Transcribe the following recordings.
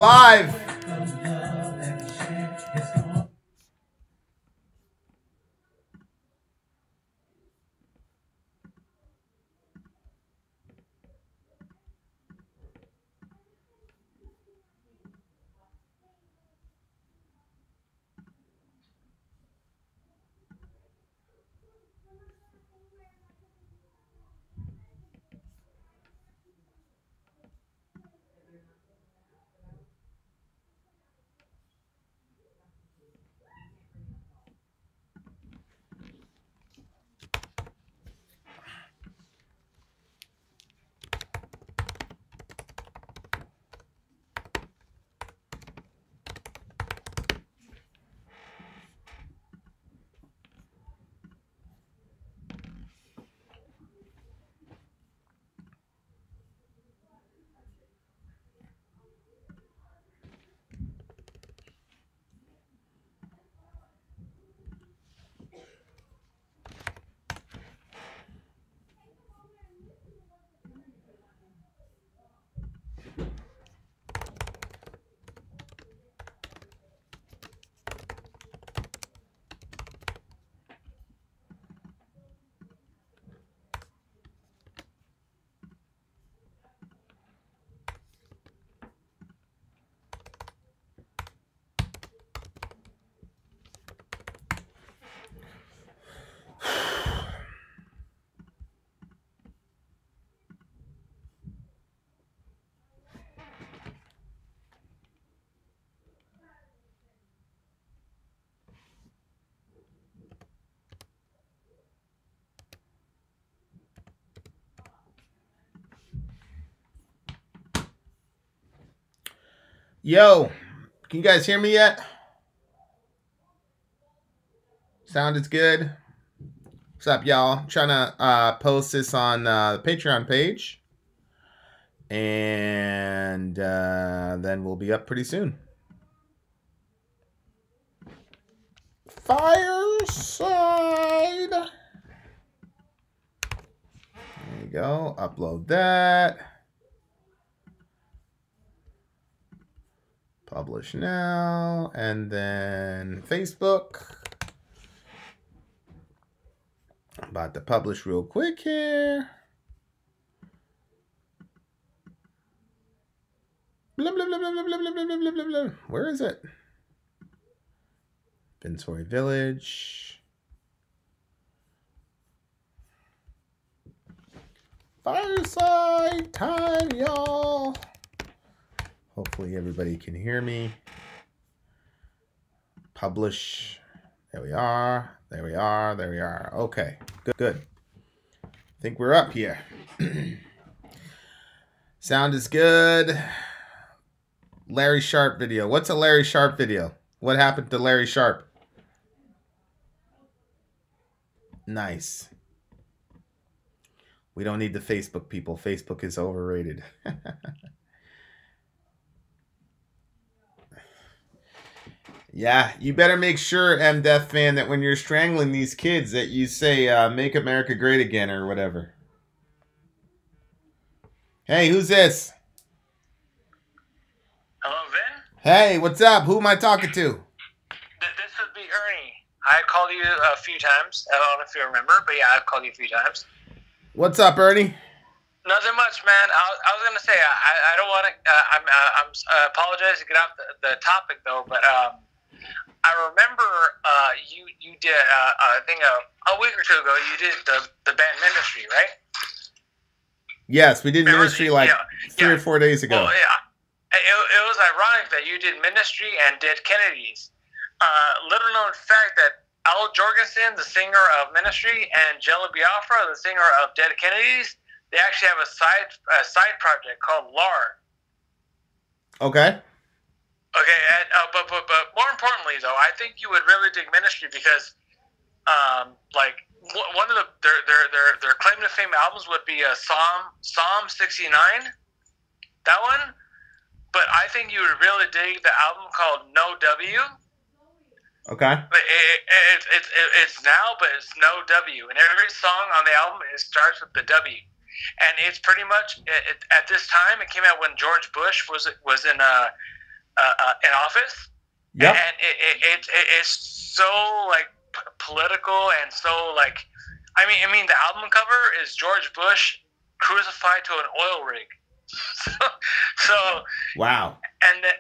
Live. Yo, can you guys hear me yet? Sound is good. What's up, y'all? I'm trying to post this on the Patreon page. And then we'll be up pretty soon. Fireside. There you go. Upload that. Publish now. And then Facebook. I'm about to publish real quick here. Blah, blah, blah, blah, blah, blah, blah, blah, blah, blah, blah. Where is it? Vin and Sori Village. Fireside time, y'all. Hopefully everybody can hear me. Publish. There we are. There we are. There we are. Okay. Good. Good. I think we're up here. Sound is good. Larry Sharp video. What's a Larry Sharp video? What happened to Larry Sharp? Nice. We don't need the Facebook people. Facebook is overrated. Yeah, you better make sure, MDef fan, that when you're strangling these kids that you say, make America great again or whatever. Hey, who's this? Hello, Vin? Hey, what's up? Who am I talking to? This would be Ernie. I called you a few times. I don't know if you remember, but yeah, I've called you a few times. What's up, Ernie? Nothing much, man. I was gonna say I don't want to. I'm apologize to get off the topic though, but I remember you did I think a week or two ago you did the band Ministry, right? Yes, we did Ministry like 3 or 4 days ago. Well, yeah. It was ironic that you did Ministry and did Kennedy's. Little known fact that Al Jorgensen, the singer of Ministry, and Jello Biafra, the singer of Dead Kennedys, they actually have a side project called LAR. Okay. Okay, and, but more importantly, though, I think you would really dig Ministry because, like, one of their claim to fame albums would be Psalm 69, that one. But I think you would really dig the album called No W. Okay. It's now, but it's No W, and every song on the album starts with the W, and it's pretty much at this time. It came out when George Bush was in in office. Yep. And it's so like political and so like, I mean the album cover is George Bush crucified to an oil rig. So Wow. and then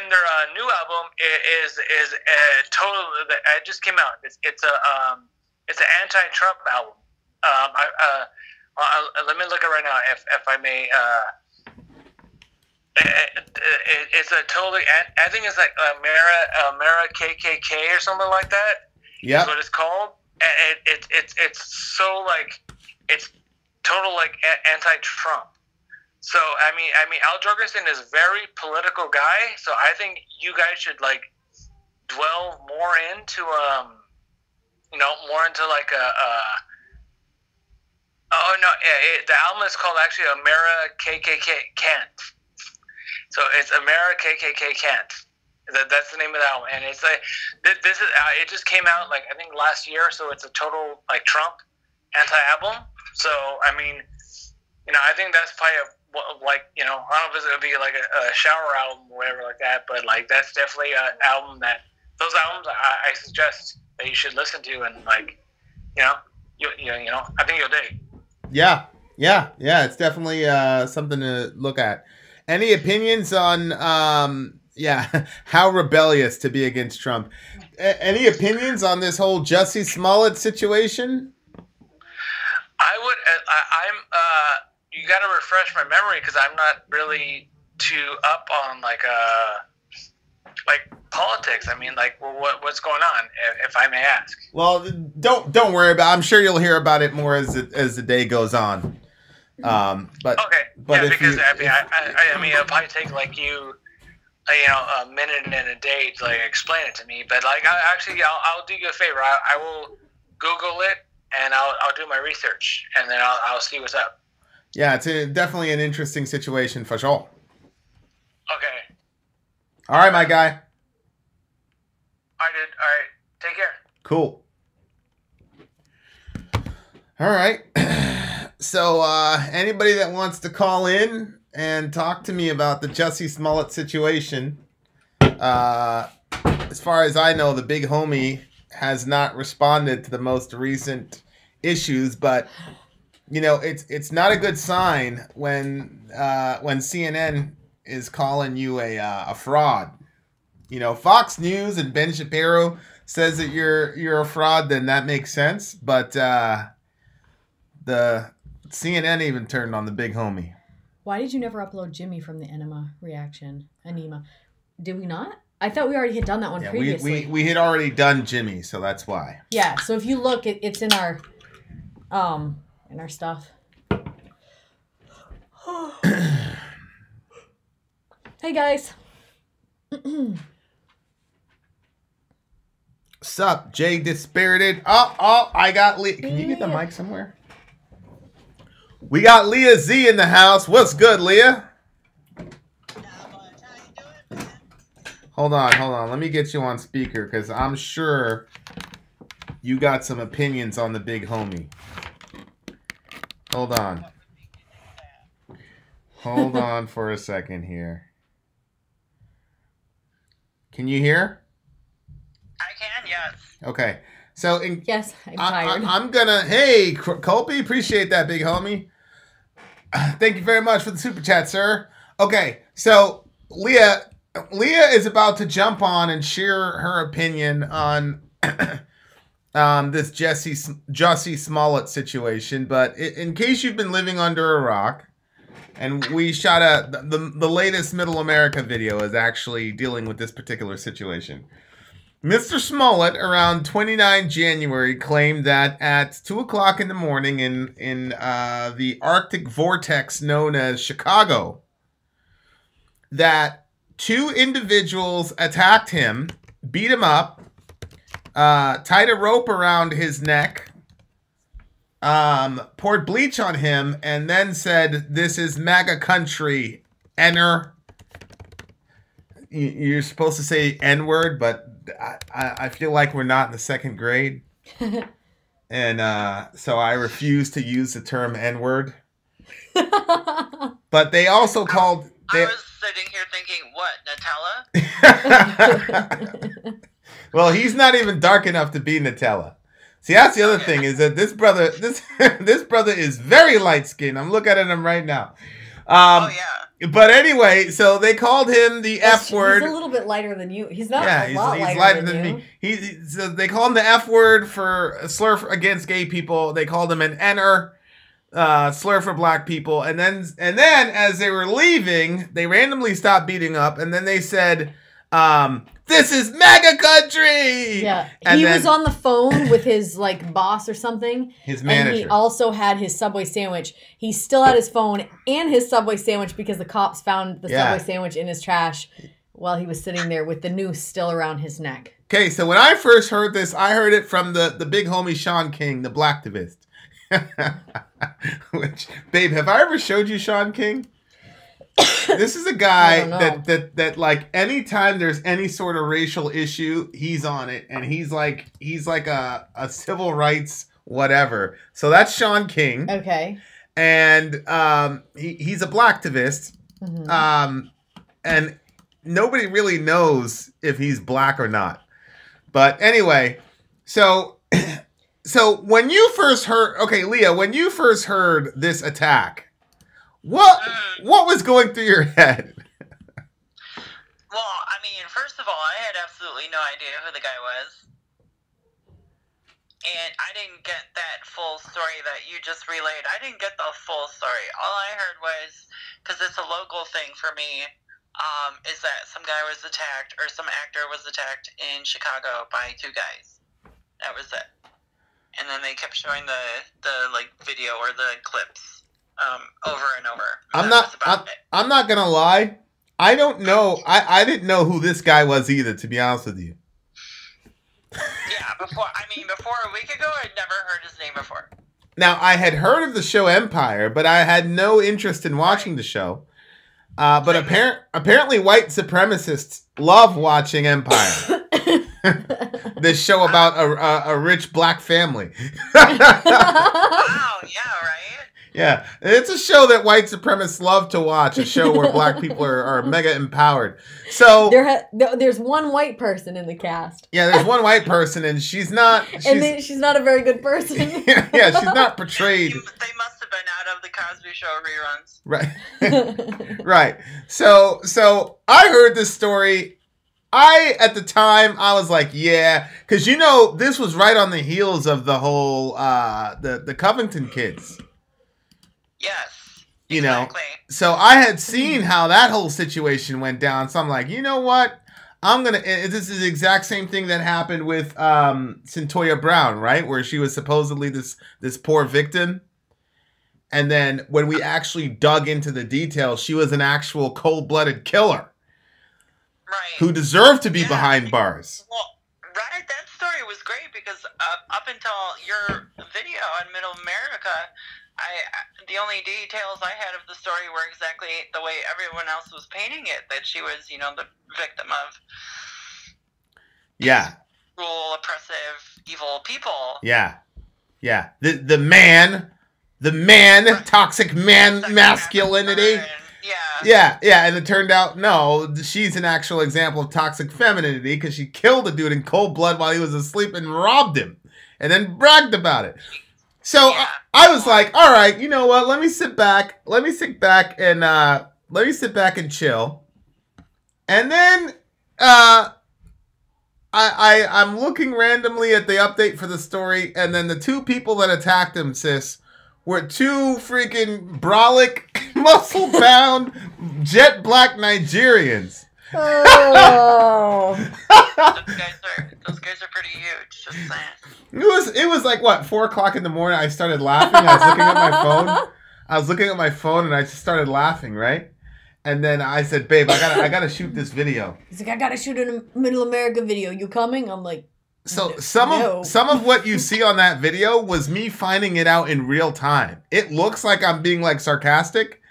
their new album is total. It just came out. It's an anti-Trump album. Let me look at it right now, if I may. It's a totally. I think it's like Mara KKK or something like that. Yeah. That's what it's called. And it's so like it's total like anti-Trump. So I mean, Al Jorgensen is a very political guy. So I think you guys should like dwell more into more into like oh no, the album is called actually Amera KKK Can't. So it's Amera KKK Can't. That's the name of the album, and it's like this is it just came out like I think last year. So it's a total like Trump anti-album. So I mean, I think that's probably like I don't know if it's gonna be like a shower album or whatever like that, but like that's definitely an album that those albums I suggest that you should listen to, and like I think you'll dig. Yeah. It's definitely something to look at. Any opinions on how rebellious to be against Trump? Any opinions on this whole Jussie Smollett situation? I'm you got to refresh my memory because I'm not really too up on like politics. I mean, like, well, what's going on, if I may ask? Well, don't worry about it. I'm sure you'll hear about it more as the day goes on. But okay, but because it'll probably take like you a minute and a day to like explain it to me. But like, I'll do you a favor. I will Google it and I'll do my research and then I'll see what's up. Yeah, it's definitely an interesting situation for sure. Okay. All right, my guy. All right, dude. All right. Take care. Cool. All right. So, anybody that wants to call in and talk to me about the Jussie Smollett situation, as far as I know, the big homie has not responded to the most recent issues, but it's not a good sign when CNN is calling you a fraud. Fox News and Ben Shapiro says that you're a fraud, then that makes sense. But the CNN even turned on the big homie. Why did you never upload Jimmy from the Enema reaction? Anema. Did we not? I thought we already had done that one previously. We had already done Jimmy, so that's why. Yeah, so if you look, it's in our stuff. Hey guys. Sup, Jay Dispirited. Oh, I got Leah. Can you get the mic somewhere? We got Leah Z in the house. What's good, Leah? Hold on. Let me get you on speaker because I'm sure you got some opinions on the big homie. Hold on. Hold on for a second here. Can you hear? I can, yes. Okay. So yes, I'm tired. I'm gonna. Hey, Colby, appreciate that, big homie. Thank you very much for the super chat, sir. Okay, so Leah is about to jump on and share her opinion on this Jussie Smollett situation. But in case you've been living under a rock, and we shot the latest Middle America video is actually dealing with this particular situation. Mr. Smollett, around 29 January, claimed that at 2 o'clock in the morning in the Arctic vortex known as Chicago, that 2 individuals attacked him, beat him up, tied a rope around his neck, poured bleach on him, and then said, "This is MAGA country, Enter." You're supposed to say N-word, but I feel like we're not in the 2nd grade. And so I refuse to use the term N-word. But they also called... I was sitting here thinking, what? Nutella? Well, he's not even dark enough to be Nutella. See, that's the other thing is that this brother is very light skinned. I'm looking at him right now. Oh yeah. But anyway, so they called him the F word. He's a little bit lighter than you. He's not Yeah, a lot he's lighter, lighter than than you. me. So they called him the F word for a slur against gay people. They called him an N-er, slur for black people. And then as they were leaving, they randomly stopped beating up. And then they said, "This is MAGA country." Yeah, And he then was on the phone with his like boss or something. his manager. And he also had his Subway sandwich. He still had his phone and his Subway sandwich because the cops found the Subway sandwich in his trash while he was sitting there with the noose still around his neck. Okay, so when I first heard this, I heard it from the big homie Sean King, the blacktivist. Which, babe, have I ever showed you Sean King? This is a guy that like anytime there's any sort of racial issue, he's on it, and he's like a civil rights whatever. So that's Sean King. Okay. And he's a blacktivist. Mm-hmm. And nobody really knows if he's black or not. But anyway, so when you first heard, okay, Leah, when you first heard this attack, what was going through your head? Well, I mean, first of all, I had absolutely no idea who the guy was. And I didn't get that full story that you just relayed. I didn't get the full story. All I heard was, because it's a local thing for me, is that some guy was attacked, or some actor was attacked in Chicago by two guys. That was it. And then they kept showing the like video or the clips over and over. I'm not gonna lie. I don't know. I didn't know who this guy was either, to be honest with you. Yeah, before a week ago, I'd never heard his name before. Now, I had heard of the show Empire, but I had no interest in watching the show. But apparently white supremacists love watching Empire. This show about a rich black family. Wow, yeah, right? Yeah, it's a show that white supremacists love to watch, a show where black people are mega empowered. So there's one white person in the cast. Yeah, there's one white person, and she's not a very good person. Yeah, she's not portrayed. They must have been out of the Cosby Show reruns. Right. Right. So I heard this story. At the time, I was like, yeah, because this was right on the heels of the whole the Covington kids. Yes. Exactly. So I had seen how that whole situation went down. So I'm like, you know what? This is the exact same thing that happened with Centoya Brown, right? Where she was supposedly this poor victim. And then when we actually dug into the details, she was an actual cold-blooded killer. Right. Who deserved to be behind bars. Well, right, that story was great because up until your video on Middle America, the only details I had of the story were exactly the way everyone else was painting it, that she was, the victim of cruel, oppressive, evil people. Yeah. Yeah. The man, toxic man masculinity. Yeah, and it turned out, no, she's an actual example of toxic femininity because she killed a dude in cold blood while he was asleep and robbed him and then bragged about it. So I was like, all right, you know what? Let me sit back and chill. And then I'm looking randomly at the update for the story, and then the two people that attacked him, sis, were two freaking brolic, muscle-bound, jet black Nigerians. Oh. Those guys are pretty huge, just saying. It was like, what, 4 o'clock in the morning? I started laughing. I was looking at my phone, and I just started laughing, right? And then I said, babe, I gotta shoot this video. He's like, I gotta shoot a Middle America video. You coming? I'm like, so some of what you see on that video was me finding it out in real time. It looks like I'm being like sarcastic,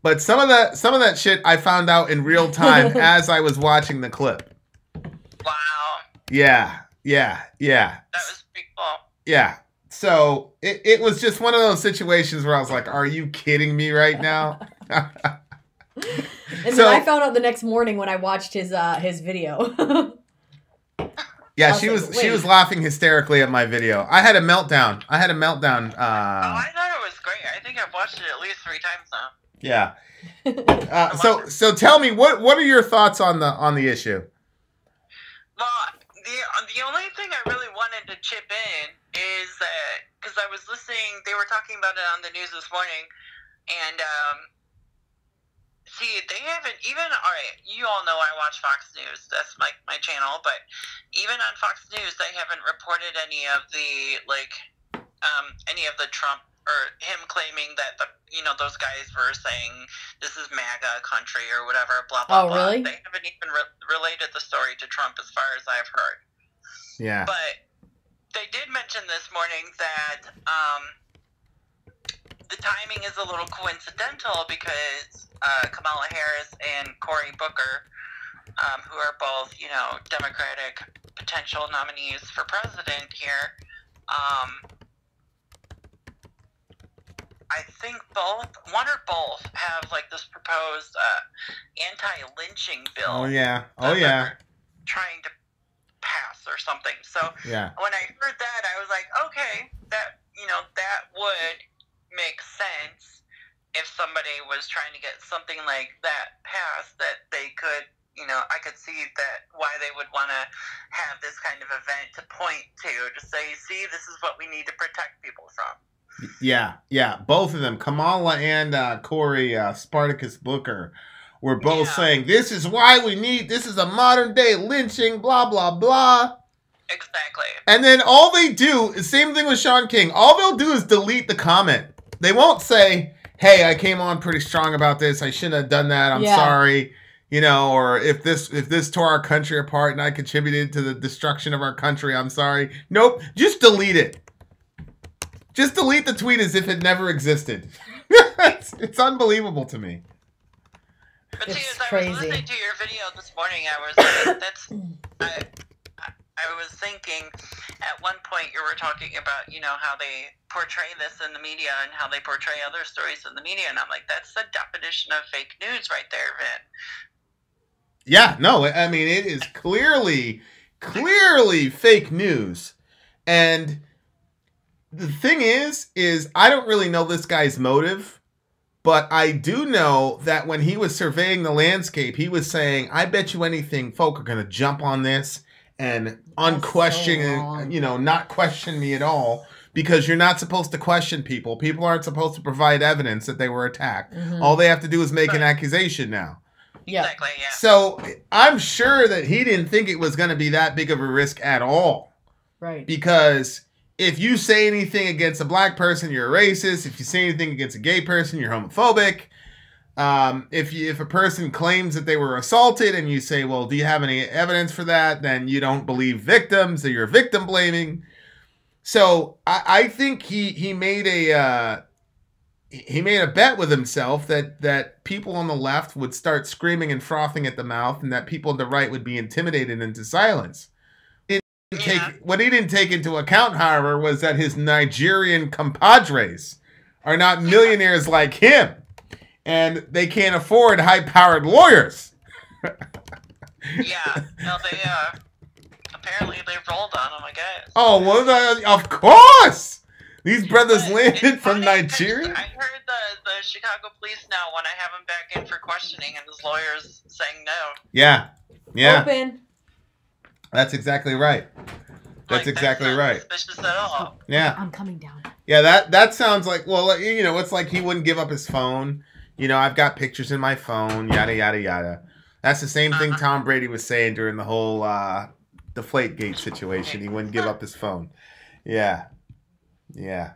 but some of that shit I found out in real time as I was watching the clip. Wow. Yeah. That was pretty cool. Yeah. So it was just one of those situations where I was like, are you kidding me right now? And then I found out the next morning when I watched his video. Yeah, she was laughing hysterically at my video. I had a meltdown. I thought it was great. I think I've watched it at least 3 times now. Yeah. So tell me, what are your thoughts on the issue? Well, the only thing I really wanted to chip in is that because I was listening, they were talking about it on the news this morning, and see, they haven't even. All right, you all know I watch Fox News. That's my channel, but even on Fox News, they haven't reported any of the Trump or him claiming that those guys were saying this is MAGA country or whatever. Blah blah blah. Really? They haven't even related the story to Trump, as far as I've heard. Yeah. But they did mention this morning that the timing is a little coincidental because Kamala Harris and Cory Booker, who are both, Democratic potential nominees for president here, I think one or both have like this proposed anti-lynching bill. Oh yeah. Trying to pass or something. So yeah. When I heard that, I was like, okay, that would make sense if somebody was trying to get something like that passed, that they could, I could see that why they would want to have this kind of event to point to say, see, this is what we need to protect people from. Yeah, both of them, Kamala and Cory Spartacus Booker, were both saying this is why this is a modern day lynching, blah blah blah. Exactly. And then all they do is same thing with Sean King. All they'll do is delete the comment. They won't say, "Hey, I came on pretty strong about this. I shouldn't have done that. I'm sorry." Or if this tore our country apart and I contributed to the destruction of our country, I'm sorry. Nope, just delete it. Just delete the tweet as if it never existed. It's unbelievable to me. But see, as I was listening to your video this morning, I was I was thinking at one point you were talking about, how they portray this in the media and how they portray other stories in the media. And I'm like, that's the definition of fake news right there, Vin. Yeah, no, I mean, it is clearly fake news. And the thing is I don't really know this guy's motive, but I do know that when he was surveying the landscape, he was saying, I bet you anything folk are going to jump on this and unquestion, not question me at all, because you're not supposed to question people. People aren't supposed to provide evidence that they were attacked. Mm-hmm. All they have to do is make an accusation now. Yeah. Exactly, yeah. So I'm sure that he didn't think it was going to be that big of a risk at all. Right. Because if you say anything against a black person, you're a racist. If you say anything against a gay person, you're homophobic. If a person claims that they were assaulted and you say, well, do you have any evidence for that? Then you don't believe victims, so you're victim blaming. So I think he made a bet with himself that people on the left would start screaming and frothing at the mouth, and that people on the right would be intimidated into silence. What he didn't take into account, however, was that his Nigerian compadres are not millionaires like him, and they can't afford high-powered lawyers. Yeah, no, they apparently they rolled on him, I guess. Oh, well, of course! These brothers landed from Nigeria? I heard the Chicago police now want to have him back in for questioning, and his lawyer's saying no. Yeah. Open. That's exactly right. That's exactly right. Suspicious at all. Yeah. I'm coming down. Yeah, that sounds like, well, it's like he wouldn't give up his phone. I've got pictures in my phone, yada, yada, yada. That's the same thing Tom Brady was saying during the whole Deflategate situation. He wouldn't give up his phone. Yeah. Yeah.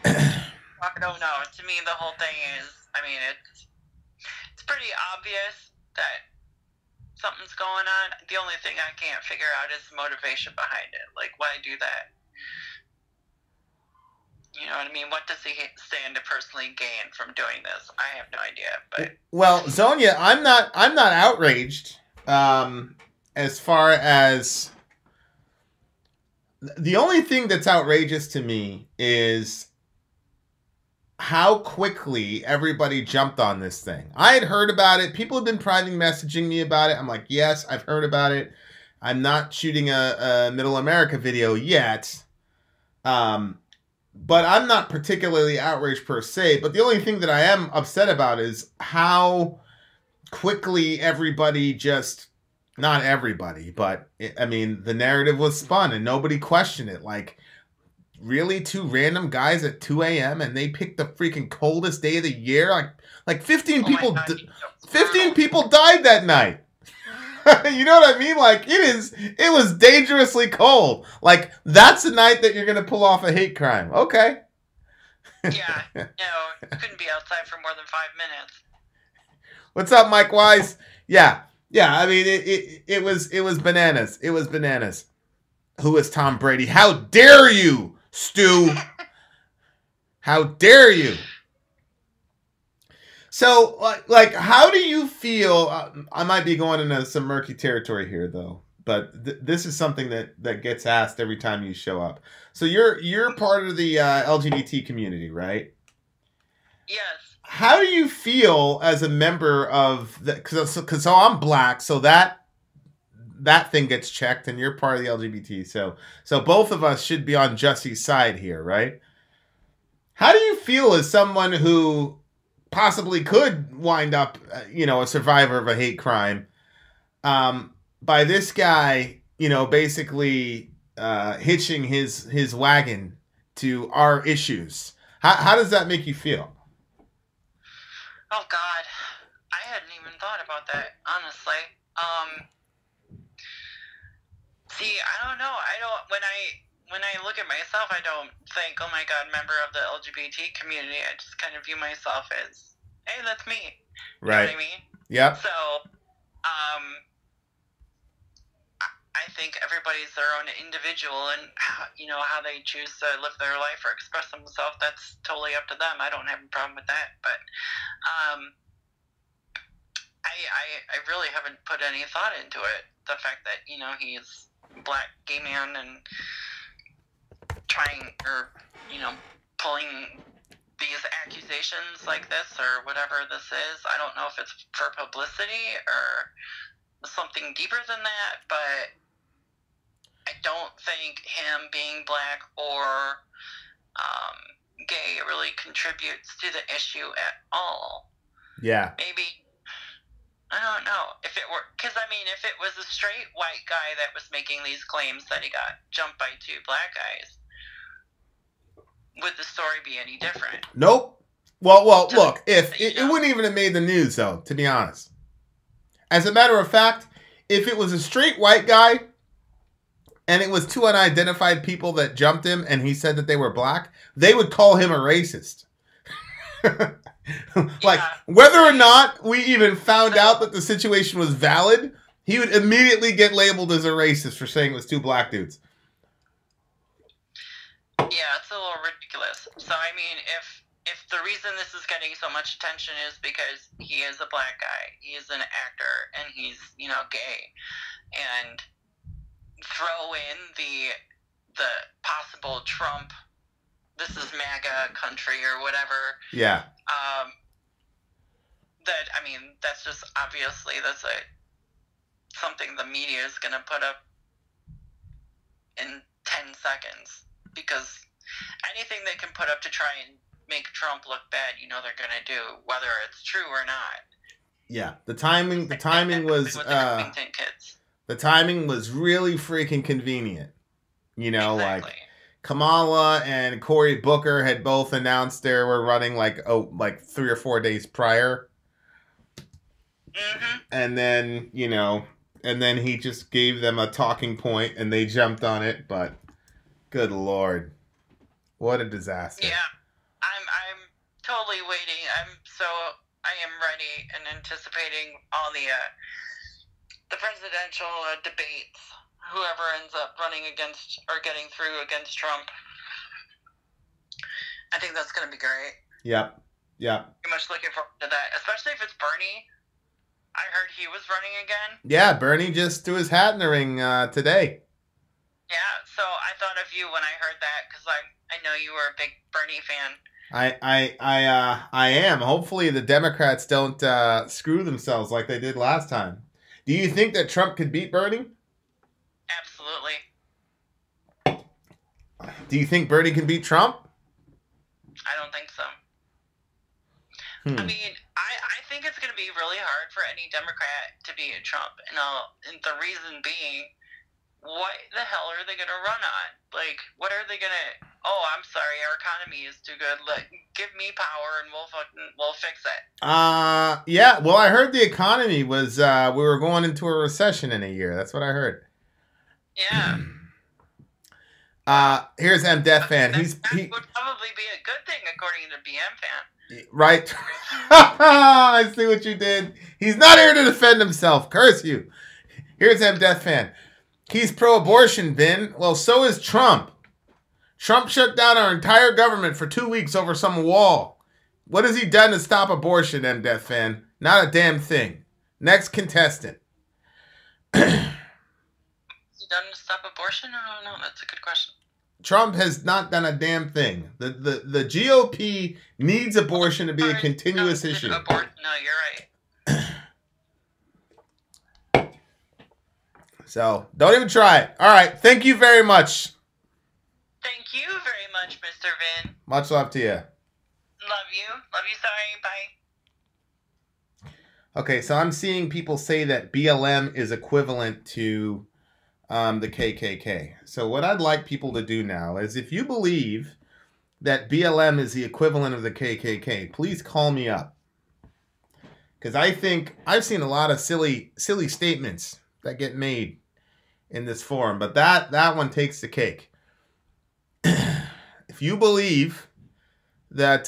I don't know. To me, the whole thing is, it's pretty obvious that something's going on. The only thing I can't figure out is the motivation behind it. Like, why do that? You know what I mean? What does he stand to personally gain from doing this? I have no idea. But well, Zonia, I'm not outraged. As far as the only thing that's outrageous to me is how quickly everybody jumped on this thing. I had heard about it. People had been private messaging me about it. I'm like, yes, I've heard about it. I'm not shooting a Middle America video yet. But I'm not particularly outraged per se. But the only thing that I am upset about is how quickly everybody just, not everybody, but I mean, the narrative was spun and nobody questioned it. Like, really, 2 random guys at 2 a.m. and they picked the freaking coldest day of the year? Like 15 people, 15 people died that night. You know what I mean? Like, it was dangerously cold. Like, that's the night that you're going to pull off a hate crime. Okay. Yeah, no, you couldn't be outside for more than 5 minutes. What's up, Mike Wise? Yeah. I mean, it was bananas. It was bananas. Who is Tom Brady? How dare you, Stu? How dare you? So, like, how do you feel? I might be going into some murky territory here, though. But this is something that gets asked every time you show up. So you're part of the LGBT community, right? Yes. How do you feel as a member of the? Because I'm black, so that thing gets checked, and you're part of the LGBT. So both of us should be on Jussie's side here, right? How do you feel as someone who possibly could wind up, a survivor of a hate crime, by this guy, basically hitching his wagon to our issues? How does that make you feel? Oh God, I hadn't even thought about that, honestly. See, I don't know. When I look at myself, I don't think, oh my God, member of the LGBT community. I just kind of view myself as, hey, that's me. Right. You know what I mean? Yep. So, I think everybody's their own individual, and how they choose to live their life or express themselves, that's totally up to them. I don't have a problem with that. But I really haven't put any thought into it. The fact that, he's a black gay man and pulling these accusations like this or whatever this is. I don't know if it's for publicity or something deeper than that, but I don't think him being black or gay really contributes to the issue at all. Yeah. Maybe, I don't know, if it was a straight white guy that was making these claims that he got jumped by 2 black guys, would the story be any different? Nope. Well, look, if it wouldn't even have made the news, though, to be honest. As a matter of fact, if it was a straight white guy and it was 2 unidentified people that jumped him and he said that they were black, they would call him a racist. Whether or not we even found out that the situation was valid, he would immediately get labeled as a racist for saying it was 2 black dudes. Yeah, it's a little ridiculous. So, I mean, if the reason this is getting so much attention is because he is a black guy, he is an actor, and he's, gay, and throw in the possible Trump, this is MAGA country or whatever. Yeah. That's just obviously something the media is going to put up in 10 seconds. Because anything they can put up to try and make Trump look bad, they're going to do, whether it's true or not. Yeah, the timing was really freaking convenient. Exactly. Like Kamala and Cory Booker had both announced they were running like 3 or 4 days prior. Mm-hmm. And then he just gave them a talking point and they jumped on it, but good Lord. What a disaster. Yeah. I'm totally waiting. I am ready and anticipating all the presidential debates, whoever ends up running against or getting through against Trump. I think that's going to be great. Yep. Pretty much looking forward to that, especially if it's Bernie. I heard he was running again. Yeah, Bernie just threw his hat in the ring today. Yeah, so I thought of you when I heard that because I know you were a big Bernie fan. I am. Hopefully the Democrats don't screw themselves like they did last time. Do you think that Trump could beat Bernie? Absolutely. Do you think Bernie can beat Trump? I don't think so. Hmm. I mean, I think it's going to be really hard for any Democrat to beat Trump. And the reason being, what the hell are they going to run on? Like, what are they going to... Oh, I'm sorry, our economy is too good. Give me power and we'll fix it. Yeah. Well, I heard the economy was we were going into a recession in a year. That's what I heard. Yeah. Here's M Death Fan. That would probably be a good thing according to BM Fan. Right. I see what you did. He's not here to defend himself. Curse you. Here's M Death Fan. He's pro-abortion, Vin. Well, so is Trump. Trump shut down our entire government for 2 weeks over some wall. What has he done to stop abortion, M Death Fan? Not a damn thing. Next contestant. Has he done to stop abortion? I don't know. That's a good question. Trump has not done a damn thing. The GOP needs abortion to be a continuous issue. No, you're right. So, don't even try it. All right. Thank you very much. Thank you very much, Mr. Vin. Much love to you. Love you. Love you, sorry. Bye. Okay, so I'm seeing people say that BLM is equivalent to the KKK. So what I'd like people to do now is, if you believe that BLM is the equivalent of the KKK, please call me up. Because I think I've seen a lot of silly statements that get made in this forum, but that one takes the cake. If you believe that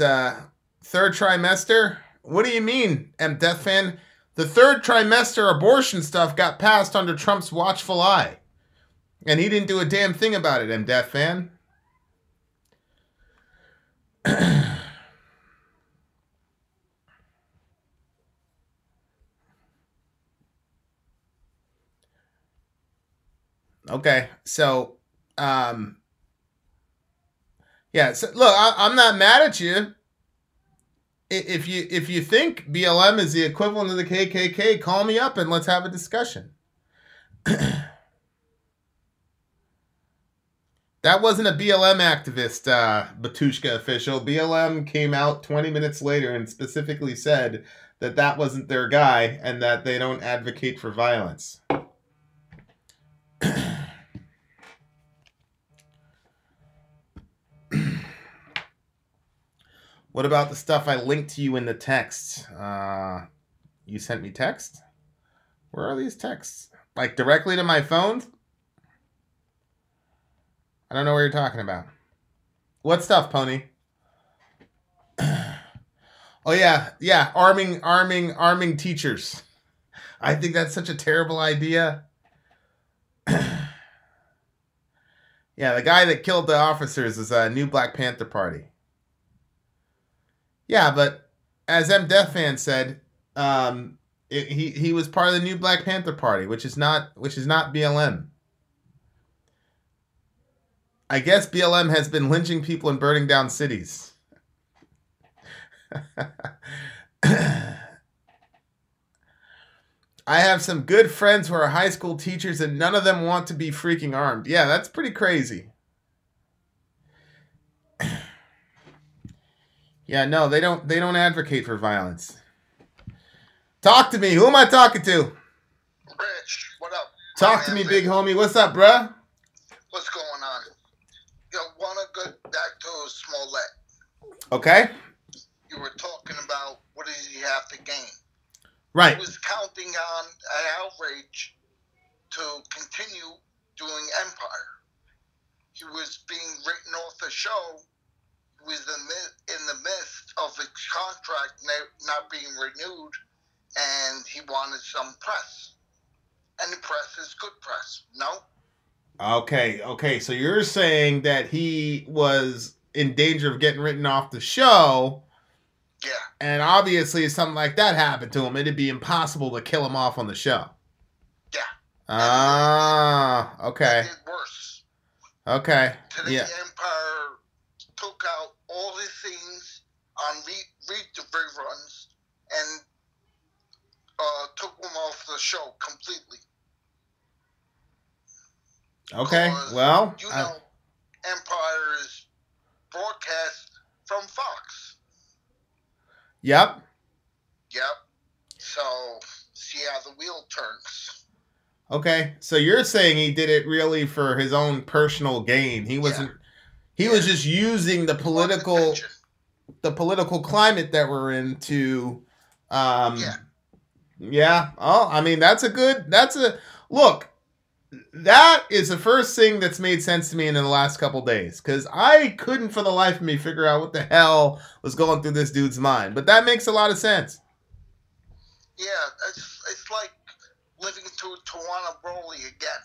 third trimester, what do you mean, M Death Fan? The third trimester abortion stuff got passed under Trump's watchful eye. And he didn't do a damn thing about it, M Death Fan. Okay, so, yeah, so look, I'm not mad at you. If you think BLM is the equivalent of the KKK, call me up and let's have a discussion. That wasn't a BLM activist, Batushka official. BLM came out 20 minutes later and specifically said that that wasn't their guy and that they don't advocate for violence. What about the stuff I linked to you in the text? You sent me text? Where are these texts? Like directly to my phone? I don't know what you're talking about. What stuff, Pony? Oh yeah, arming teachers. I think that's such a terrible idea. Yeah, the guy that killed the officers is a new Black Panther Party. Yeah, but as M Death Fan said, he was part of the new Black Panther Party, which is not BLM. I guess BLM has been lynching people and burning down cities. I have some good friends who are high school teachers and none of them want to be freaking armed. Yeah, that's pretty crazy. Yeah, no, they don't advocate for violence. Talk to me. Who am I talking to? Rich, what up? Talk to me, big homie. What's up, bruh? What's going on? You want to go back to Smollett. Okay. You were talking about what does he have to gain? Right. He was counting on an outrage to continue doing empire. He was being written off the show. He was in the midst of his contract not being renewed, and he wanted some press. And the press is good press, no? Okay. So you're saying that he was in danger of getting written off the show. Yeah. And obviously, if something like that happened to him, it'd be impossible to kill him off on the show. Yeah. Okay. It did worse. Okay. Today, Yeah. Empire took out all his scenes on read the reruns and took them off the show completely. Okay, Because, well, you know, Empire is broadcast from Fox. Yep. So, see how the wheel turns. Okay, so you're saying he did it really for his own personal gain. He wasn't. He was just using the political climate that we're in to. Yeah. Oh, I mean, look. That is the first thing that's made sense to me in the last couple days, because I couldn't for the life of me figure out what the hell was going through this dude's mind. But that makes a lot of sense. Yeah, it's like living through Tawana Broly again.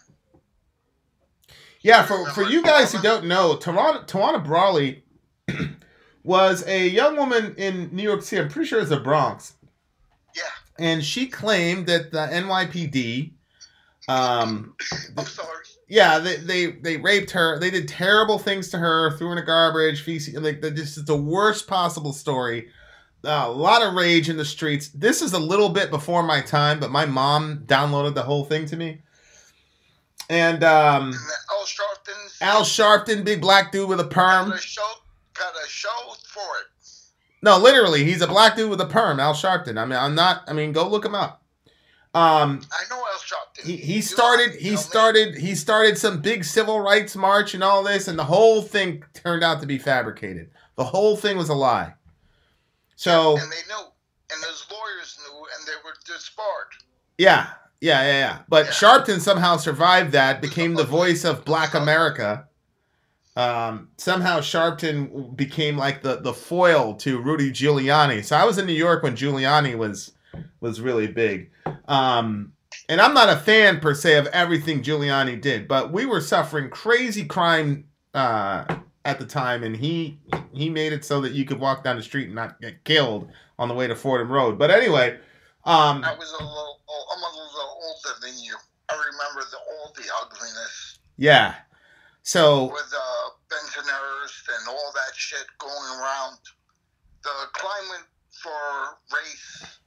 Yeah, for you guys who don't know, Tawana Brawley was a young woman in New York City. I'm pretty sure it's the Bronx. Yeah. And she claimed that the NYPD... I'm sorry. Yeah, they raped her. They did terrible things to her. Threw her in the garbage. Feces. Like this is the worst possible story. A lot of rage in the streets. This is a little bit before my time, but my mom downloaded the whole thing to me. And Al Sharpton, big black dude with a perm. Got a show for it. No, literally, he's a black dude with a perm. Al Sharpton. I mean, go look him up. I know Al Sharpton. He started some big civil rights march and all this, and the whole thing turned out to be fabricated. The whole thing was a lie. So and they knew, and his lawyers knew, and they were disbarred. Yeah. But Sharpton somehow survived that, became the voice of Black America. Somehow Sharpton became like the foil to Rudy Giuliani. So I was in New York when Giuliani was really big. And I'm not a fan per se of everything Giuliani did, but we were suffering crazy crime at the time, and he made it so that you could walk down the street and not get killed on the way to Fordham Road. But anyway, I'm a little older than you. I remember all the ugliness. Yeah. So with Bensonhurst and all that shit going around, the climate for race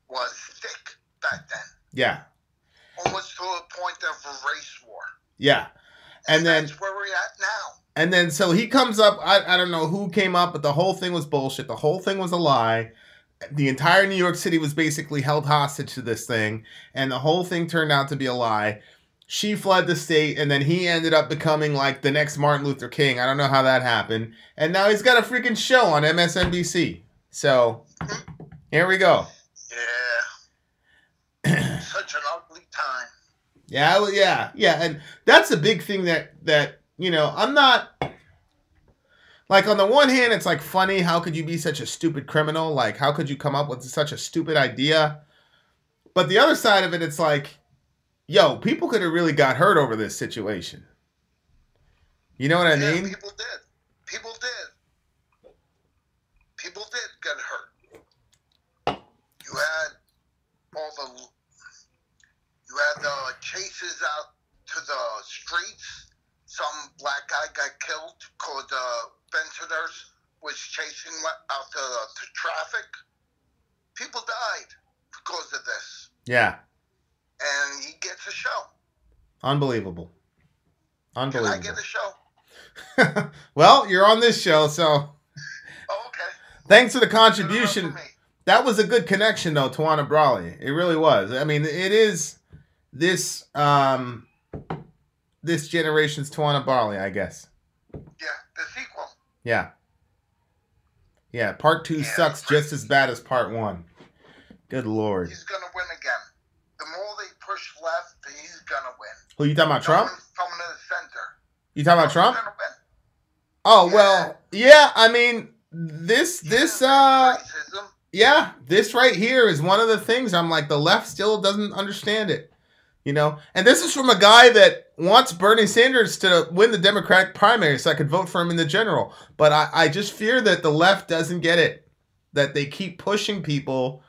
was thick back then. Yeah. Almost to a point of a race war. Yeah. And then that's where we're at now. And then so he comes up, I don't know who came up, but the whole thing was bullshit. The whole thing was a lie. The entire New York City was basically held hostage to this thing, and the whole thing turned out to be a lie. She fled the state, and then he ended up becoming like the next Martin Luther King. I don't know how that happened. And now he's got a freaking show on MSNBC. So here we go. Yeah. Such an ugly time. Yeah. And that's a big thing that you know, I'm not... Like, on the one hand, it's, like, funny. How could you be such a stupid criminal? Like, how could you come up with such a stupid idea? But the other side of it, it's like, yo, people could have really got hurt over this situation. You know what I mean? People did. People did get hurt. You had the chases out to the streets. Some black guy got killed because Bensonhurst was chasing out to traffic. People died because of this. Yeah. And he gets a show. Unbelievable. Can I get a show? Well, you're on this show, so... Oh, okay. Thanks for the contribution. That was a good connection, though, Tawana Brawley. It really was. I mean, it is this... this generation's Tawana Brawley, I guess. Yeah, the sequel. Yeah. Yeah, part 2 sucks just as bad as part 1. Good Lord. He's going to win again. The more they push left, he's going to win. Who, you talking about, Trump? Coming to the center. You talking about Trump? He's going to win. Oh, yeah. Well, yeah, I mean, this right here is one of the things I'm like, the left still doesn't understand it. You know, and this is from a guy that wants Bernie Sanders to win the Democratic primary so I could vote for him in the general. But I just fear that the left doesn't get it, that they keep pushing people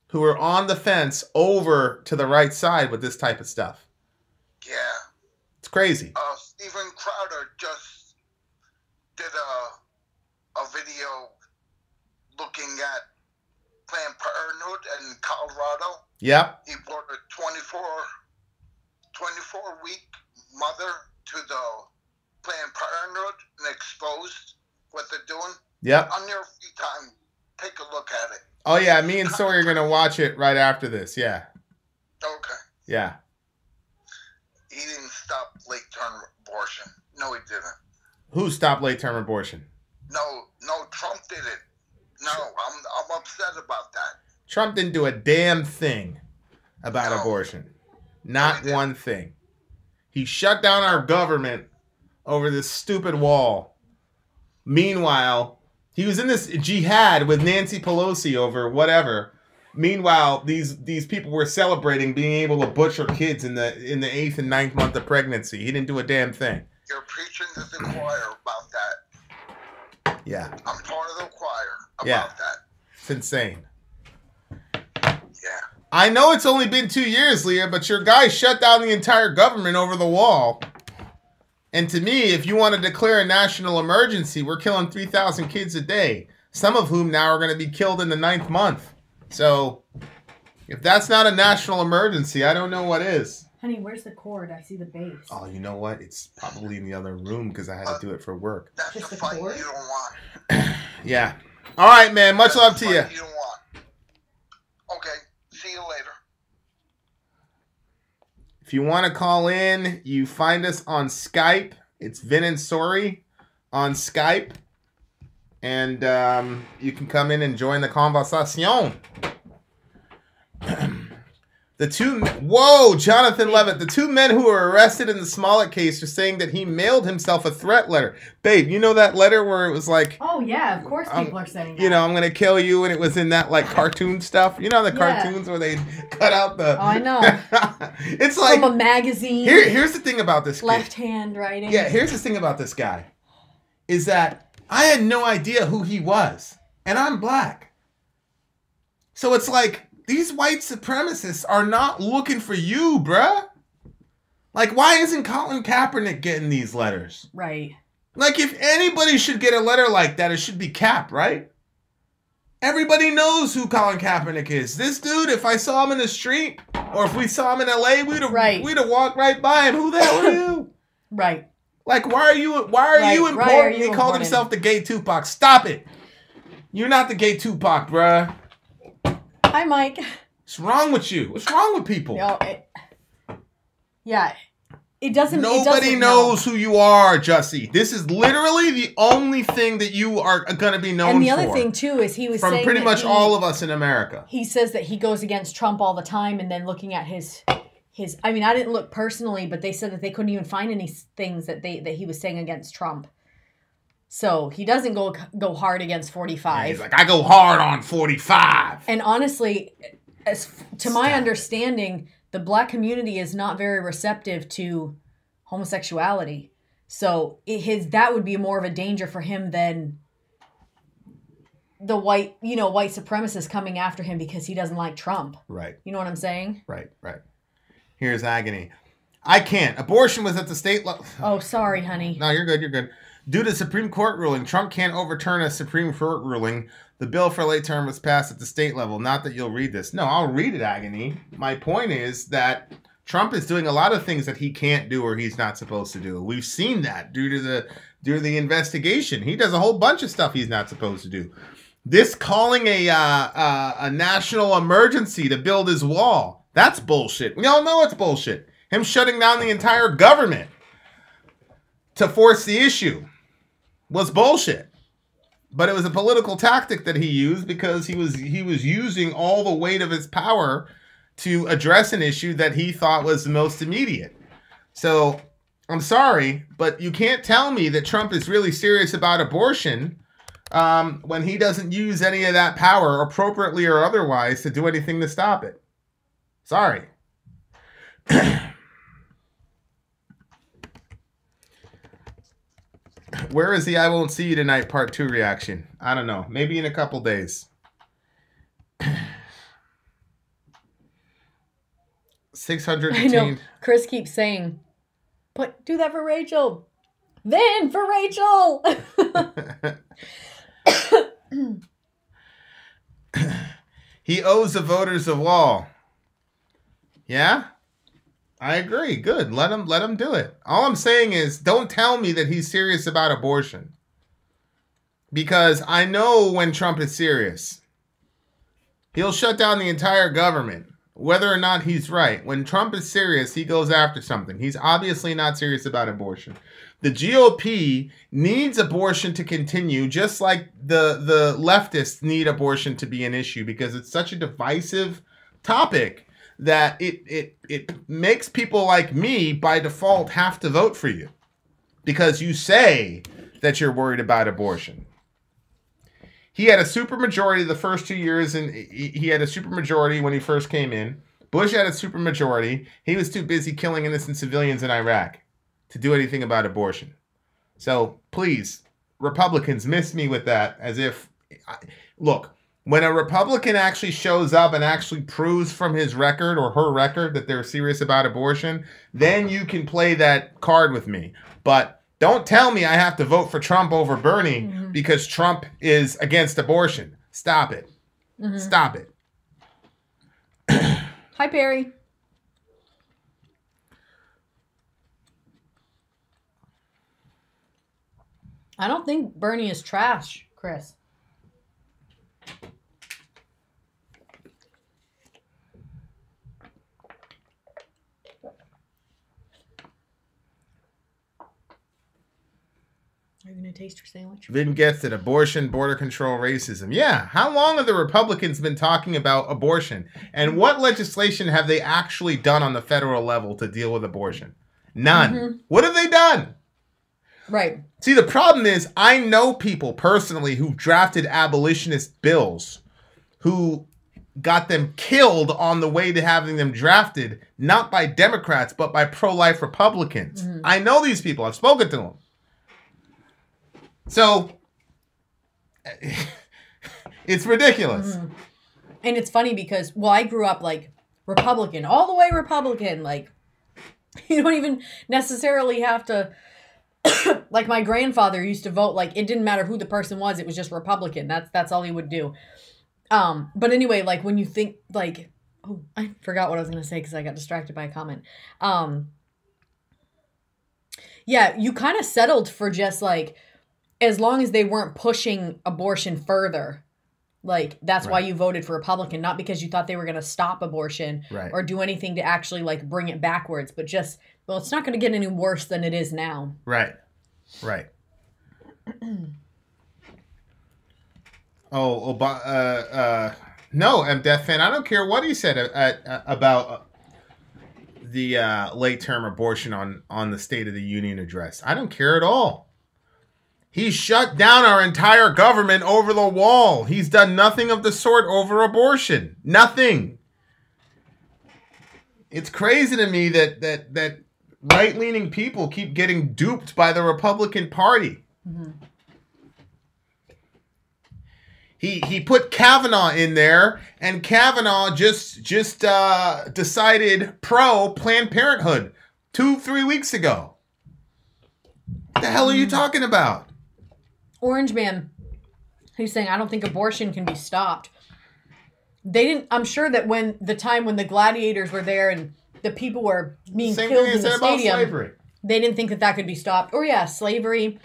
who are on the fence over to the right side with this type of stuff. Yeah. It's crazy. Steven Crowder just did a video looking at Planned Parenthood in Colorado. Yep. He brought a 24-week mother to the Planned Parenthood and exposed what they're doing. Yep. On your free time, take a look at it. Oh, yeah. Me and Sori are going to watch it right after this. Yeah. Okay. Yeah. He didn't stop late-term abortion. No, he didn't. Who stopped late-term abortion? No, Trump did it. No, I'm upset about that. Trump didn't do a damn thing about abortion. Not one thing. He shut down our government over this stupid wall. Meanwhile, he was in this jihad with Nancy Pelosi over whatever. Meanwhile, these people were celebrating being able to butcher kids in the 8th and 9th month of pregnancy. He didn't do a damn thing. You're preaching to the choir about that. Yeah. I'm part of the choir about that. It's insane. Yeah. I know it's only been 2 years, Leah, but your guy shut down the entire government over the wall. And to me, if you want to declare a national emergency, we're killing 3,000 kids a day, some of whom now are going to be killed in the 9th month. So, if that's not a national emergency, I don't know what is. Honey, where's the cord? I see the base. Oh, you know what? It's probably in the other room because I had to do it for work. That's Just the the fight cord? you don't want. Yeah. All right, man. Much love to you. You don't want. Okay. See you later. If you want to call in, you find us on Skype. It's Vin and Sori on Skype. And you can come in and join the conversation. Whoa, Jonathan Levitt. The 2 men who were arrested in the Smollett case are saying that he mailed himself a threat letter. Babe, you know that letter where it was like... Oh, yeah, of course people are saying that. You know, I'm going to kill you, and it was in that, like, cartoon stuff. You know the cartoons where they cut out the... Oh, I know. It's like... From a magazine. Here's the thing about this kid. Left-hand writing. Yeah, here's the thing about this guy. Is that I had no idea who he was. And I'm black. So it's like... These white supremacists are not looking for you, bruh. Like, why isn't Colin Kaepernick getting these letters? Right. Like, if anybody should get a letter like that, it should be Cap, right? Everybody knows who Colin Kaepernick is. This dude, if I saw him in the street, or if we saw him in LA, we'd have walked right by him. Who the hell are you? Right. Like, why are you important? He called himself the gay Tupac. Stop it. You're not the gay Tupac, bruh. Hi, Mike. What's wrong with you? What's wrong with people? It doesn't. Nobody knows who you are, Jussie. This is literally the only thing that you are going to be known for. And the other thing too is he was from saying pretty much all of us in America. He says that he goes against Trump all the time, and then looking at his. I mean, I didn't look personally, but they said that they couldn't even find any things that he was saying against Trump. So he doesn't go hard against 45. Yeah, he's like, I go hard on 45. And honestly, to my understanding, the black community is not very receptive to homosexuality. So that would be more of a danger for him than the white supremacists coming after him because he doesn't like Trump. Right. You know what I'm saying? Right. Here's agony. I can't. Abortion was at the state level. Oh, sorry, honey. No, you're good. Due to Supreme Court ruling, Trump can't overturn a Supreme Court ruling. The bill for late term was passed at the state level. Not that you'll read this. No, I'll read it, Agony. My point is that Trump is doing a lot of things that he can't do or he's not supposed to do. We've seen that due to the investigation. He does a whole bunch of stuff he's not supposed to do. This calling a national emergency to build his wall, that's bullshit. We all know it's bullshit. Him shutting down the entire government to force the issue was bullshit. But it was a political tactic that he used because he was using all the weight of his power to address an issue that he thought was the most immediate. So, I'm sorry, but you can't tell me that Trump is really serious about abortion when he doesn't use any of that power, appropriately or otherwise, to do anything to stop it. Sorry. Where is the I Won't See You Tonight Part 2 reaction? I don't know. Maybe in a couple days. 600 I know. Chris keeps saying, but do that for Rachel. Then for Rachel. He owes the voters a wall. Yeah? I agree. Good. Let him do it. All I'm saying is don't tell me that he's serious about abortion. Because I know when Trump is serious. He'll shut down the entire government. Whether or not he's right. When Trump is serious, he goes after something. He's obviously not serious about abortion. The GOP needs abortion to continue, just like the leftists need abortion to be an issue, because it's such a divisive topic that it makes people like me, by default, have to vote for you. Because you say that you're worried about abortion. He had a supermajority the first 2 years, and he had a supermajority when he first came in. Bush had a supermajority. He was too busy killing innocent civilians in Iraq to do anything about abortion. So, please, Republicans, miss me with that as if... Look, when a Republican actually shows up and actually proves from his record or her record that they're serious about abortion, then you can play that card with me. But... don't tell me I have to vote for Trump over Bernie because Trump is against abortion. Stop it. Stop it. Hi, Perry. I don't think Bernie is trash, Chris. Are you going to taste your sandwich? Vin gets it. Abortion, border control, racism. Yeah. How long have the Republicans been talking about abortion? And what legislation have they actually done on the federal level to deal with abortion? None. What have they done? Right. See, the problem is I know people personally who drafted abolitionist bills who got them killed on the way to having them drafted, not by Democrats, but by pro-life Republicans. I know these people. I've spoken to them. So, it's ridiculous. And it's funny because, well, I grew up like Republican, all the way Republican. Like, you don't even necessarily have to, like my grandfather used to vote, like it didn't matter who the person was. It was just Republican. That's all he would do. But anyway, like when you think like, oh, I forgot what I was going to say because I got distracted by a comment. Yeah, you kind of settled for just like, as long as they weren't pushing abortion further, like that's why you voted for Republican, not because you thought they were going to stop abortion or do anything to actually like bring it backwards, but just, well, it's not going to get any worse than it is now. Right. No, Death Fan, I don't care what he said about the late-term abortion on the State of the Union address. I don't care at all. He shut down our entire government over the wall. He's done nothing of the sort over abortion. Nothing. It's crazy to me that right-leaning people keep getting duped by the Republican Party. He put Kavanaugh in there, and Kavanaugh just decided pro Planned Parenthood 2-3 weeks ago. What the hell are you talking about? Orange Man, he's saying, I don't think abortion can be stopped. They didn't, I'm sure that when the gladiators were there and the people were being killed in the stadium, they didn't think that could be stopped. Or yeah, slavery.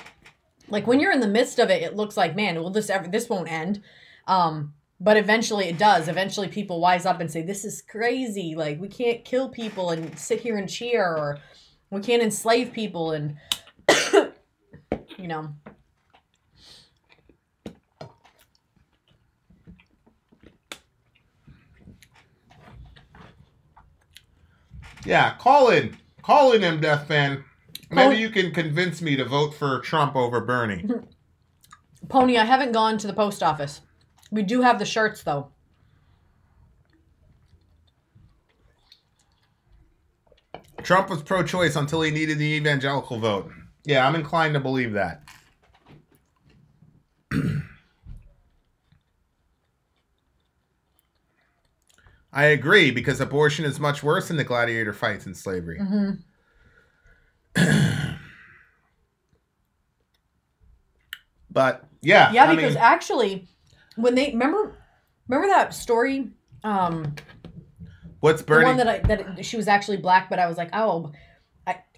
Like when you're in the midst of it, it looks like, man, well, this won't end. But eventually it does. Eventually people wise up and say, this is crazy. Like we can't kill people and sit here and cheer, or we can't enslave people and, you know. Yeah, call in, M. Death Fan. Maybe you can convince me to vote for Trump over Bernie. Pony, I haven't gone to the post office. We do have the shirts, though. Trump was pro-choice until he needed the evangelical vote. Yeah, I'm inclined to believe that. I agree, because abortion is much worse than the gladiator fights in slavery. But, yeah. Yeah, because actually, when they, remember Remember that story? What's The Bernie? one that she was actually black, but I was like, oh,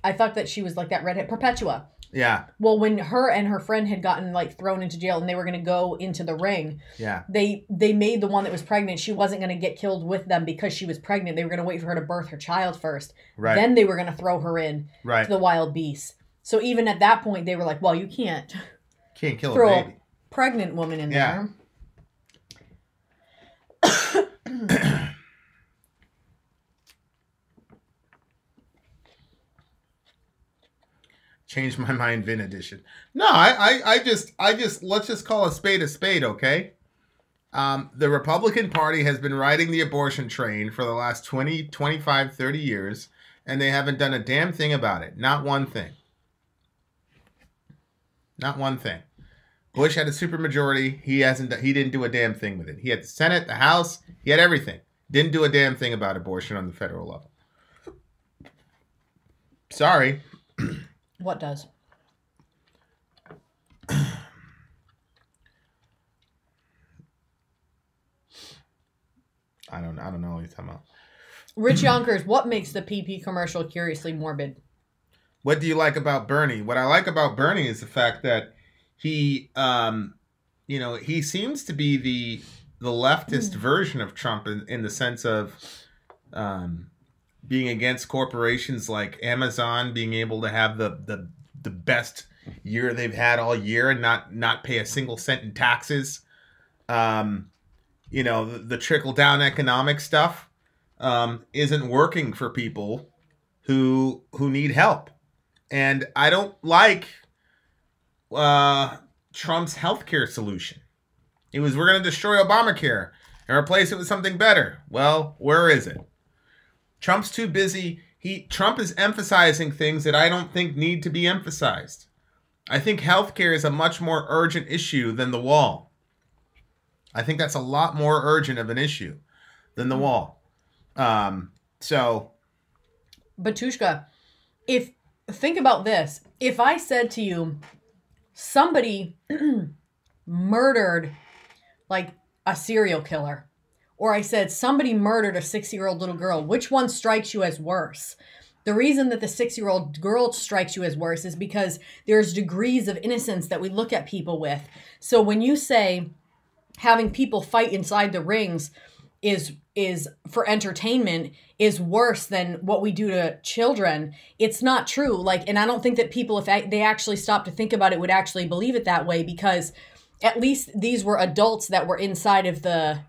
I thought that she was like that redhead Perpetua. Yeah. Well, when her and her friend had gotten like thrown into jail and they were going to go into the ring, Yeah. they made the one that was pregnant. She wasn't going to get killed with them because she was pregnant. They were going to wait for her to birth her child first. Right. Then they were going to throw her in Right. to the wild beasts. So even at that point, they were like, well, you can't Can't kill throw a baby. a pregnant woman in Yeah. there. Change my mind, Vin edition. No, I just let's just call a spade, okay? The Republican Party has been riding the abortion train for the last 20, 25, 30 years, and they haven't done a damn thing about it. Not one thing. Not one thing. Bush had a supermajority. He didn't do a damn thing with it. He had the Senate, the House, he had everything. Didn't do a damn thing about abortion on the federal level. Sorry. What does? I don't know what you're talking about. Rich Yonkers, what makes the PP commercial curiously morbid? What do you like about Bernie? What I like about Bernie is the fact that he, he seems to be the leftist version of Trump in the sense of being against corporations like Amazon being able to have the best year they've had all year and not pay a single cent in taxes. The trickle down economic stuff isn't working for people who need help. And I don't like Trump's healthcare solution. It was, we're going to destroy Obamacare and replace it with something better. Well, where is it? Trump's too busy. Trump is emphasizing things that I don't think need to be emphasized. I think healthcare is a much more urgent issue than the wall. I think that's a lot more urgent of an issue than the wall. Batushka, think about this. If I said to you, somebody murdered like a serial killer, or I said somebody murdered a 6-year-old little girl, which one strikes you as worse? The reason that the 6-year-old girl strikes you as worse is because there's degrees of innocence that we look at people with. So when you say having people fight inside the rings is for entertainment is worse than what we do to children, it's not true. And I don't think that people, if they actually stop to think about it, would actually believe it that way, because at least these were adults that were inside of the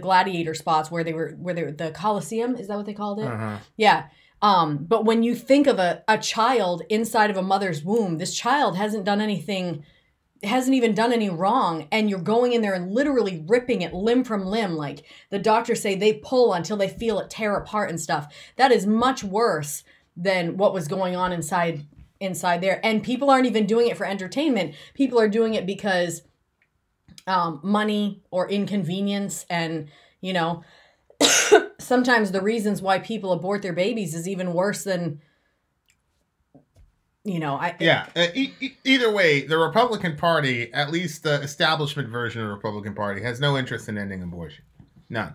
gladiator spots where they were the Coliseum. Is that what they called it? Uh-huh. Yeah. But when you think of a child inside of a mother's womb, this child hasn't even done any wrong, and you're going in there and literally ripping it limb from limb. Like the doctors say, they pull until they feel it tear apart and stuff. That is much worse than what was going on inside there. And people aren't even doing it for entertainment. People are doing it because money or inconvenience, and sometimes the reasons why people abort their babies is even worse than either way, the Republican Party, at least the establishment version of the Republican Party, has no interest in ending abortion. None.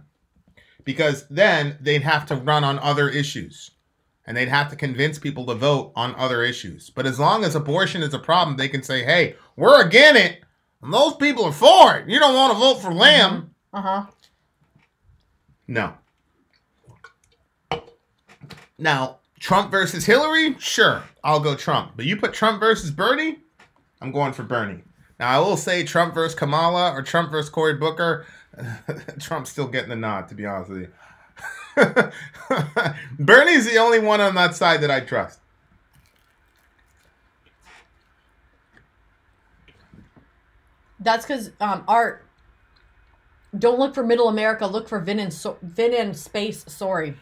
Because then they'd have to run on other issues. And they'd have to convince people to vote on other issues. But as long as abortion is a problem, they can say, hey, we're against it, and those people are for it. You don't want to vote for Lamb. Uh-huh. No. Now, Trump versus Hillary? Sure, I'll go Trump. But you put Trump versus Bernie? I'm going for Bernie. Now, I will say Trump versus Kamala or Trump versus Cory Booker. Trump's still getting the nod, to be honest with you. Bernie's the only one on that side that I trust. That's because Art. Don't look for Middle America. Look for Vin and Space Sori.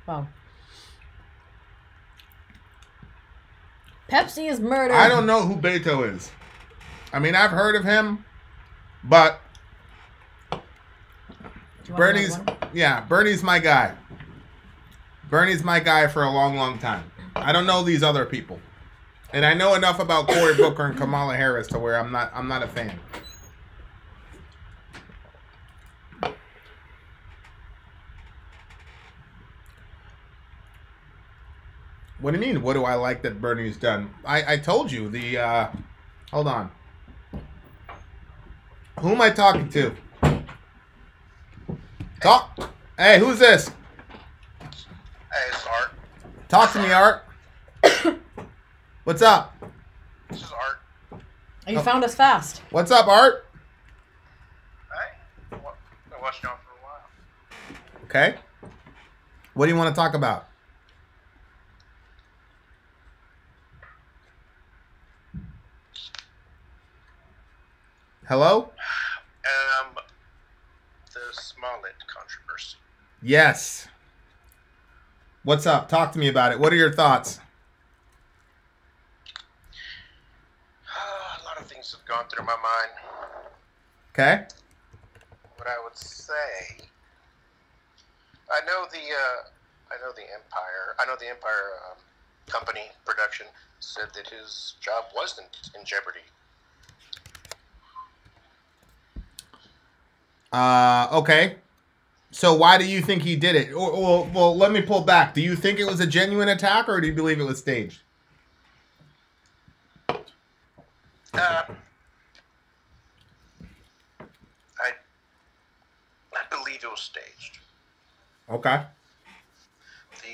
Wow. Pepsi is murder. I don't know who Beto is. I mean, I've heard of him, but Bernie's my guy. Bernie's my guy for a long, long time. I don't know these other people. And I know enough about Cory Booker and Kamala Harris to where I'm not a fan. What do you mean? What do I like that Bernie's done? I told you the hold on. Who am I talking to? Talk. Hey, who's this? Hey, it's Art. Talk to me, Art. What's up? This is Art. You found us fast. What's up, Art? Hey, I watched y'all for a while. Okay. What do you want to talk about? Hello? The Smollet controversy. Yes. What's up? Talk to me about it. What are your thoughts? A lot of things have gone through my mind. Okay. What I would say, I know the Empire. I know the Empire company production said that his job wasn't in jeopardy. Okay. So why do you think he did it? Well, let me pull back. Do you think it was a genuine attack, or do you believe it was staged? I believe it was staged. Okay. The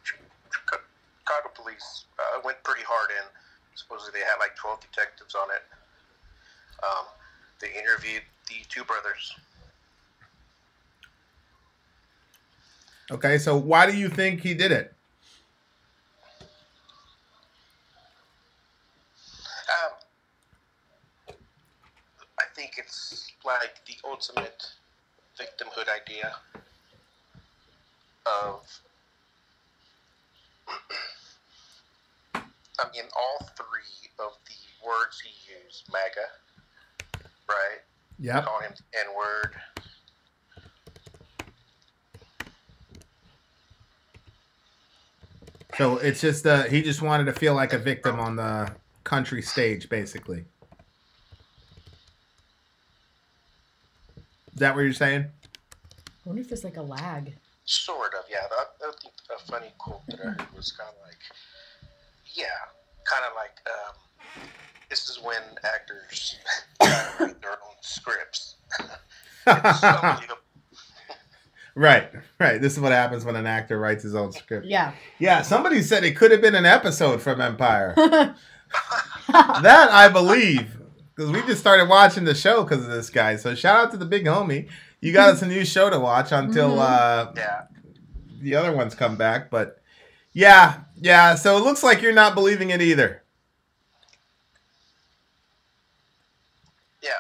Chicago police went pretty hard in. Supposedly they had like 12 detectives on it. They interviewed the two brothers. Okay, so why do you think he did it? I think it's like the ultimate victimhood idea of, I mean, all three of the words he used, MAGA, right? Yep. Call him N-word. So it's just he just wanted to feel like a victim on the country stage, basically. Is that what you're saying? I wonder if there's like a lag. Sort of, yeah. I think a funny quote that I heard was kind of like, this is when actors write their own scripts. It's unbelievable. Right. This is what happens when an actor writes his own script. Yeah. Yeah, somebody said it could have been an episode from Empire. That I believe. Because we just started watching the show because of this guy. So shout out to the big homie. You got us a new show to watch until the other ones come back. But yeah. So it looks like you're not believing it either. Yeah.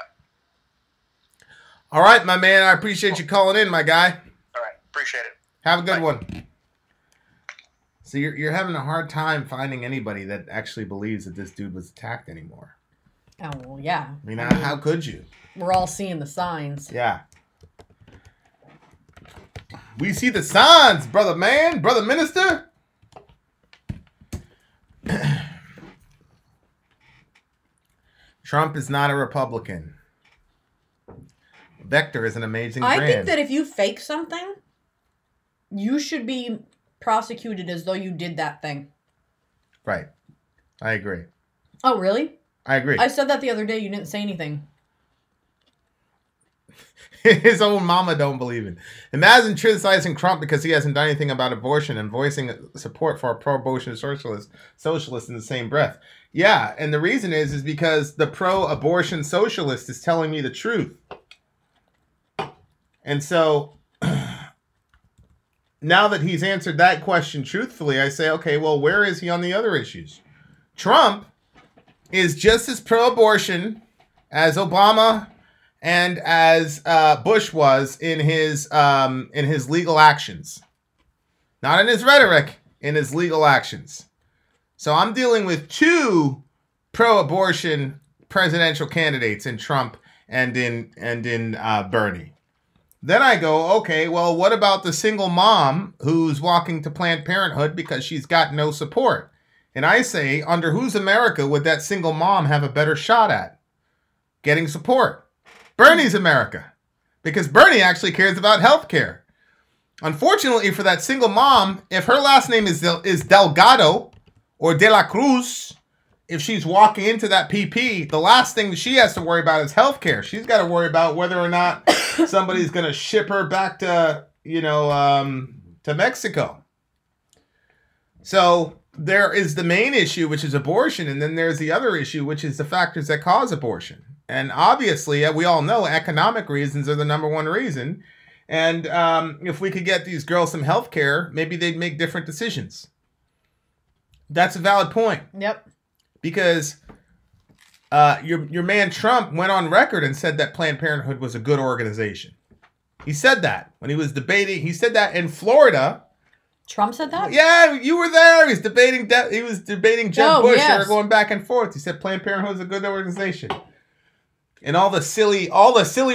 All right, my man. I appreciate you calling in, my guy. All right. Appreciate it. Have a good Bye. one. So you're having a hard time finding anybody that actually believes that this dude was attacked anymore. Oh, well, yeah. I mean, how could you? We're all seeing the signs. Yeah. We see the signs, brother man, brother minister. Trump is not a Republican. Vector is an amazing brand. I think that if you fake something, you should be prosecuted as though you did that thing. Right. I agree. Oh, really? I agree. I said that the other day. You didn't say anything. His own mama don't believe it. Imagine criticizing Trump because he hasn't done anything about abortion and voicing support for a pro-abortion socialist in the same breath. Yeah, and the reason is because the pro-abortion socialist is telling me the truth. And so now that he's answered that question truthfully, I say, okay, well, where is he on the other issues? Trump is just as pro-abortion as Obama and as Bush was in his legal actions. Not in his rhetoric, in his legal actions. So I'm dealing with two pro-abortion presidential candidates in Trump and in Bernie. then I go, okay, well, what about the single mom who's walking to Planned Parenthood because she's got no support? And I say, under whose America would that single mom have a better shot at getting support? Bernie's America. Because Bernie actually cares about health care. Unfortunately for that single mom, if her last name is Delgado or De La Cruz, if she's walking into that PP, the last thing she has to worry about is health care. She's got to worry about whether or not somebody's going to ship her back to, to Mexico. So there is the main issue, which is abortion. And then there's the other issue, which is the factors that cause abortion. And obviously, we all know economic reasons are the number one reason. And if we could get these girls some health care, maybe they'd make different decisions. That's a valid point. Yep. Because your man Trump went on record and said that Planned Parenthood was a good organization. He said that when he was debating. He said that in Florida. Trump said that? Yeah, you were there. He was debating Jeb Bush. Yes. They were going back and forth. He said Planned Parenthood is a good organization. And all the silly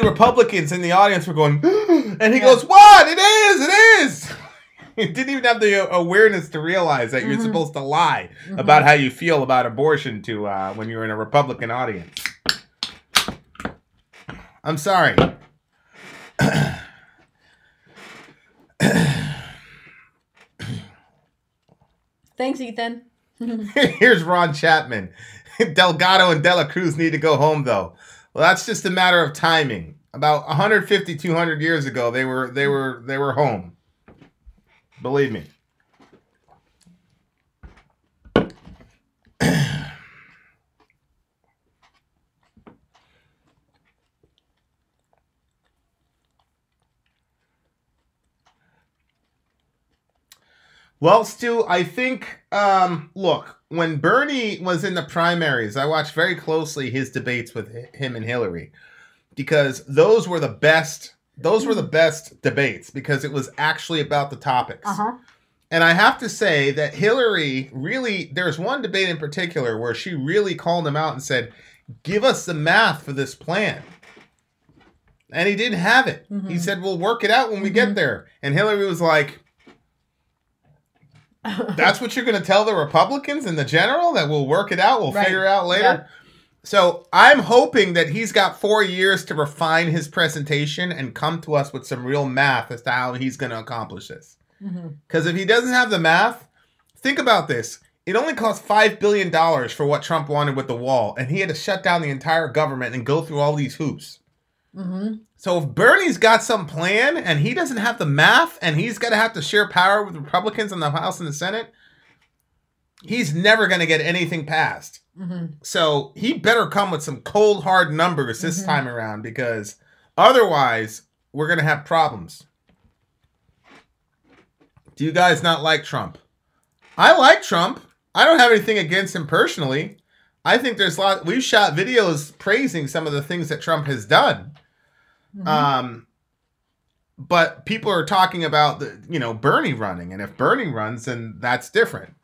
Republicans in the audience were going, and he goes, "What? It is! He didn't even have the awareness to realize that you're supposed to lie about how you feel about abortion to when you're in a Republican audience. I'm sorry. Thanks, Ethan. Here's Ron Chapman. Delgado and De La Cruz need to go home, though. Well, that's just a matter of timing. About 150, 200 years ago, they were home. Believe me. Well, Stu, I think, look, when Bernie was in the primaries, I watched very closely his debates with him and Hillary, because those were the best debates, because it was actually about the topics. Uh-huh. And I have to say that Hillary really, there's one debate in particular where she really called him out and said, give us the math for this plan. And he didn't have it. Mm-hmm. He said, we'll work it out when we get there. And Hillary was like, that's what you're going to tell the Republicans and the general, that we'll work it out, we'll figure it out later? Yeah. So I'm hoping that he's got 4 years to refine his presentation and come to us with some real math as to how he's going to accomplish this. Because if he doesn't have the math, think about this. It only cost $5 billion for what Trump wanted with the wall, and he had to shut down the entire government and go through all these hoops. So if Bernie's got some plan and he doesn't have the math and he's going to have to share power with Republicans in the House and the Senate, he's never going to get anything passed. So he better come with some cold, hard numbers this time around, because otherwise we're going to have problems. Do you guys not like Trump? I like Trump. I don't have anything against him personally. I think there's we've shot videos praising some of the things that Trump has done. But people are talking about Bernie running, and if Bernie runs, then that's different.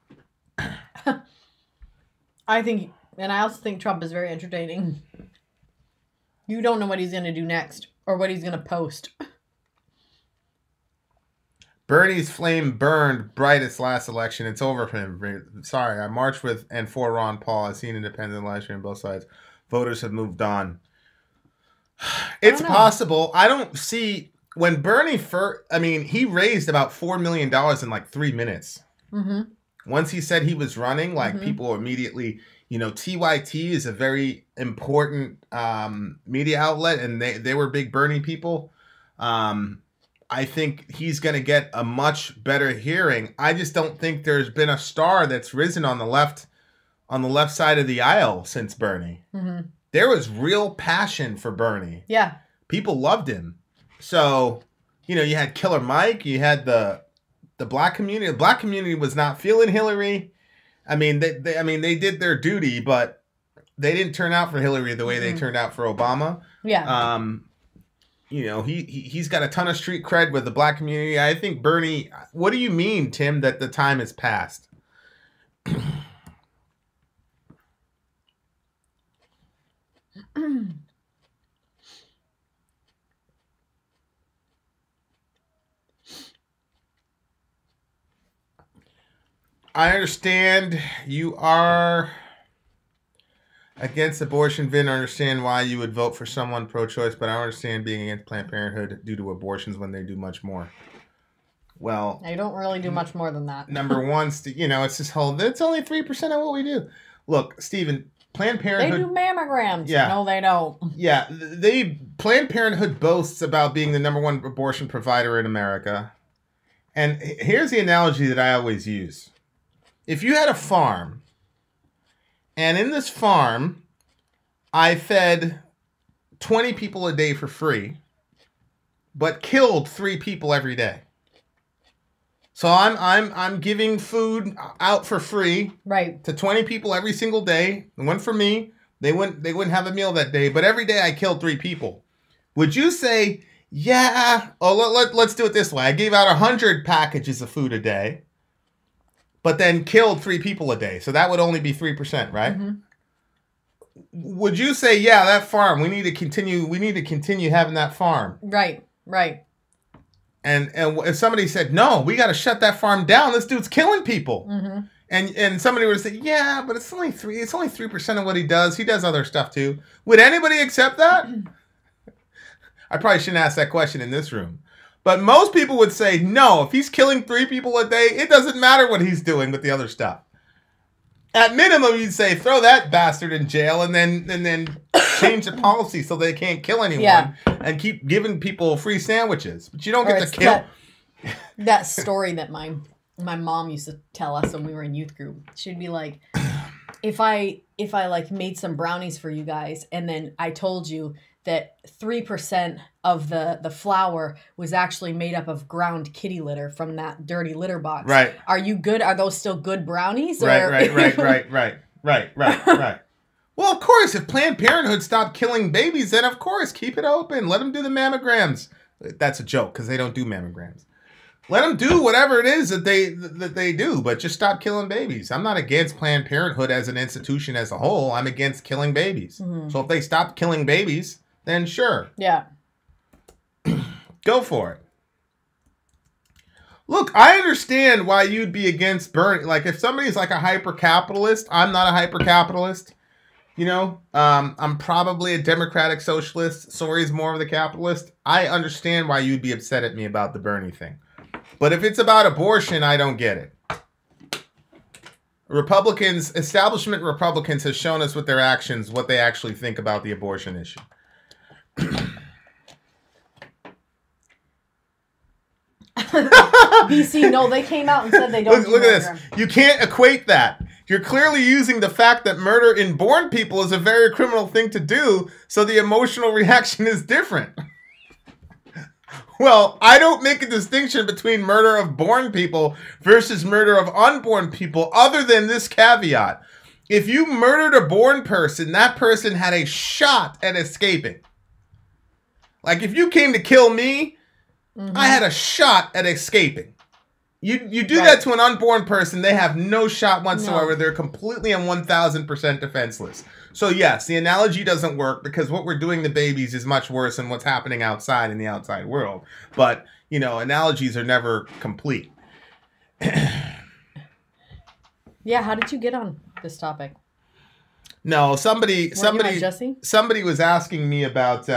I think, and I also think Trump is very entertaining. You don't know what he's going to do next or what he's going to post. Bernie's flame burned brightest last election. It's over for him. Sorry, I marched with and for Ron Paul. I've seen independent live stream on both sides. Voters have moved on. It's possible. I don't see when Bernie he raised about $4 million in like 3 minutes. Once he said he was running, people immediately, TYT is a very important media outlet, and they were big Bernie people. I think he's going to get a much better hearing. I just don't think there's been a star that's risen on the left side of the aisle since Bernie. There was real passion for Bernie. Yeah. People loved him. So, you had Killer Mike, you had the black community. The black community was not feeling Hillary. I mean, they did their duty, but they didn't turn out for Hillary the way they turned out for Obama. Yeah. He's got a ton of street cred with the black community. I think Bernie, what do you mean, Tim, that the time has passed? I understand you are against abortion, Vin. I understand why you would vote for someone pro-choice, but I don't understand being against Planned Parenthood due to abortions when they do much more. Well, They don't really do much more than that. number one, it's this whole, it's only 3% of what we do. Look, Stephen, Planned They Parenthood... do mammograms. Yeah. No, they don't. Yeah, Planned Parenthood boasts about being the number one abortion provider in America. And here's the analogy that I always use. If you had a farm, and in this farm, I fed 20 people a day for free, but killed 3 people every day. So I'm giving food out for free, right, to 20 people every single day. One for me. They wouldn't have a meal that day, but every day I killed 3 people. Would you say, yeah, let's do it this way. I gave out 100 packages of food a day, but then killed 3 people a day. So that would only be 3%, right? Mm-hmm. Would you say, yeah, that farm, we need to continue having that farm? Right. And if somebody said, no, we got to shut that farm down. This dude's killing people. Mm-hmm. And somebody would say, yeah, but it's only 3% of what he does. He does other stuff too. Would anybody accept that? I probably shouldn't ask that question in this room. But most people would say, no, if he's killing 3 people a day, it doesn't matter what he's doing with the other stuff. At minimum, you'd say, throw that bastard in jail and then change the policy so they can't kill anyone and keep giving people free sandwiches. But you don't get to kill. That story that my mom used to tell us when we were in youth group. She'd be like, if I like made some brownies for you guys and then I told you that 3% of the flour was actually made up of ground kitty litter from that dirty litter box. Right. Are you good? Are those still good brownies? Right. Well, of course, if Planned Parenthood stopped killing babies, then of course, keep it open. Let them do the mammograms. That's a joke because they don't do mammograms. Let them do whatever it is that they do, but just stop killing babies. I'm not against Planned Parenthood as an institution as a whole. I'm against killing babies. Mm-hmm. So if they stop killing babies, then sure. Yeah. Go for it. Look, I understand why you'd be against Bernie. Like, if somebody's like a hyper-capitalist, I'm not a hyper-capitalist. You know, I'm probably a democratic socialist. Sori's more of the capitalist. I understand why you'd be upset at me about the Bernie thing. But if it's about abortion, I don't get it. Establishment Republicans have shown us with their actions what they actually think about the abortion issue. BC, no, they came out and said they don't. Look at this. You can't equate that. You're clearly using the fact that murder in born people is a very criminal thing to do, so the emotional reaction is different. Well, I don't make a distinction between murder of born people versus murder of unborn people other than this caveat. If you murdered a born person, that person had a shot at escaping. Like, if you came to kill me, I had a shot at escaping. You do that to an unborn person, they have no shot whatsoever. No. They're completely and 1,000% defenseless. So yes, the analogy doesn't work because what we're doing to babies is much worse than what's happening outside in the outside world. But, you know, analogies are never complete. Yeah, how did you get on this topic? No, somebody was asking me about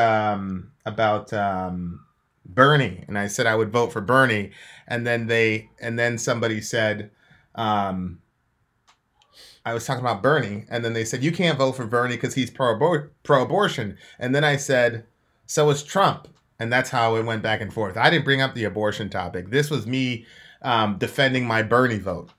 Bernie, and I said I would vote for Bernie, and then somebody said, I was talking about Bernie, and then they said you can't vote for Bernie because he's pro-abortion, and then I said, so is Trump, and that's how it went back and forth. I didn't bring up the abortion topic. This was me defending my Bernie vote.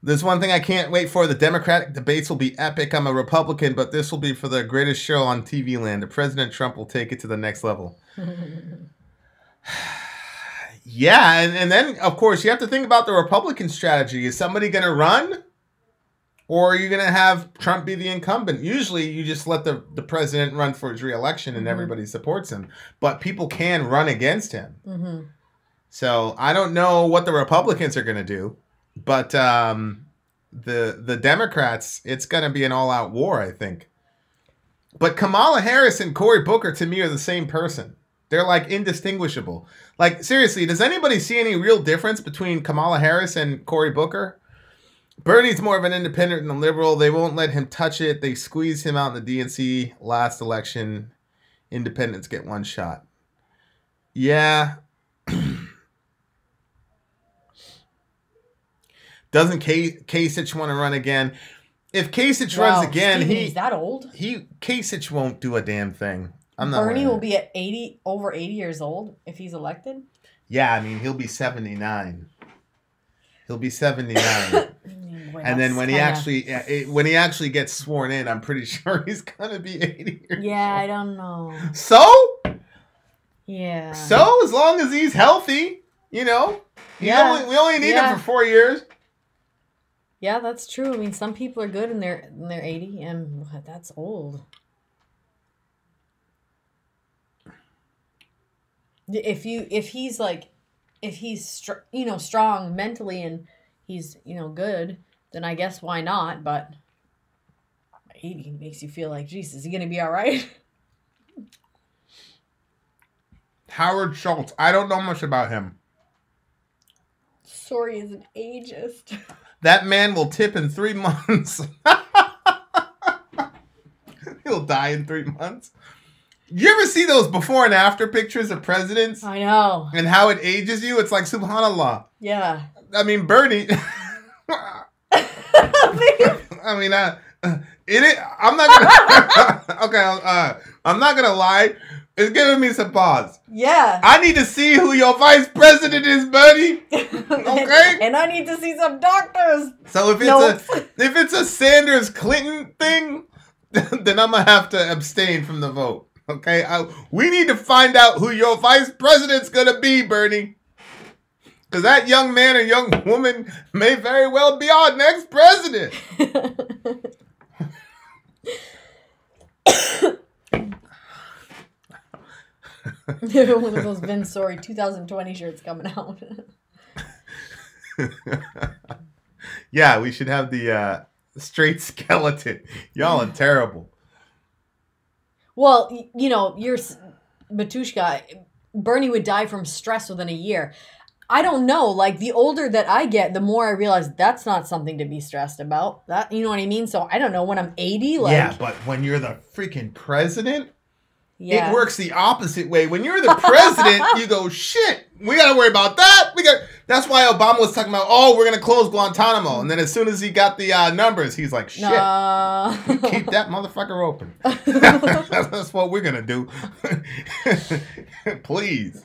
There's one thing I can't wait for. The Democratic debates will be epic. I'm a Republican, but this will be for the greatest show on TV land. The President Trump will take it to the next level. Yeah, and then, of course, you have to think about the Republican strategy. Is somebody going to run? Or are you going to have Trump be the incumbent? Usually, you just let the president run for his re-election and everybody supports him. But people can run against him. Mm-hmm. So, I don't know what the Republicans are going to do. But the Democrats, it's going to be an all-out war, I think. But Kamala Harris and Cory Booker, to me, are the same person. They're like indistinguishable. Like, seriously, does anybody see any real difference between Kamala Harris and Cory Booker? Bernie's more of an independent and a liberal. They won't let him touch it. They squeezed him out in the DNC last election. Independents get one shot. Yeah. Doesn't Kasich want to run again? If Kasich runs again, he's that old. Kasich won't do a damn thing. I'm not. Bernie will be at over 80 years old if he's elected. Yeah, I mean he'll be 79. He'll be 79. Boy, and then when he actually gets sworn in, I'm pretty sure he's gonna be 80 years Yeah, old. I don't know. So? Yeah. So as long as he's healthy, you know, we only need him for 4 years. Yeah, that's true. I mean, some people are good and they're 80, and that's old. If he's strong mentally and he's good, then I guess why not? But 80 makes you feel like, Jesus, is he gonna be all right? Howard Schultz. I don't know much about him. Sori is an ageist. That man will tip in 3 months. He'll die in 3 months. You ever see those before and after pictures of presidents? I know. And how it ages you? It's like subhanallah. Yeah. I mean, Bernie. I'm not gonna. Okay, I'm not gonna lie. It's giving me some pause. Yeah. I need to see who your vice president is, buddy. Okay. And I need to see some doctors. So if it's a Sanders Clinton thing, then I'm gonna have to abstain from the vote. Okay. We need to find out who your vice president's gonna be, Bernie. Because that young man or young woman may very well be our next president. One of those Vin and Sori 2020 shirts coming out. Yeah, we should have the straight skeleton. Y'all are terrible. Well, you're Batushka. Bernie would die from stress within a year. I don't know. Like, the older that I get, the more I realize that's not something to be stressed about. That, you know what I mean? So I don't know. When I'm 80, like... Yeah, but when you're the freaking president, it works the opposite way. When you're the president, you go, shit, we got to worry about that. That's why Obama was talking about, we're going to close Guantanamo. And then as soon as he got the numbers, he's like, shit, keep that motherfucker open. That's what we're going to do. Please.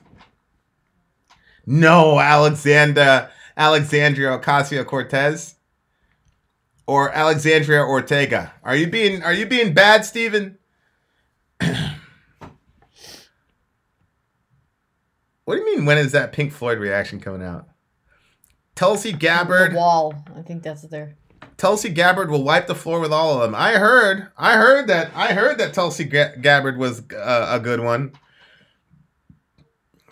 No, Alexandria Ocasio-Cortez or Alexandria Ortega. Are you being bad, Steven? What do you mean? When is that Pink Floyd reaction coming out? Tulsi Gabbard. The wall. I think that's there. Tulsi Gabbard will wipe the floor with all of them. I heard that Tulsi Gabbard was a good one.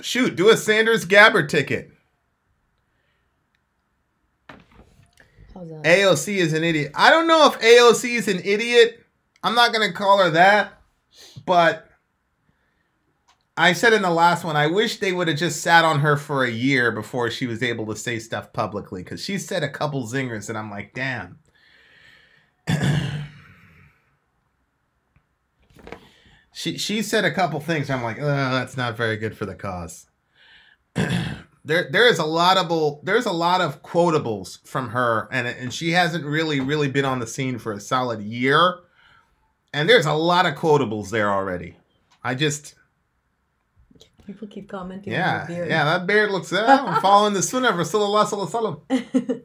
Shoot, do a Sanders Gabbard ticket. How's that? AOC is an idiot. I don't know if AOC is an idiot. I'm not going to call her that. But I said in the last one, I wish they would have just sat on her for a year before she was able to say stuff publicly. Because she said a couple zingers and I'm like, damn. She said a couple things. I'm like, that's not very good for the cause. There's a lot of quotables from her, and she hasn't really been on the scene for a solid year. And there's a lot of quotables there already. People keep commenting. Yeah, on the beard. yeah, that beard looks. I'm following the Sunnah of Rasulullah sallallahu alaihi wasallam.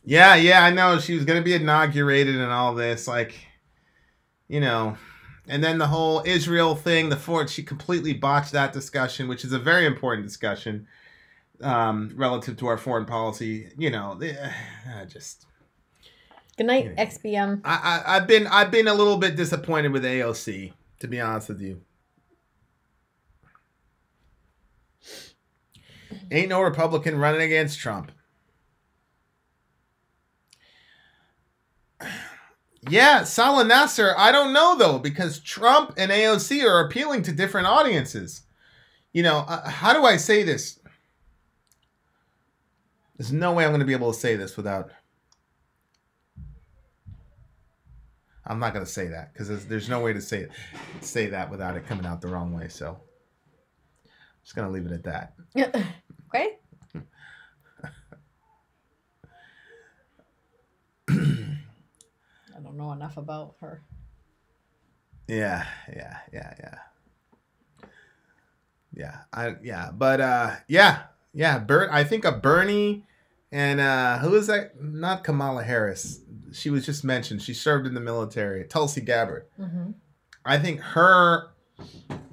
Yeah, I know she was going to be inaugurated and all this, like, and then the whole Israel thing, she completely botched that discussion, which is a very important discussion relative to our foreign policy. Good night, XBM. I've been a little bit disappointed with AOC, to be honest with you. Ain't no Republican running against Trump. Yeah, Salah Nasser, I don't know, though, because Trump and AOC are appealing to different audiences. You know, how do I say this? There's no way I'm going to be able to say this without... I'm not going to say that, because there's no way to say that without it coming out the wrong way, so... I'm just going to leave it at that. Okay. I don't know enough about her. Yeah. I think of Bernie and who is that? Not Kamala Harris. She was just mentioned. She served in the military. Tulsi Gabbard. Mm-hmm. I think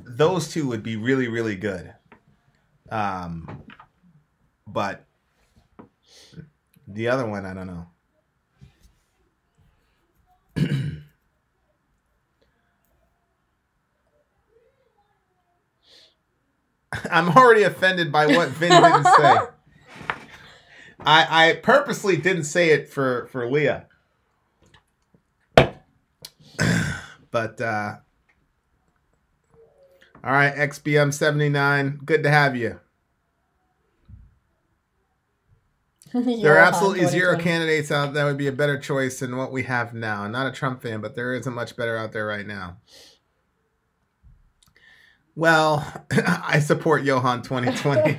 those two would be really, really good. But the other one, I don't know. I'm already offended by what Vin didn't say. I purposely didn't say it for Leah. But, all right, XBM79, good to have you. There are absolutely zero candidates out that would be a better choice than what we have now. I'm not a Trump fan, but there isn't much better out there right now. Well, I support Johan 2020.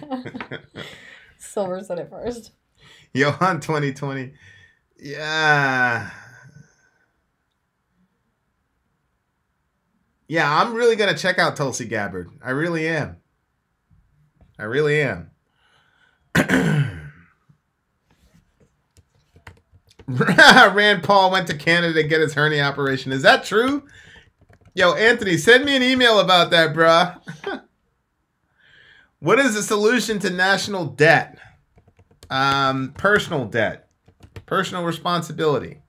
Silver said it first. Johan 2020. Yeah. Yeah, I'm really going to check out Tulsi Gabbard. I really am. Rand Paul went to Canada to get his hernia operation. Is that true? Yo, Anthony, send me an email about that, bruh. What is the solution to national debt? Personal debt. Personal responsibility.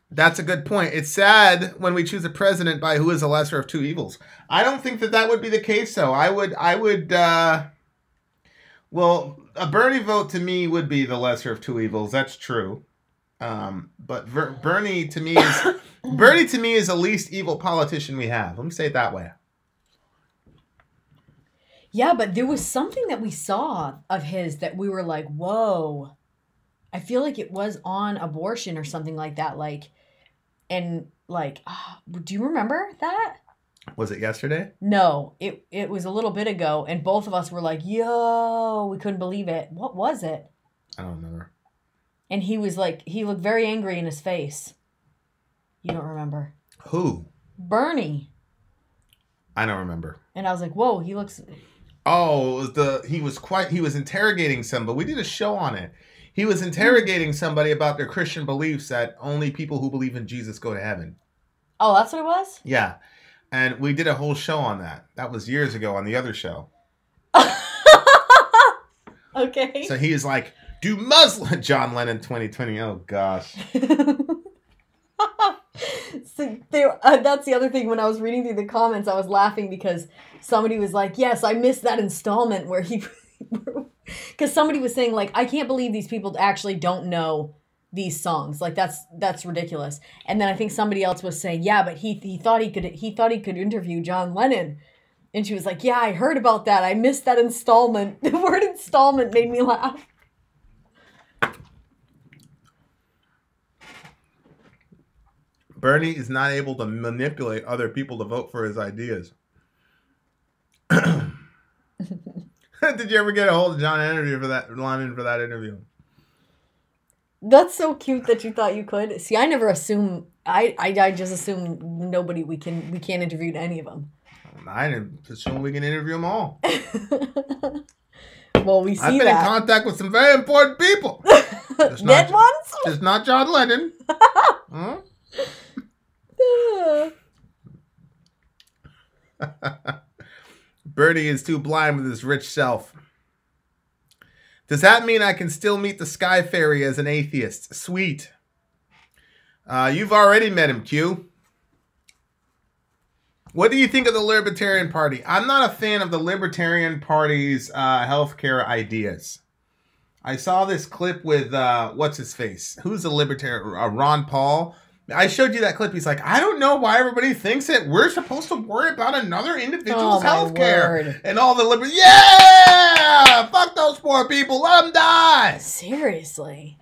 That's a good point. It's sad when we choose a president by who is the lesser of two evils. I don't think that would be the case, though. Well, a Bernie vote to me would be the lesser of two evils. That's true. But Bernie to me is the least evil politician we have. Let me say it that way. Yeah, but there was something that we saw of his that we were like, whoa. I feel like it was on abortion or something like that. Do you remember that? Was it yesterday? No, it was a little bit ago, and both of us were like, yo, we couldn't believe it. What was it? I don't remember. And he was like, he looked very angry in his face. You don't remember? Who? Bernie. I don't remember. And I was like, whoa, he looks... Oh, he was interrogating somebody. We did a show on it. He was interrogating somebody about their Christian beliefs that only people who believe in Jesus go to heaven. Oh, that's what it was? Yeah. And we did a whole show on that. That was years ago on the other show. Okay. So he is like, do Muslim... John Lennon 2020. Oh, gosh. So that's the other thing. When I was reading through the comments, I was laughing because somebody was like, yes, I missed that installment where he... Because somebody was saying, like, I can't believe these people actually don't know these songs. Like, that's ridiculous. And then I think somebody else was saying, yeah, but he thought he could interview John Lennon. And she was like, yeah, I heard about that. I missed that installment. The word installment made me laugh. Bernie is not able to manipulate other people to vote for his ideas. Did you ever get a hold of John Lennon for that interview? That's so cute that you thought you could. See, I never assume. I just assume nobody we can't interview any of them. I didn't assume we can interview them all. Well, we see I've been in contact with some very important people. Dead ones? Just not John Lennon. Huh? Bernie is too blind with his rich self. Does that mean I can still meet the Sky Fairy as an atheist? Sweet. You've already met him, Q. What do you think of the Libertarian Party? I'm not a fan of the Libertarian Party's healthcare ideas. I saw this clip with what's his face? Who's the libertarian? Ron Paul. I showed you that clip. He's like, I don't know why everybody thinks that we're supposed to worry about another individual's health care. And all the liberals, yeah! Fuck those poor people. Let them die. Seriously.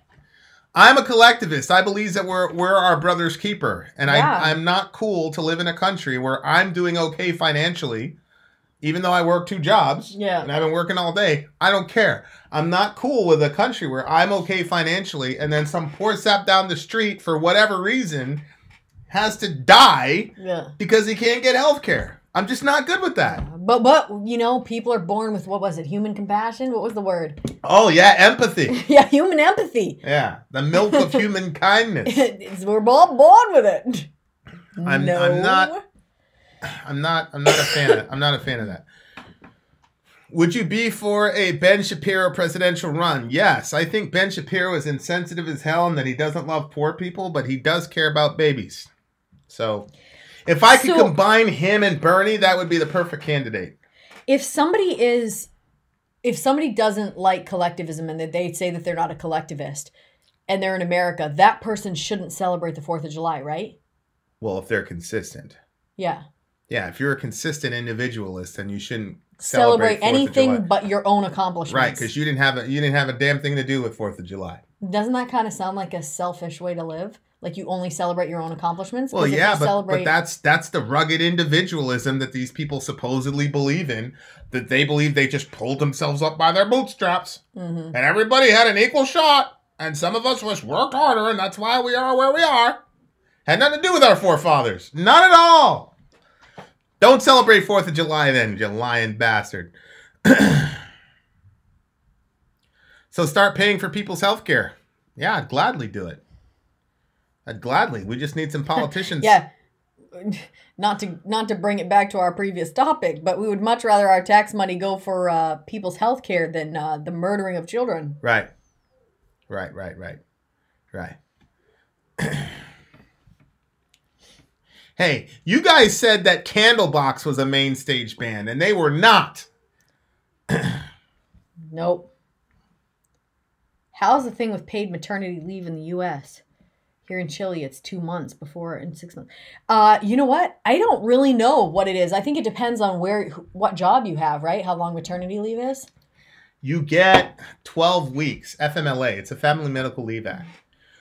I'm a collectivist. I believe that we're our brother's keeper. And I'm not cool to live in a country where I'm doing okay financially, even though I work 2 jobs. Yeah. And I've been working all day. I don't care. I'm not cool with a country where I'm okay financially and then some poor sap down the street for whatever reason has to die because he can't get health care. I'm just not good with that. But you know, people are born with, what was it, human compassion? What was the word? Oh, yeah, empathy. Yeah, human empathy. Yeah, the milk of human kindness. We're all born with it. I'm not a fan of that. Would you be for a Ben Shapiro presidential run? Yes. I think Ben Shapiro is insensitive as hell and that he doesn't love poor people, but he does care about babies. So, if I could combine him and Bernie, that would be the perfect candidate. If somebody doesn't like collectivism and that they say that they're not a collectivist and they're in America, that person shouldn't celebrate the 4th of July, right? Well, if they're consistent. Yeah. Yeah, if you're a consistent individualist, then you shouldn't celebrate anything but your own accomplishments. Right, because you didn't have a damn thing to do with 4th of July. Doesn't that kind of sound like a selfish way to live? Like you only celebrate your own accomplishments? Well, yeah, but that's the rugged individualism that these people supposedly believe in, that they believe they just pulled themselves up by their bootstraps. Mm-hmm. And everybody had an equal shot, and some of us just worked harder, and that's why we are where we are. Had nothing to do with our forefathers. Not at all. Don't celebrate 4th of July then, you lying bastard. So start paying for people's health care. Yeah, I'd gladly do it. I'd gladly. We just need some politicians. Yeah. Not to bring it back to our previous topic, but we would much rather our tax money go for people's health care than the murdering of children. Right. Hey, you guys said that Candlebox was a main stage band, and they were not. Nope. How's the thing with paid maternity leave in the U.S.? Here in Chile, it's 2 months before in 6 months. You know what? I don't really know what it is. I think it depends on what job you have, right? How long maternity leave is. You get 12 weeks, FMLA. It's a Family Medical Leave Act.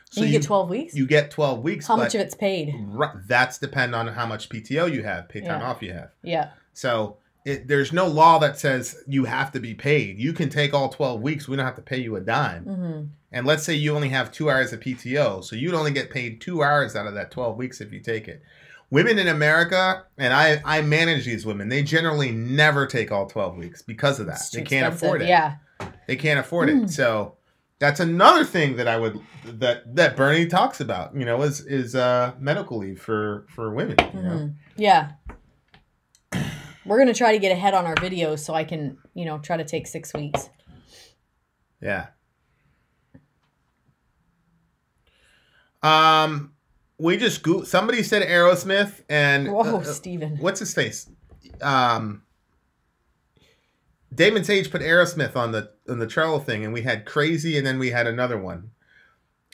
So you get 12 weeks? You get 12 weeks. How much of it's paid? That's depend on how much PTO you have, paid time off you have. Yeah. So there's no law that says you have to be paid. You can take all 12 weeks. We don't have to pay you a dime. Mm-hmm. And let's say you only have 2 hours of PTO. So you'd only get paid 2 hours out of that 12 weeks if you take it. Women in America, and I manage these women, they generally never take all 12 weeks because of that. They can't afford it. Yeah. They can't afford it. So that's another thing that that Bernie talks about, you know, is medical leave for women. You know? Yeah. We're going to try to get ahead on our videos so I can, try to take 6 weeks. Yeah. We just somebody said Aerosmith and whoa, Steven. What's his face? Damon Sage put Aerosmith on the Trello thing, and we had Crazy, and then we had another one.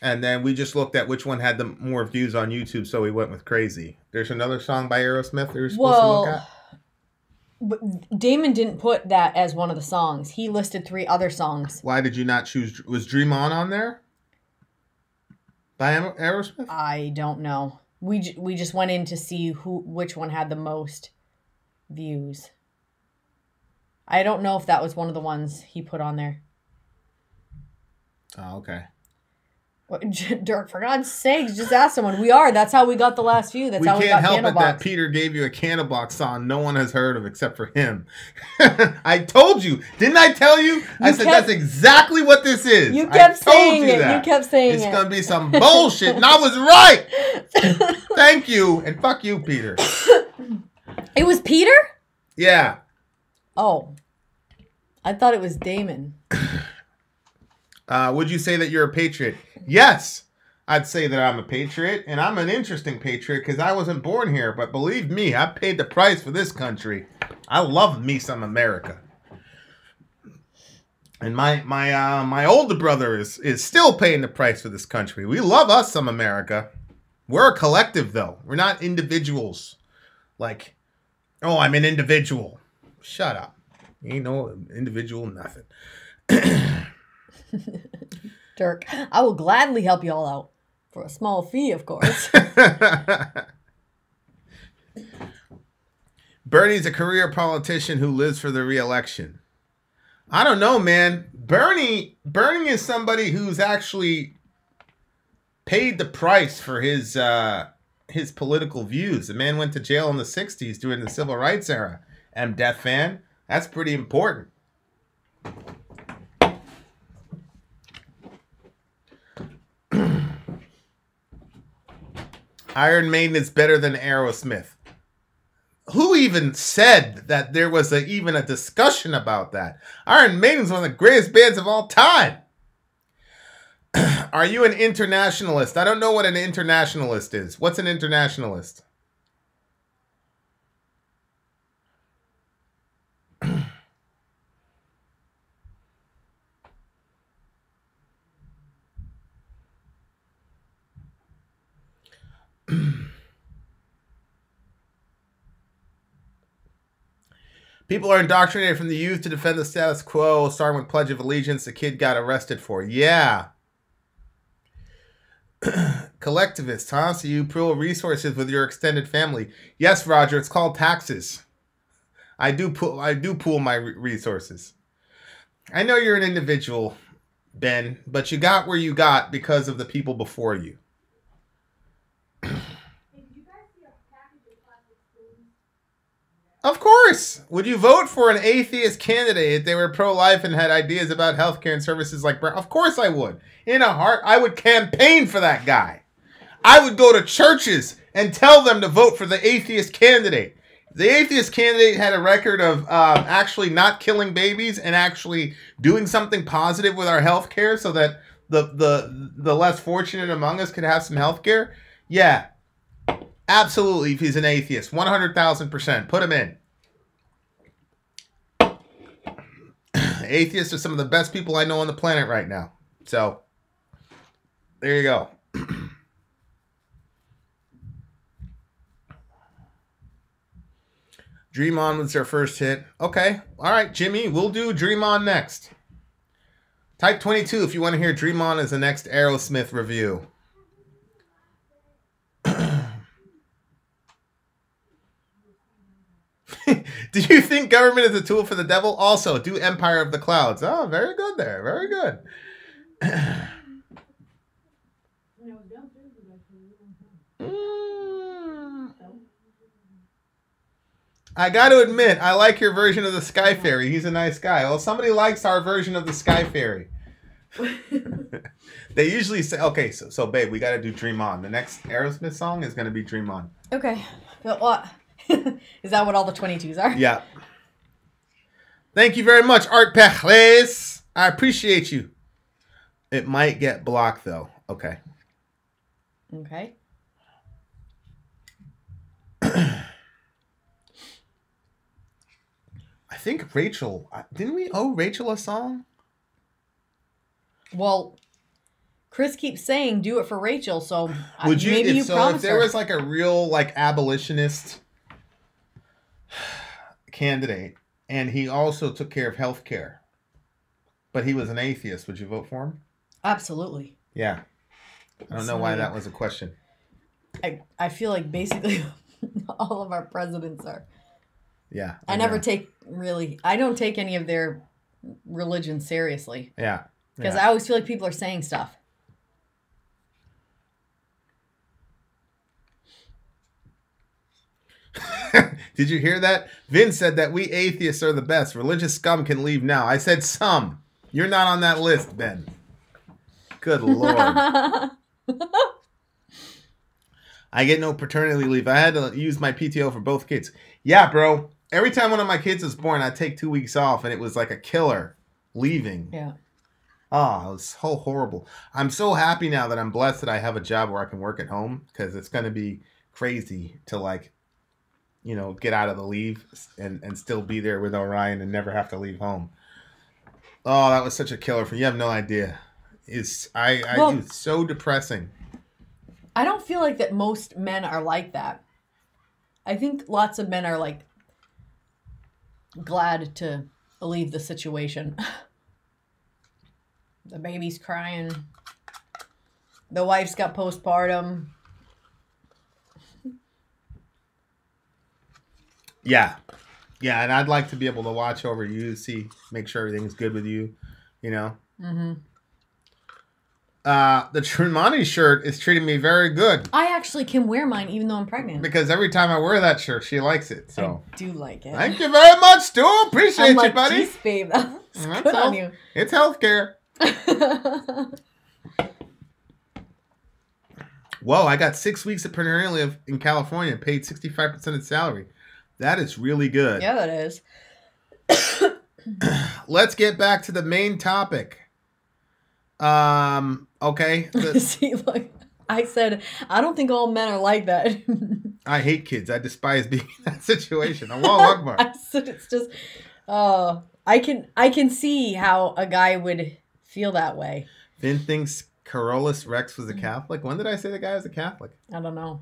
And then we just looked at which one had the more views on YouTube, so we went with Crazy. There's another song by Aerosmith that you're supposed to look at? But Damon didn't put that as one of the songs. He listed 3 other songs. Why did you not choose? Was Dream On there? By Aerosmith? I don't know. We just went in to see which one had the most views. I don't know if that was one of the ones he put on there. Oh, okay. Dirk, for God's sakes, just ask someone. We are. That's how we got the last few. That's how we got Candlebox. We can't help it that Peter gave you a Candlebox song no one has heard of except for him. I told you. Didn't I tell you? I said that's exactly what this is. You kept saying it. You kept saying it. It's going to be some bullshit, and I was right. Thank you, and fuck you, Peter. It was Peter? Yeah. Oh. I thought it was Damon. Would you say that you're a patriot? Yes, I'd say that I'm a patriot, and I'm an interesting patriot because I wasn't born here. But believe me, I paid the price for this country. I love me some America. And my older brother is still paying the price for this country. We love us some America. We're a collective, though. We're not individuals. Like, oh, I'm an individual. Shut up. You ain't no individual nothing. Dirk, I will gladly help you all out. For a small fee, of course. Bernie's a career politician who lives for the re-election. I don't know, man. Bernie is somebody who's actually paid the price for his political views. The man went to jail in the 60s during the civil rights era. Deaf fan. That's pretty important. Iron Maiden is better than Aerosmith. Who even said that there was even a discussion about that? Iron Maiden is one of the greatest bands of all time. Are you an internationalist? I don't know what an internationalist is. What's an internationalist? People are indoctrinated from the youth to defend the status quo, starting with Pledge of Allegiance. The kid got arrested for. Yeah. Collectivist, huh? So you pool resources with your extended family. Yes, Roger, it's called taxes. I do pool my resources. I know you're an individual, Ben, but you got where you got because of the people before you. Of course. Would you vote for an atheist candidate if they were pro-life and had ideas about healthcare and services like... Of course I would. In a heart, I would campaign for that guy. I would go to churches and tell them to vote for the atheist candidate. The atheist candidate had a record of actually not killing babies and actually doing something positive with our healthcare so that the less fortunate among us could have some healthcare. Yeah. Absolutely, if he's an atheist. 100,000%. Put him in. Atheists are some of the best people I know on the planet right now. So, there you go. Dream On was their first hit. Okay. All right, Jimmy. We'll do Dream On next. Type 22 if you want to hear Dream On as the next Aerosmith review. Do you think government is a tool for the devil? Also, do Empire of the Clouds. Oh, very good there. Very good. I got to admit, I like your version of the Sky Fairy. He's a nice guy. Well, somebody likes our version of the Sky Fairy. They usually say, okay, so babe, we got to do Dream On. The next Aerosmith song is going to be Dream On. Okay. But what? Is that what all the 22s are? Yeah. Thank you very much, Art Perles. I appreciate you. It might get blocked, though. Okay. Okay. I think Rachel... Didn't we owe Rachel a song? Well, Chris keeps saying do it for Rachel, so would you, maybe if, you so promise if there her. was like a real like abolitionist candidate and he also took care of healthcare, but he was an atheist, would you vote for him? Absolutely. Yeah. I don't know why that was a question. I feel like basically all of our presidents are. Yeah. I don't take any of their religion seriously. Yeah. Because I always feel like people are saying stuff. Did you hear that? Vin said that we atheists are the best. Religious scum can leave now. I said some. You're not on that list, Ben. Good Lord. I get no paternity leave. I had to use my PTO for both kids. Yeah, bro. Every time one of my kids was born, I'd take 2 weeks off, and it was like a killer leaving. Yeah. Oh, it was so horrible. I'm so happy now that I'm blessed that I have a job where I can work at home, because it's going to be crazy to, like, you know, get out of the leave and still be there with Orion and never have to leave home. Oh, that was such a killer for you. You have no idea. It's so depressing. I don't feel like that most men are like that. I think lots of men are like glad to leave the situation. The baby's crying. The wife's got postpartum. Yeah. Yeah, and I'd like to be able to watch over you, make sure everything's good with you, you know? Mm-hmm. The Tremonti shirt is treating me very good. I actually can wear mine even though I'm pregnant. Because every time I wear that shirt, she likes it. So I do like it. Thank you very much, Stu. Appreciate I'm like, you, buddy. Jeez, babe, that's good on you. It's healthcare. Whoa, I got 6 weeks of paternity leave in California and paid 65% of salary. That is really good. Yeah, that is. Let's get back to the main topic. Okay. See, look, I said, I don't think all men are like that. I hate kids. I despise being in that situation. Allah Akbar. I said it's just, I can see how a guy would feel that way. Vin thinks Carolus Rex was a Catholic. When did I say the guy was a Catholic? I don't know.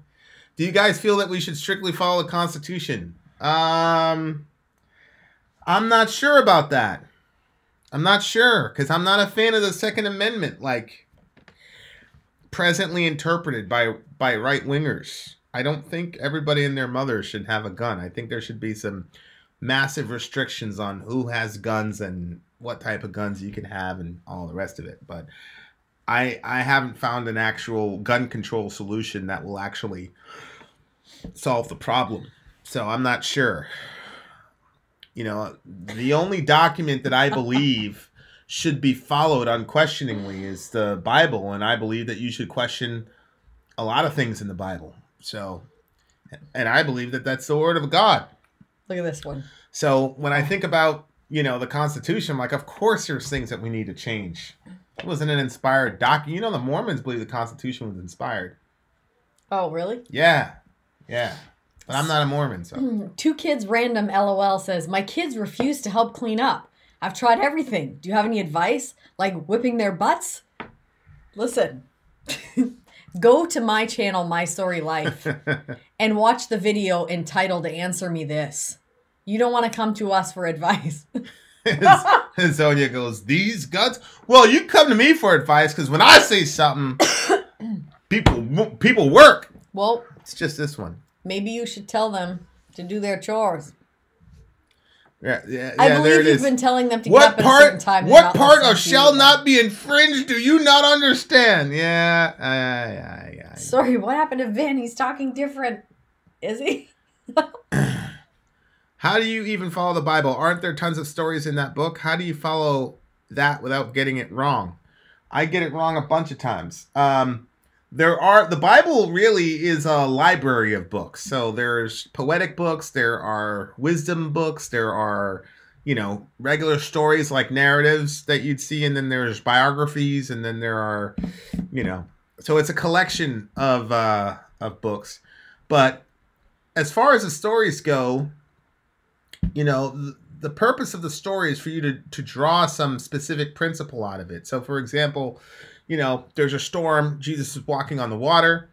Do you guys feel that we should strictly follow the Constitution? I'm not sure about that. I'm not sure because I'm not a fan of the Second Amendment, like presently interpreted by right wingers. I don't think everybody and their mother should have a gun. I think there should be some massive restrictions on who has guns and what type of guns you can have and all the rest of it. But I haven't found an actual gun control solution that will actually solve the problem. So I'm not sure. You know, the only document that I believe should be followed unquestioningly is the Bible. And I believe that you should question a lot of things in the Bible. So, and I believe that that's the word of God. Look at this one. So when I think about, you know, the Constitution, I'm like, of course there's things that we need to change. It wasn't an inspired document. You know, the Mormons believe the Constitution was inspired. Oh, really? Yeah. Yeah. But I'm not a Mormon, so. 2 Kids Random LOL says, my kids refuse to help clean up. I've tried everything. Do you have any advice? Like whipping their butts? Listen. Go to my channel, My Story Life, and watch the video entitled Answer Me This. You don't want to come to us for advice. And Sonia goes, these guts? Well, you come to me for advice because when I say something, people work. Well, it's just this one. Maybe you should tell them to do their chores. Yeah, I believe you've been telling them to get up at a certain time. What part of shall not be infringed do you not understand? Yeah. Sorry, what happened to Vin? He's talking different. Is he? How do you even follow the Bible? Aren't there tons of stories in that book? How do you follow that without getting it wrong? I get it wrong a bunch of times. The Bible really is a library of books. So there's poetic books, there are wisdom books, there are, you know, regular stories like narratives that you'd see, and then there's biographies, and then there are, you know, so it's a collection of books. But as far as the stories go, you know, the purpose of the story is for you to draw some specific principle out of it. So, for example, you know, there's a storm. Jesus is walking on the water.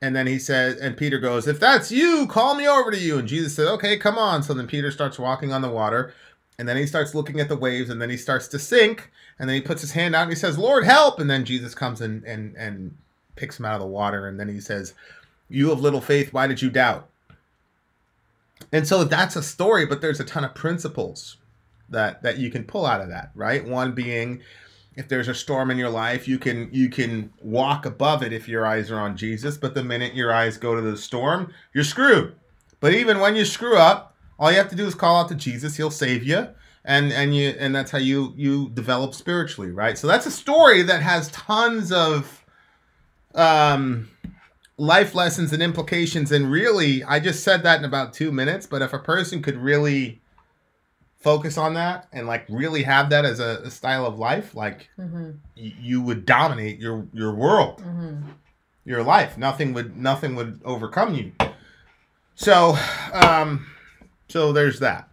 And then he says, and Peter goes, if that's you, call me over to you. And Jesus said, okay, come on. So then Peter starts walking on the water. And then he starts looking at the waves. And then he starts to sink. And then he puts his hand out and he says, Lord, help. And then Jesus comes in and picks him out of the water. And then he says, you have little faith. Why did you doubt? And so that's a story, but there's a ton of principles that you can pull out of that, right? One being, if there's a storm in your life, you can walk above it if your eyes are on Jesus. But the minute your eyes go to the storm, you're screwed. But even when you screw up, all you have to do is call out to Jesus. He'll save you, and that's how you develop spiritually, right? So that's a story that has tons of life lessons and implications. And really, I just said that in about 2 minutes. But if a person could really focus on that and like really have that as a style of life, like you would dominate your world, your life. Nothing would overcome you. So there's that.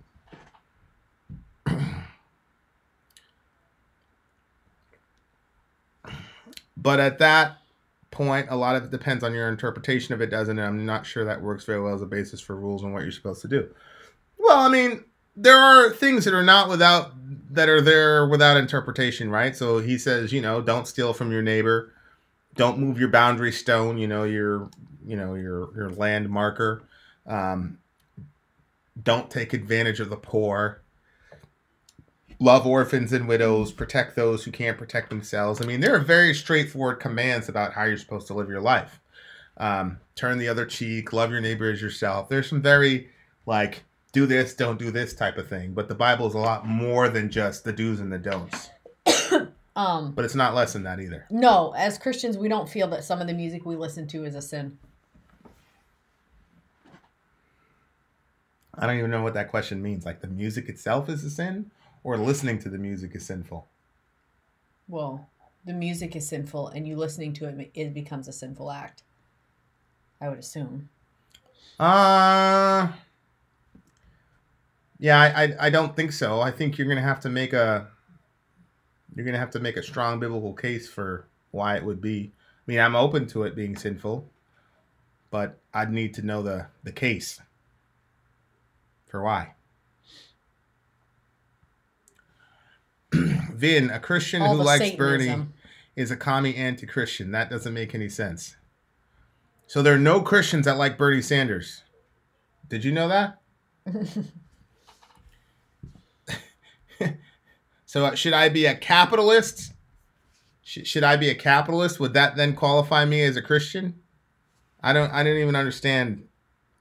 But at that point, a lot of it depends on your interpretation of it, doesn't it? I'm not sure that works very well as a basis for rules on what you're supposed to do. Well, I mean, there are things that are there without interpretation, right? So he says, don't steal from your neighbor, don't move your boundary stone, your land marker, don't take advantage of the poor, love orphans and widows, protect those who can't protect themselves. I mean, there are very straightforward commands about how you're supposed to live your life. Turn the other cheek, love your neighbor as yourself. There's some very do this, don't do this type of thing. But the Bible is a lot more than just the do's and the don'ts. But it's not less than that either. No, as Christians, we don't feel that some of the music we listen to is a sin. I don't even know what that question means. Like the music itself is a sin, or listening to the music is sinful? Well, the music is sinful, and you listening to it becomes a sinful act. I would assume. Yeah, I don't think so. I think you're gonna have to make a strong biblical case for why it would be. I mean, I'm open to it being sinful, but I'd need to know the case for why. Vin, a Christian who likes Satanism. Bernie is a commie anti-Christian. That doesn't make any sense. So there are no Christians that like Bernie Sanders. Did you know that? So should I be a capitalist? Should I be a capitalist? Would that then qualify me as a Christian? I don't even understand.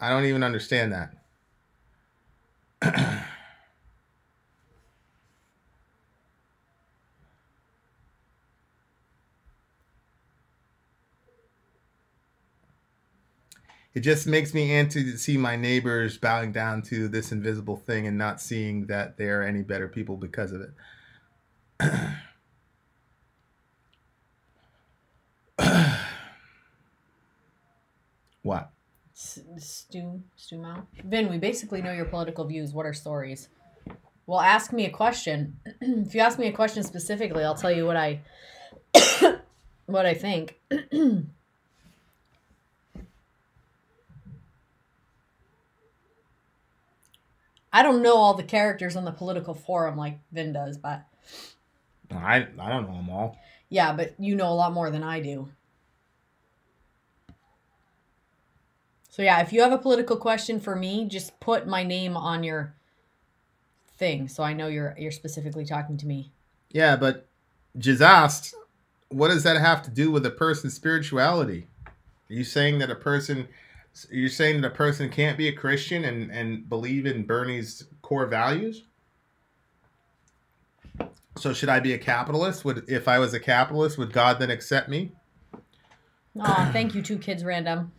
I don't even understand that. It just makes me antsy to see my neighbors bowing down to this invisible thing and not seeing that they are any better people because of it. What? Stu Mao? Vin, we basically know your political views. What are stories? Well, ask me a question. If you ask me a question specifically, I'll tell you what I what I think. I don't know all the characters on the political forum like Vin does, but I don't know them all. Yeah, but you know a lot more than I do. So yeah, if you have a political question for me, just put my name on your thing so I know you're specifically talking to me. Yeah, but just asked, what does that have to do with a person's spirituality? Are you saying that a person can't be a Christian and believe in Bernie's core values? So should I be a capitalist? If I was a capitalist, would God then accept me? Oh, thank you, 2 Kids Random.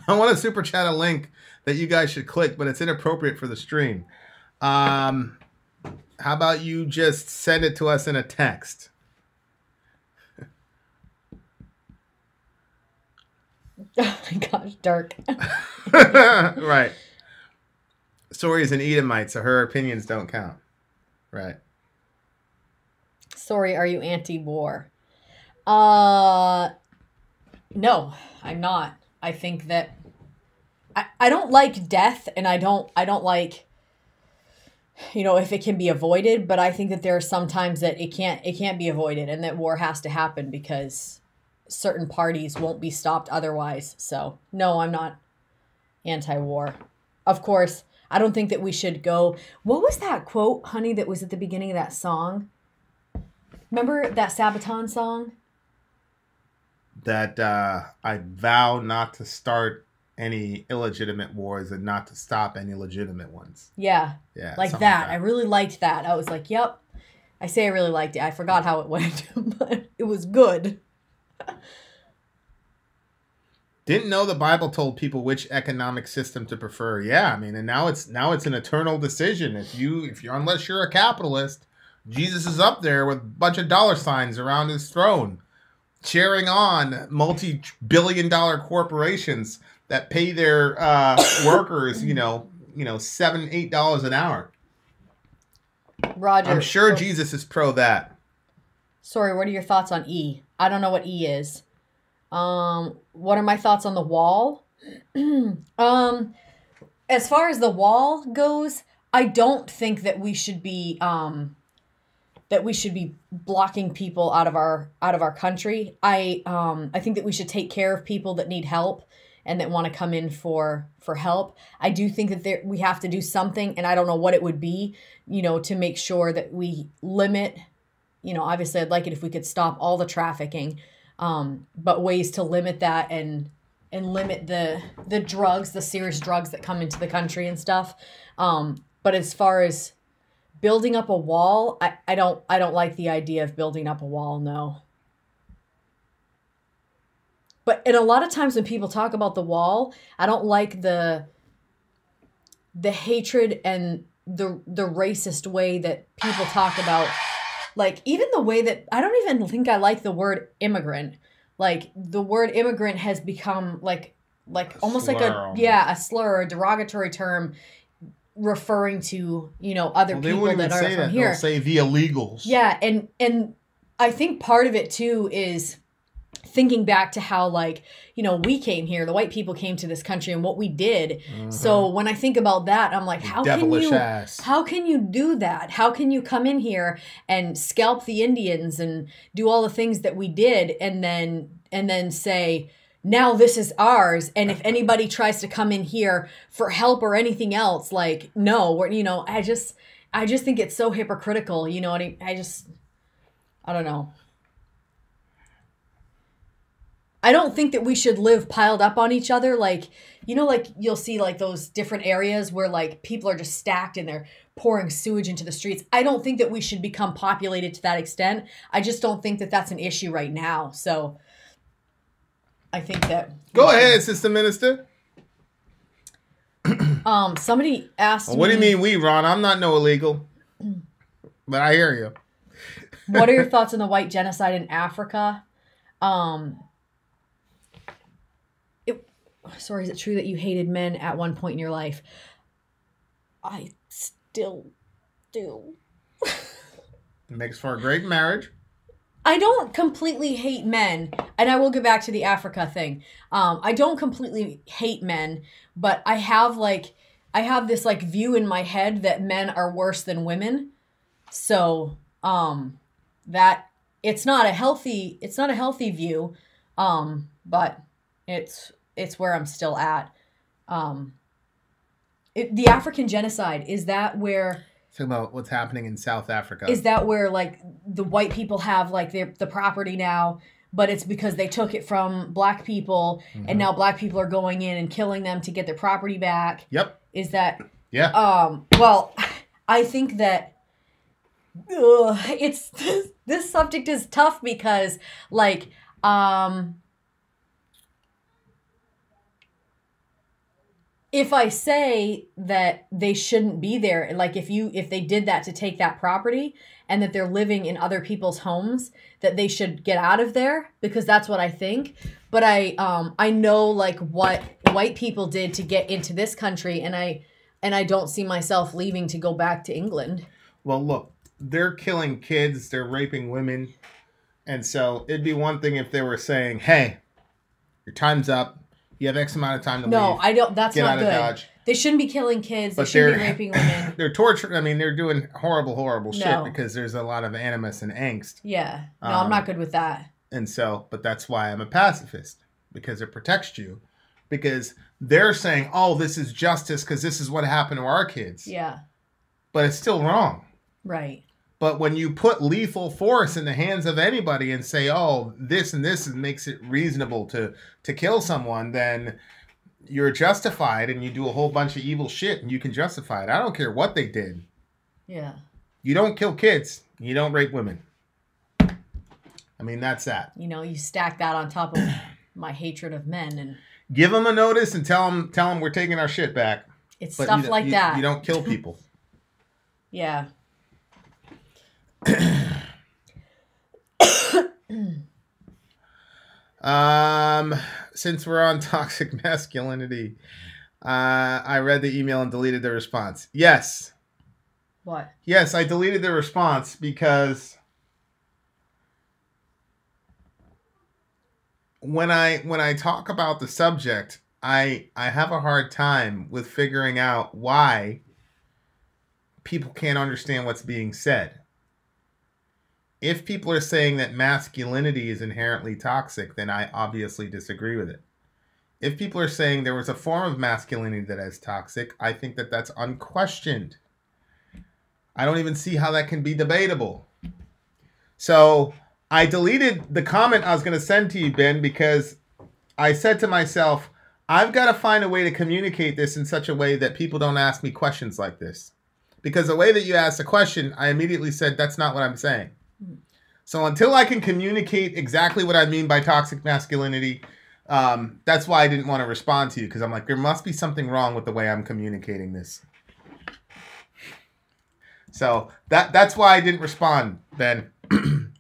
I want to super chat a link that you guys should click, but it's inappropriate for the stream. How about you just send it to us in a text? Oh my gosh, dark. Right. Sori is an Edomite, so her opinions don't count. Right. Sori, are you anti-war? No, I'm not. I think that I don't like death, and I don't like, if it can be avoided, but I think that there are some times that it can't be avoided, and that war has to happen because certain parties won't be stopped otherwise. So no, I'm not anti-war. Of course, I don't think that we should go. What was that quote, honey, that was at the beginning of that song? Remember that Sabaton song? That I vow not to start any illegitimate wars and not to stop any legitimate ones. Yeah. Yeah. Like that. I really liked that. I was like, yep. I say I really liked it. I forgot how it went, but it was good. Didn't know the Bible told people which economic system to prefer. Yeah, I mean, and now it's an eternal decision. If you're unless you're a capitalist, Jesus is up there with a bunch of dollar signs around his throne, cheering on multi-billion-dollar corporations that pay their workers, $7-8 an hour. Roger. I'm sure Jesus is pro that. Sorry, what are your thoughts on E? I don't know what E is. What are my thoughts on the wall? As far as the wall goes, I don't think that we should be blocking people out of our country. I think that we should take care of people that need help and that want to come in for help. I do think that we have to do something, and I don't know what it would be, to make sure that we limit, obviously I'd like it if we could stop all the trafficking, but ways to limit that and limit the drugs, the serious drugs that come into the country and stuff. But as far as building up a wall, I don't like the idea of building up a wall, no. And a lot of times when people talk about the wall, I don't like the hatred and the racist way that people talk about, like, even the way that I don't even think I like the word immigrant. Like, the word immigrant has become like almost like a slur, a derogatory term referring to, other people that are from here. They'll say the illegals. Yeah, and I think part of it too is thinking back to how, like, we came here, the white people came to this country and what we did. So when I think about that, I'm like, how can you do that? How can you come in here and scalp the Indians and do all the things that we did and then say, now this is ours, and if anybody tries to come in here for help or anything else, like, no, I just think it's so hypocritical, I don't know. I don't think that we should live piled up on each other. Like, like you'll see like those different areas where like people are just stacked and they're pouring sewage into the streets. I don't think that we should become populated to that extent. I just don't think that that's an issue right now. So I think that. Go ahead, Sister Minister. Somebody asked me. What do you mean we, Ron? I'm not no illegal. But I hear you. What are your thoughts on the white genocide in Africa? Sorry, is it true that you hated men at one point in your life? I still do. It makes for a great marriage. I don't completely hate men, and I will get back to the Africa thing. I don't completely hate men, but I have this like view in my head that men are worse than women. So, that it's not a healthy view. But it's where I'm still at. The African genocide, is that where... Talking about what's happening in South Africa. Is that where, like, the white people have, like, the property now, but it's because they took it from black people, and now black people are going in and killing them to get their property back? Yep. Is that... Yeah. Well, I think that... this subject is tough because, like, if I say that they shouldn't be there, like if they did that to take that property and that they're living in other people's homes, that they should get out of there, because that's what I think. But I know like what white people did to get into this country, and I don't see myself leaving to go back to England. Well, look, they're killing kids, they're raping women, and so it'd be one thing if they were saying, "Hey, your time's up. You have X amount of time to leave." No, I don't. That's Get not out good. Of Dodge. They shouldn't be killing kids. They shouldn't be raping women. They're torturing. I mean, they're doing horrible shit because there's a lot of animus and angst. Yeah. No, I'm not good with that. And so, but that's why I'm a pacifist, because it protects you. Because they're saying, "Oh, this is justice because this is what happened to our kids." Yeah. But it's still wrong. Right. But when you put lethal force in the hands of anybody and say, "Oh, this and this makes it reasonable to kill someone," then you're justified, and you do a whole bunch of evil shit, and you can justify it. I don't care what they did. Yeah. You don't kill kids. You don't rape women. I mean, that's that. You stack that on top of my hatred of men, and give them a notice and tell them we're taking our shit back. It's but stuff like that. You don't kill people. Yeah. Since we're on toxic masculinity, I read the email and deleted the response. Yes. What? Yes, I deleted the response because when I talk about the subject, I have a hard time with figuring out why people can't understand what's being said. If people are saying that masculinity is inherently toxic, then I obviously disagree with it. If people are saying there was a form of masculinity that is toxic, I think that that's unquestioned. I don't even see how that can be debatable. So I deleted the comment I was going to send to you, Ben, because I said to myself, I've got to find a way to communicate this in such a way that people don't ask me questions like this. Because the way that you asked the question, I immediately said, that's not what I'm saying. So until I can communicate exactly what I mean by toxic masculinity, that's why I didn't want to respond to you, because I'm like, there must be something wrong with the way I'm communicating this. So that's why I didn't respond, Ben.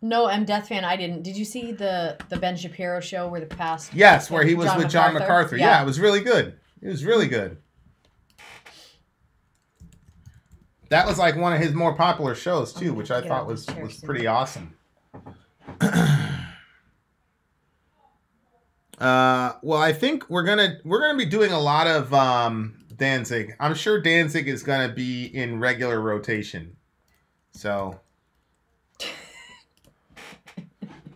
No, M. Death Fan, I didn't. Did you see the Ben Shapiro show where the past? Yes, where he was with John MacArthur. Yeah, it was really good. It was really good. That was like one of his more popular shows too, which I thought was pretty awesome. Well, I think we're gonna be doing a lot of Danzig. I'm sure Danzig is gonna be in regular rotation. So,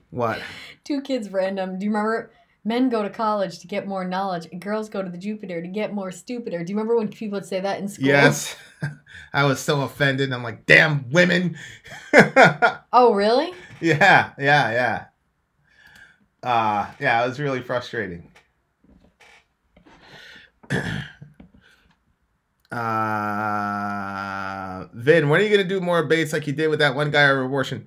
what? Two kids random. Do you remember? Men go to college to get more knowledge, and girls go to the Jupiter to get more stupider. Do you remember when people would say that in school? Yes. I was so offended. I'm like, damn women. Oh, really? Yeah. Yeah, it was really frustrating. Vin, when are you going to do more debates like you did with that one guy over abortion?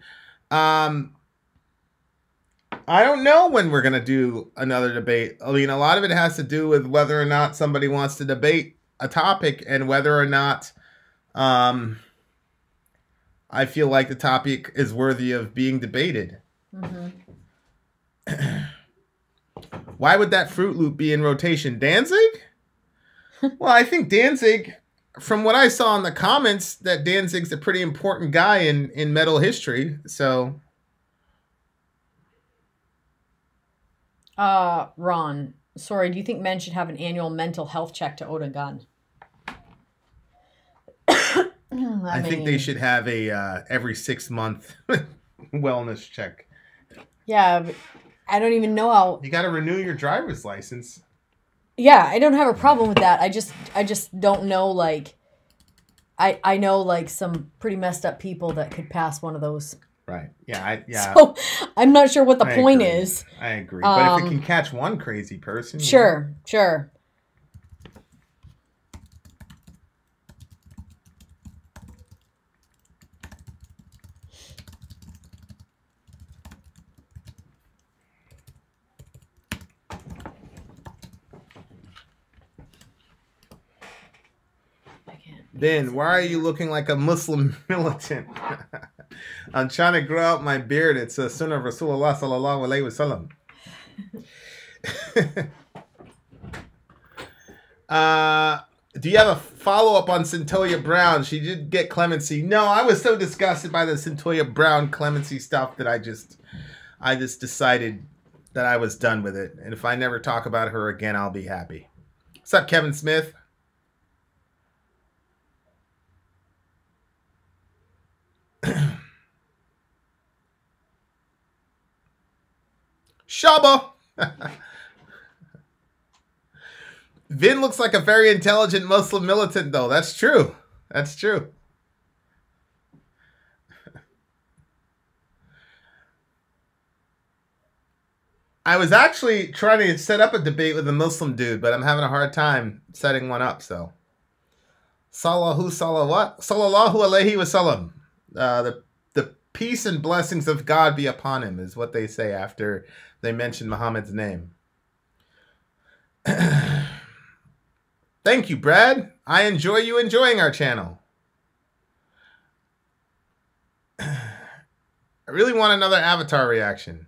I don't know when we're going to do another debate. I mean, a lot of it has to do with whether or not somebody wants to debate a topic and whether or not I feel like the topic is worthy of being debated. Mm-hmm. Why would that Fruit Loop be in rotation? Danzig? Well, I think Danzig, from what I saw in the comments, that Danzig's a pretty important guy in metal history. So... Ron, sorry, do you think men should have an annual mental health check to own a gun? I think they should have a every 6 month wellness check. Yeah, but I don't even know how. You got to renew your driver's license. Yeah, I don't have a problem with that. I just don't know, like, I know, like, some pretty messed up people that could pass one of those. Right. Yeah. So I'm not sure what the point is. I agree. But if it can catch one crazy person. Sure. Ben, why are you looking like a Muslim militant? I'm trying to grow out my beard. It's a sunnah of Rasulullah sallallahu alayhi wa sallam. Do you have a follow-up on Centoya Brown? She did get clemency. No, I was so disgusted by the Centoya Brown clemency stuff that I just decided that I was done with it. And if I never talk about her again, I'll be happy. What's up, Kevin Smith? Shaba! Vin looks like a very intelligent Muslim militant, though. That's true. That's true. I was actually trying to set up a debate with a Muslim dude, but I'm having a hard time setting one up, so. Sallallahu alayhi wa sallam. The peace and blessings of God be upon him is what they say after they mention Muhammad's name. Thank you, Brad. I enjoy you enjoying our channel. I really want another Avatar reaction.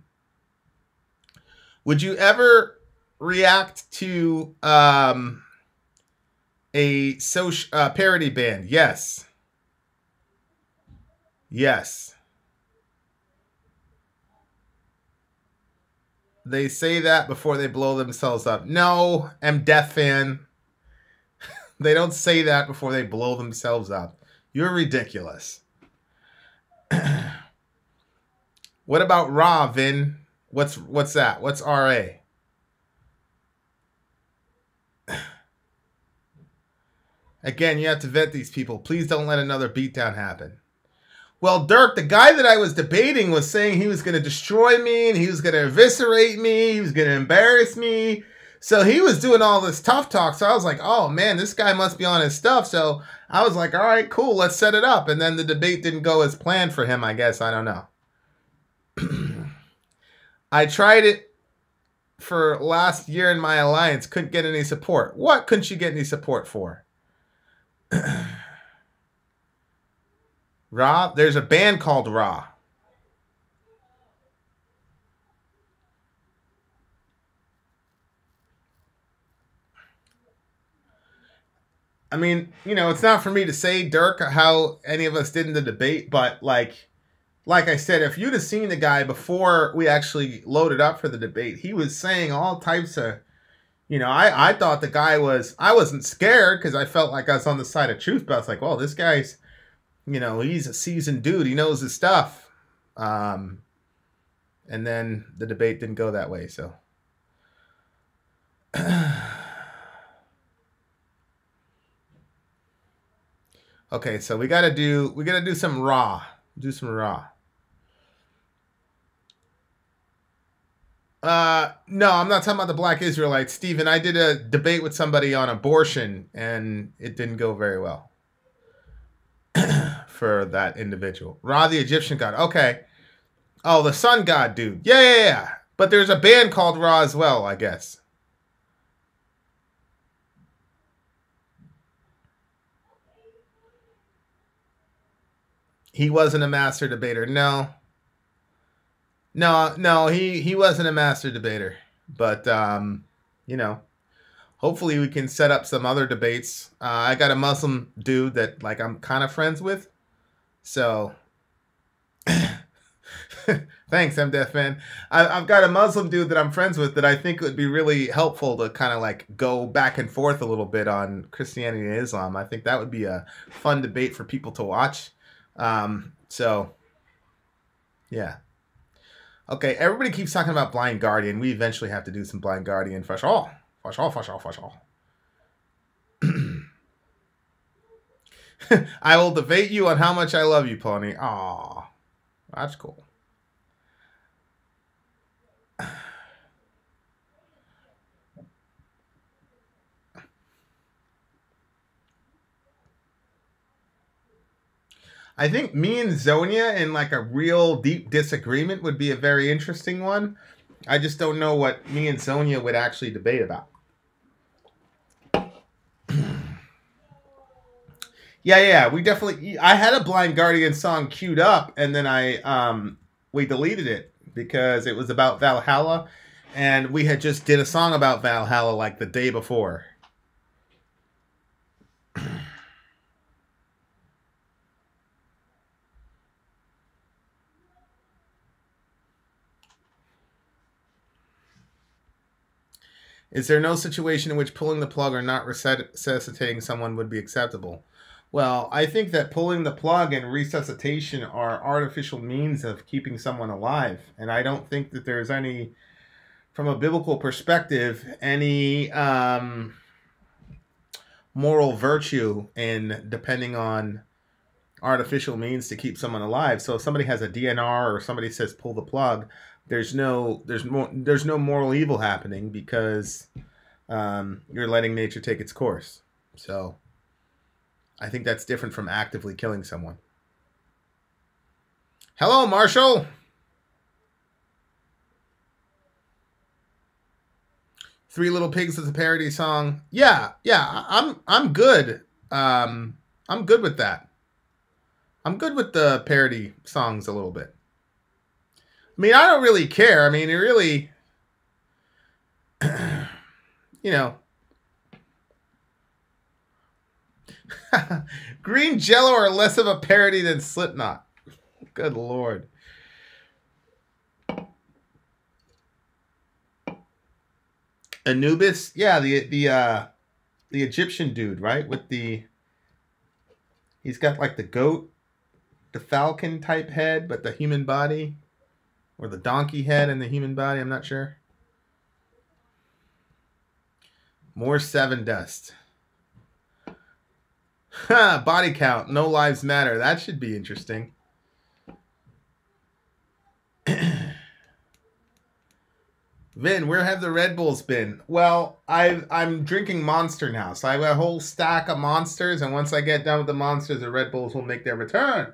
Would you ever react to a parody band? Yes. Yes. They say that before they blow themselves up. No, I'm Death fan. They don't say that before they blow themselves up. You're ridiculous. What about Ra, Vin? What's that? What's RA? Again, you have to vet these people. Please don't let another beatdown happen. Well, Dirk, the guy that I was debating was saying he was going to destroy me and he was going to eviscerate me. He was going to embarrass me. So he was doing all this tough talk. So I was like, oh, man, this guy must be on his stuff. So I was like, all right, cool, let's set it up. And then the debate didn't go as planned for him, I guess. I don't know. I tried it for last year in my alliance. Couldn't get any support. What couldn't you get any support for? Ra? There's a band called Ra. I mean, you know, it's not for me to say, Dirk, how any of us did in the debate, but like I said, if you'd have seen the guy before we actually loaded up for the debate, he was saying all types of, you know, I thought the guy was, I wasn't scared because I felt like I was on the side of truth, but I was like, well, this guy's, you know, he's a seasoned dude. He knows his stuff. And then the debate didn't go that way, so. Okay, so we gotta do some Raw. Do some Raw. No, I'm not talking about the Black Israelites. Steven, I did a debate with somebody on abortion, and it didn't go very well for that individual. Ra, the Egyptian god. Okay. Oh, the sun god dude. Yeah. But there's a band called Ra as well, I guess. He wasn't a master debater. No, he wasn't a master debater. But, you know, hopefully we can set up some other debates. I got a Muslim dude that, like, I'm kind of friends with. So, thanks, I'm Death fan. I've got a Muslim dude that I'm friends with that I think would be really helpful to kind of, like, go back and forth a little bit on Christianity and Islam. I think that would be a fun debate for people to watch. So, yeah. Okay, everybody keeps talking about Blind Guardian. We eventually have to do some Blind Guardian for sure. For sure. I will debate you on how much I love you, Pony. Aw, that's cool. I think me and Zonia in like a real deep disagreement would be a very interesting one. I just don't know what me and Zonia would actually debate about. Yeah, we definitely. I had a Blind Guardian song queued up, and then we deleted it because it was about Valhalla, and we had just did a song about Valhalla like the day before. Is there no situation in which pulling the plug or not resuscitating someone would be acceptable? Well, I think that pulling the plug and resuscitation are artificial means of keeping someone alive. And I don't think that there's any, from a biblical perspective, any moral virtue in depending on artificial means to keep someone alive. So if somebody has a DNR or somebody says pull the plug, there's no moral evil happening because you're letting nature take its course. So I think that's different from actively killing someone. Hello, Marshall. Three Little Pigs is a parody song. Yeah, I'm good. I'm good with that. I'm good with the parody songs a little bit. I mean, I don't really care. I mean, it really, you know. Green Jello are less of a parody than Slipknot. Good Lord. Anubis? Yeah, the Egyptian dude, right? With he's got like the goat, the falcon type head, but the human body. Or the donkey head and the human body, I'm not sure. More 7 dust. Body count, no lives matter. That should be interesting. Vin, where have the Red Bulls been? Well, I'm drinking Monster now. So I have a whole stack of Monsters. And once I get done with the Monsters, the Red Bulls will make their return.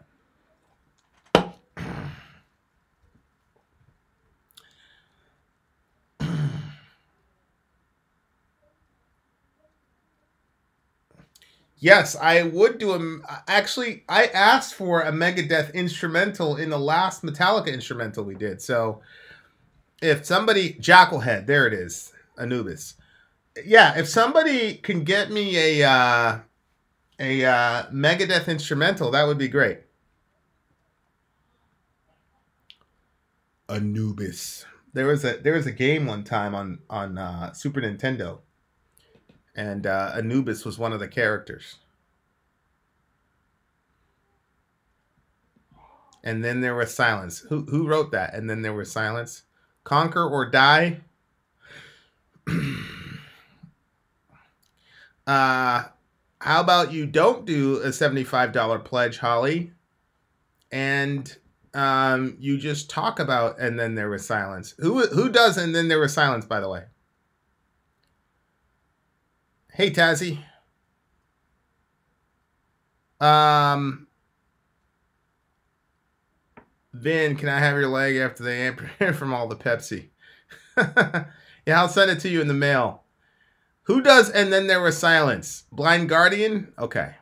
Yes, I would do actually, I asked for a Megadeth instrumental in the last Metallica instrumental we did. So if somebody, Jackalhead, there it is, Anubis. Yeah, if somebody can get me a Megadeth instrumental, that would be great. Anubis. There was a game one time on Super Nintendo. And Anubis was one of the characters. And then there was silence. Who wrote that? And then there was silence. Conquer or die. How about you don't do a $75 pledge, Holly? And you just talk about and then there was silence. Who does and then there was silence, by the way? Hey, Tazzy. Vin, can I have your leg after they amputate from all the Pepsi? Yeah, I'll send it to you in the mail. Who does and then there was silence? Blind Guardian? Okay.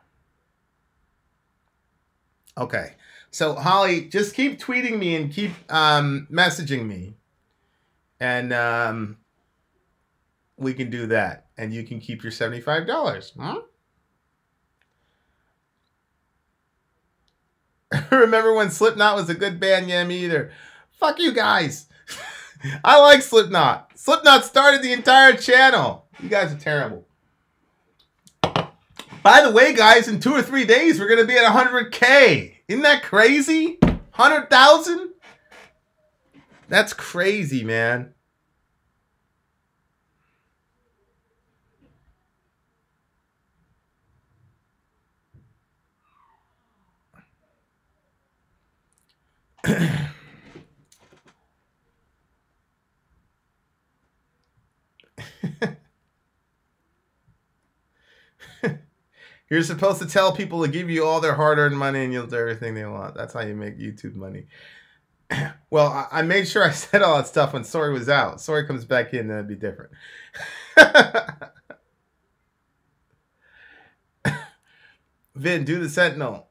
Okay. So, Holly, just keep tweeting me and keep messaging me. And we can do that. And you can keep your $75. Huh? Remember when Slipknot was a good band? Yeah, me either. Fuck you guys. I like Slipknot. Slipknot started the entire channel. You guys are terrible. By the way, guys, in 2 or 3 days, we're going to be at 100K. Isn't that crazy? 100,000? That's crazy, man. You're supposed to tell people to give you all their hard-earned money and you'll do everything they want. That's how you make YouTube money. Well, I made sure I said all that stuff when Sori was out. Sori comes back in, then it'd be different. Vin, do the Sentinel.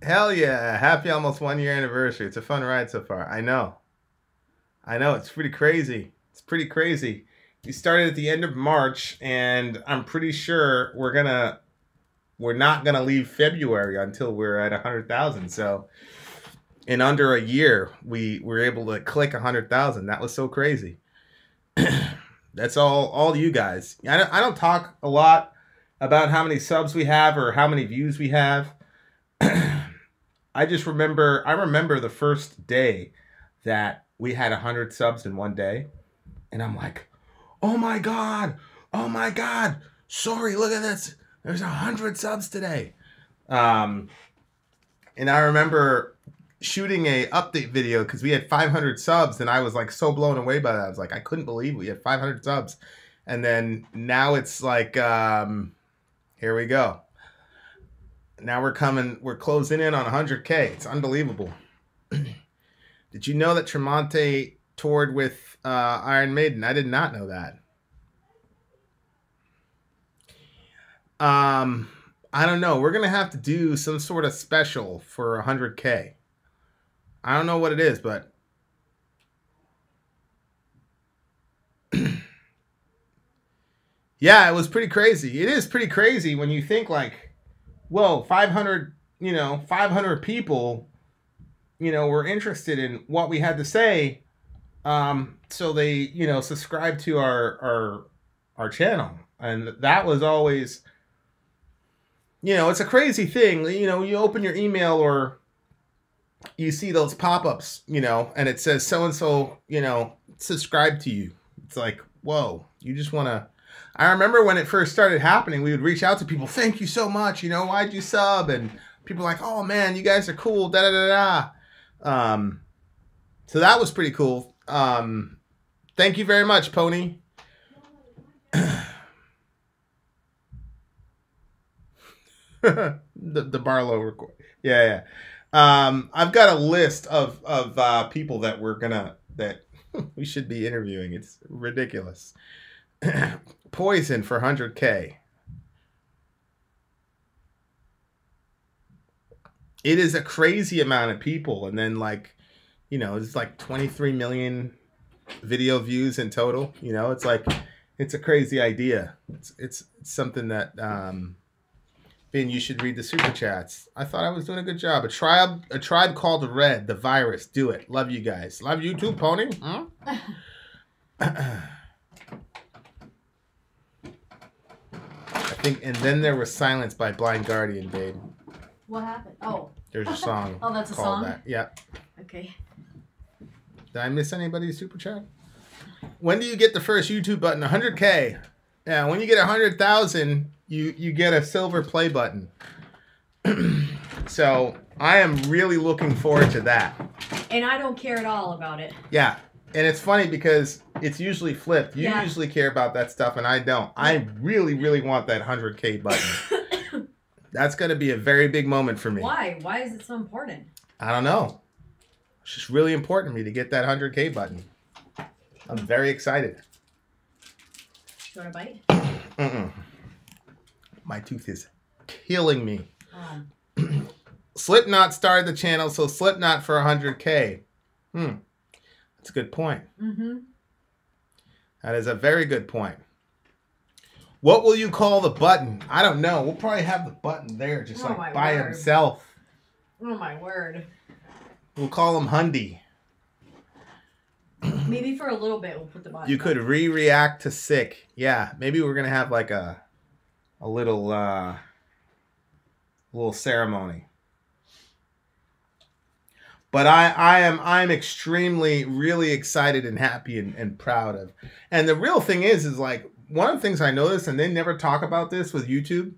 Hell yeah. Happy almost 1 year anniversary. It's a fun ride so far. I know. It's pretty crazy. It's pretty crazy. We started at the end of March, and I'm pretty sure we're not gonna leave February until we're at 100,000. So in under a year, we were able to click 100,000. That was so crazy. That's all you guys. I don't talk a lot about how many subs we have or how many views we have. I remember the first day that we had 100 subs in one day, and I'm like, oh my god, sorry, look at this. There's 100 subs today. And I remember shooting a update video because we had 500 subs, and I was like so blown away by that. I was like, I couldn't believe we had 500 subs. And then now it's like, here we go. Now we're closing in on 100K. It's unbelievable. Did you know that Tremonti toured with Iron Maiden? I did not know that. I don't know. We're going to have to do some sort of special for 100K. I don't know what it is, but yeah, it was pretty crazy. It is pretty crazy when you think like, whoa, 500 people were interested in what we had to say. So they, subscribed to our channel. And that was always, it's a crazy thing. You open your email or you see those pop-ups, and it says so-and-so, subscribe to you. It's like, whoa, you just want to. I remember when it first started happening, we would reach out to people, thank you so much, why'd you sub? And people were like, oh man, you guys are cool, da da da da. So that was pretty cool. Thank you very much, Pony. the Barlow record. Yeah. I've got a list of people that that we should be interviewing. It's ridiculous. Poison for 100K. It is a crazy amount of people, and then it's like 23 million video views in total. It's a crazy idea. It's something that Vin, you should read the super chats. I thought I was doing a good job. A tribe called Red, the virus. Do it. Love you guys. Love you too, Pony. Huh? I think, and then there was Silence by Blind Guardian, babe. What happened? Oh. There's a song. Oh, that's a called song? That. Yeah. Okay. Did I miss anybody's super chat? When do you get the first YouTube button? 100K. Yeah, when you get 100,000, you get a silver play button. So I am really looking forward to that. And I don't care at all about it. Yeah. And it's funny because it's usually flipped. You usually care about that stuff and I don't. I really, really want that 100K button. That's going to be a very big moment for me. Why? Why is it so important? I don't know. It's just really important to me to get that 100K button. I'm very excited. You want a bite? Mm-mm. My tooth is killing me. Slipknot started the channel, so Slipknot for 100K. That's a good point. Mm-hmm. That is a very good point. What will you call the button? I don't know. We'll probably have the button there just by himself. Oh, my word. We'll call him Hundy. Maybe for a little bit we'll put the button. You could react to Sick. Yeah, maybe we're going to have like a little ceremony. But I'm extremely, really excited and happy and proud of. And the real thing is like, one of the things I noticed, and they never talk about this with YouTube,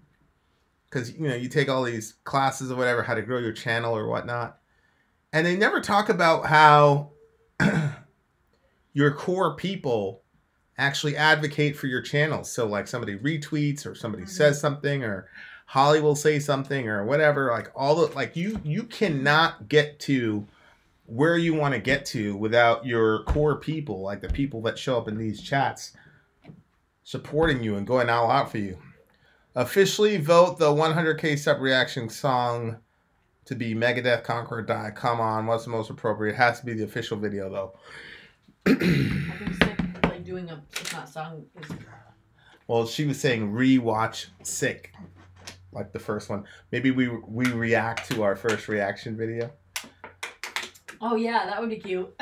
because, you take all these classes or whatever, how to grow your channel or whatnot. And they never talk about how your core people actually advocate for your channel. So like somebody retweets or somebody says something, or Holly will say something or whatever, like all the, like you cannot get to where you want to get to without your core people, like the people that show up in these chats supporting you and going all out for you. Officially vote the 100K sub reaction song to be Megadeth Conquer or Die. Come on, what's the most appropriate? It has to be the official video though. I think Sick, like doing a Slipknot song is... Well, she was saying rewatch Sick, like the first one. Maybe we react to our first reaction video. Oh yeah, that would be cute.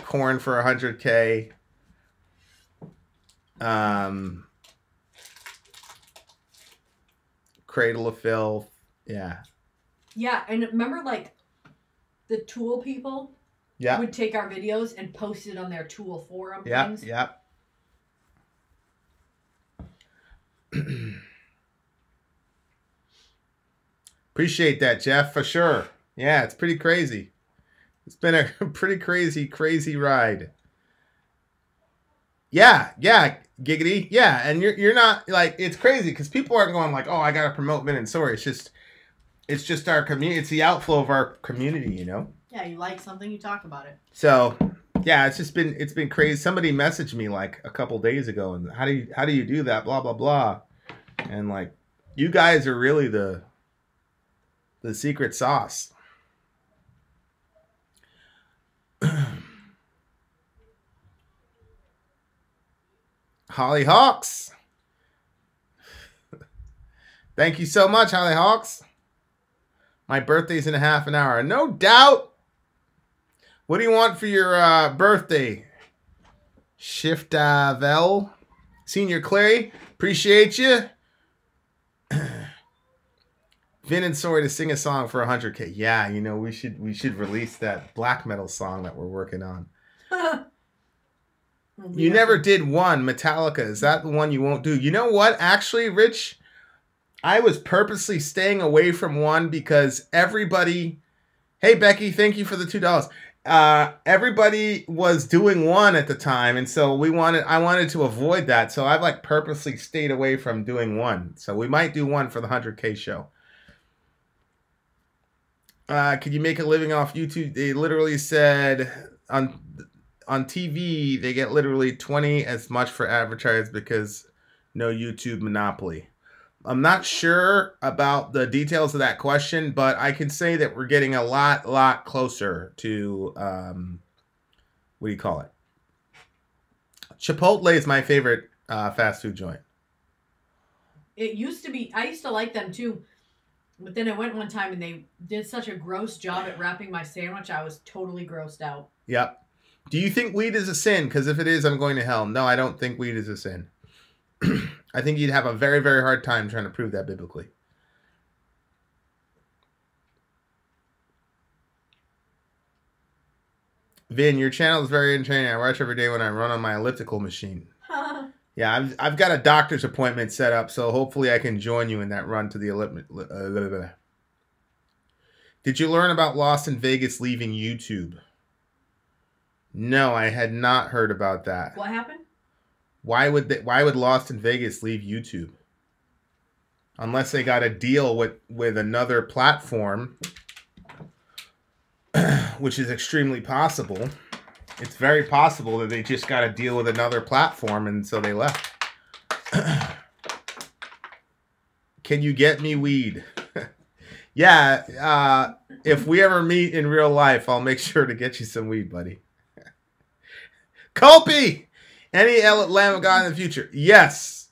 Corn for 100K. Cradle of Filth. Yeah. Yeah, and remember like the Tool people? Yeah. Would take our videos and post it on their Tool forum things. Yeah. Appreciate that, Jeff, for sure. Yeah, it's pretty crazy. It's been a pretty crazy ride. Yeah, giggity. Yeah, and you're not like, it's crazy because people aren't going like, oh, I gotta promote Vin and Sori. It's just our community. It's the outflow of our community, Yeah, you like something, you talk about it. So yeah, it's been crazy. Somebody messaged me like a couple days ago, and how do you do that? Blah blah blah, and like, you guys are really the secret sauce. Holly Hawks. Thank you so much, Holly Hawks. My birthday's in a half an hour. No doubt. What do you want for your birthday? Shift Vel. Senior Clary. Appreciate you. Vin and Sori to sing a song for 100K. Yeah, you know, we should release that black metal song that we're working on. You never did one, Metallica. Is that the one you won't do? You know what? Actually, Rich, I was purposely staying away from one because everybody... Hey, Becky, thank you for the $2. Everybody was doing one at the time, and so I wanted to avoid that. So I've like purposely stayed away from doing one. So we might do one for the 100K show. Could you make a living off YouTube? They literally said on TV they get literally 20 as much for advertisers because no YouTube monopoly. I'm not sure about the details of that question, but I can say that we're getting a lot closer to what do you call it? Chipotle is my favorite fast food joint. It used to be. I used to like them too. But then I went one time and they did such a gross job at wrapping my sandwich. I was totally grossed out. Yep. Do you think weed is a sin? Because if it is, I'm going to hell. No, I don't think weed is a sin. I think you'd have a very, very hard time trying to prove that biblically. Vin, your channel is very entertaining. I watch every day when I run on my elliptical machine. Yeah, I've got a doctor's appointment set up, so hopefully I can join you in that run to the elliptical. Did you learn about Lost in Vegas leaving YouTube? No, I had not heard about that. What happened? Why would Lost in Vegas leave YouTube? Unless they got a deal with another platform, which is extremely possible. It's very possible that they just got a deal with another platform and so they left. Can you get me weed? Yeah, if we ever meet in real life, I'll make sure to get you some weed, buddy. Colpy! Any Lamb of God in the future? Yes.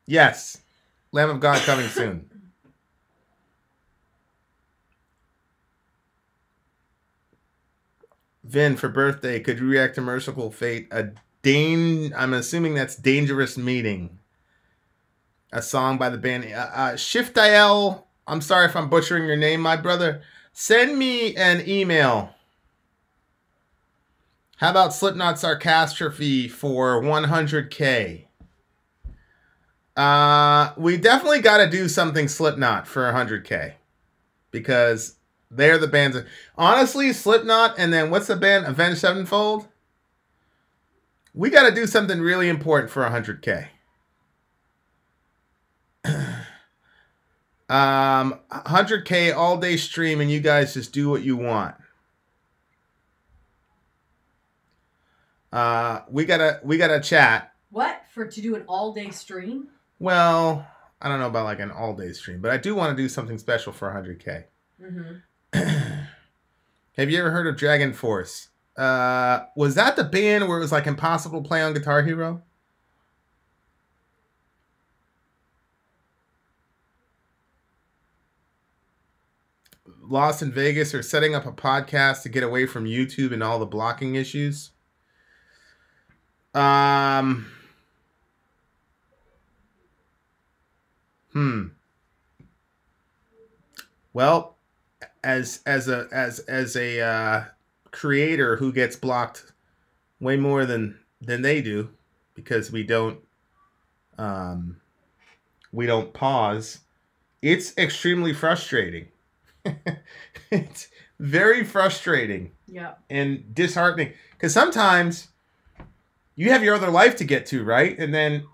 Yes. Lamb of God coming soon. Vin, for birthday, could you react to Merciful Fate? I'm assuming that's Dangerous Meeting. A song by the band. Shiftael, I'm sorry if I'm butchering your name, my brother. Send me an email. How about Slipknot Sarcastrophe for 100K? We definitely got to do something Slipknot for 100K. Because they're the bands. Honestly, Slipknot and then what's the band? Avenged Sevenfold? We got to do something really important for 100K. 100K all day stream and you guys just do what you want. We gotta chat. What? To do an all day stream? Well, I don't know about like an all day stream, but I do want to do something special for 100K. Mm-hmm. Have you ever heard of Dragon Force? Was that the band where it was like impossible to play on Guitar Hero? Lost in Vegas or setting up a podcast to get away from YouTube and all the blocking issues? Well, as a creator who gets blocked way more than they do because we don't pause, it's extremely frustrating. It's very frustrating. Yeah. And disheartening because sometimes you have your other life to get to, right? And then,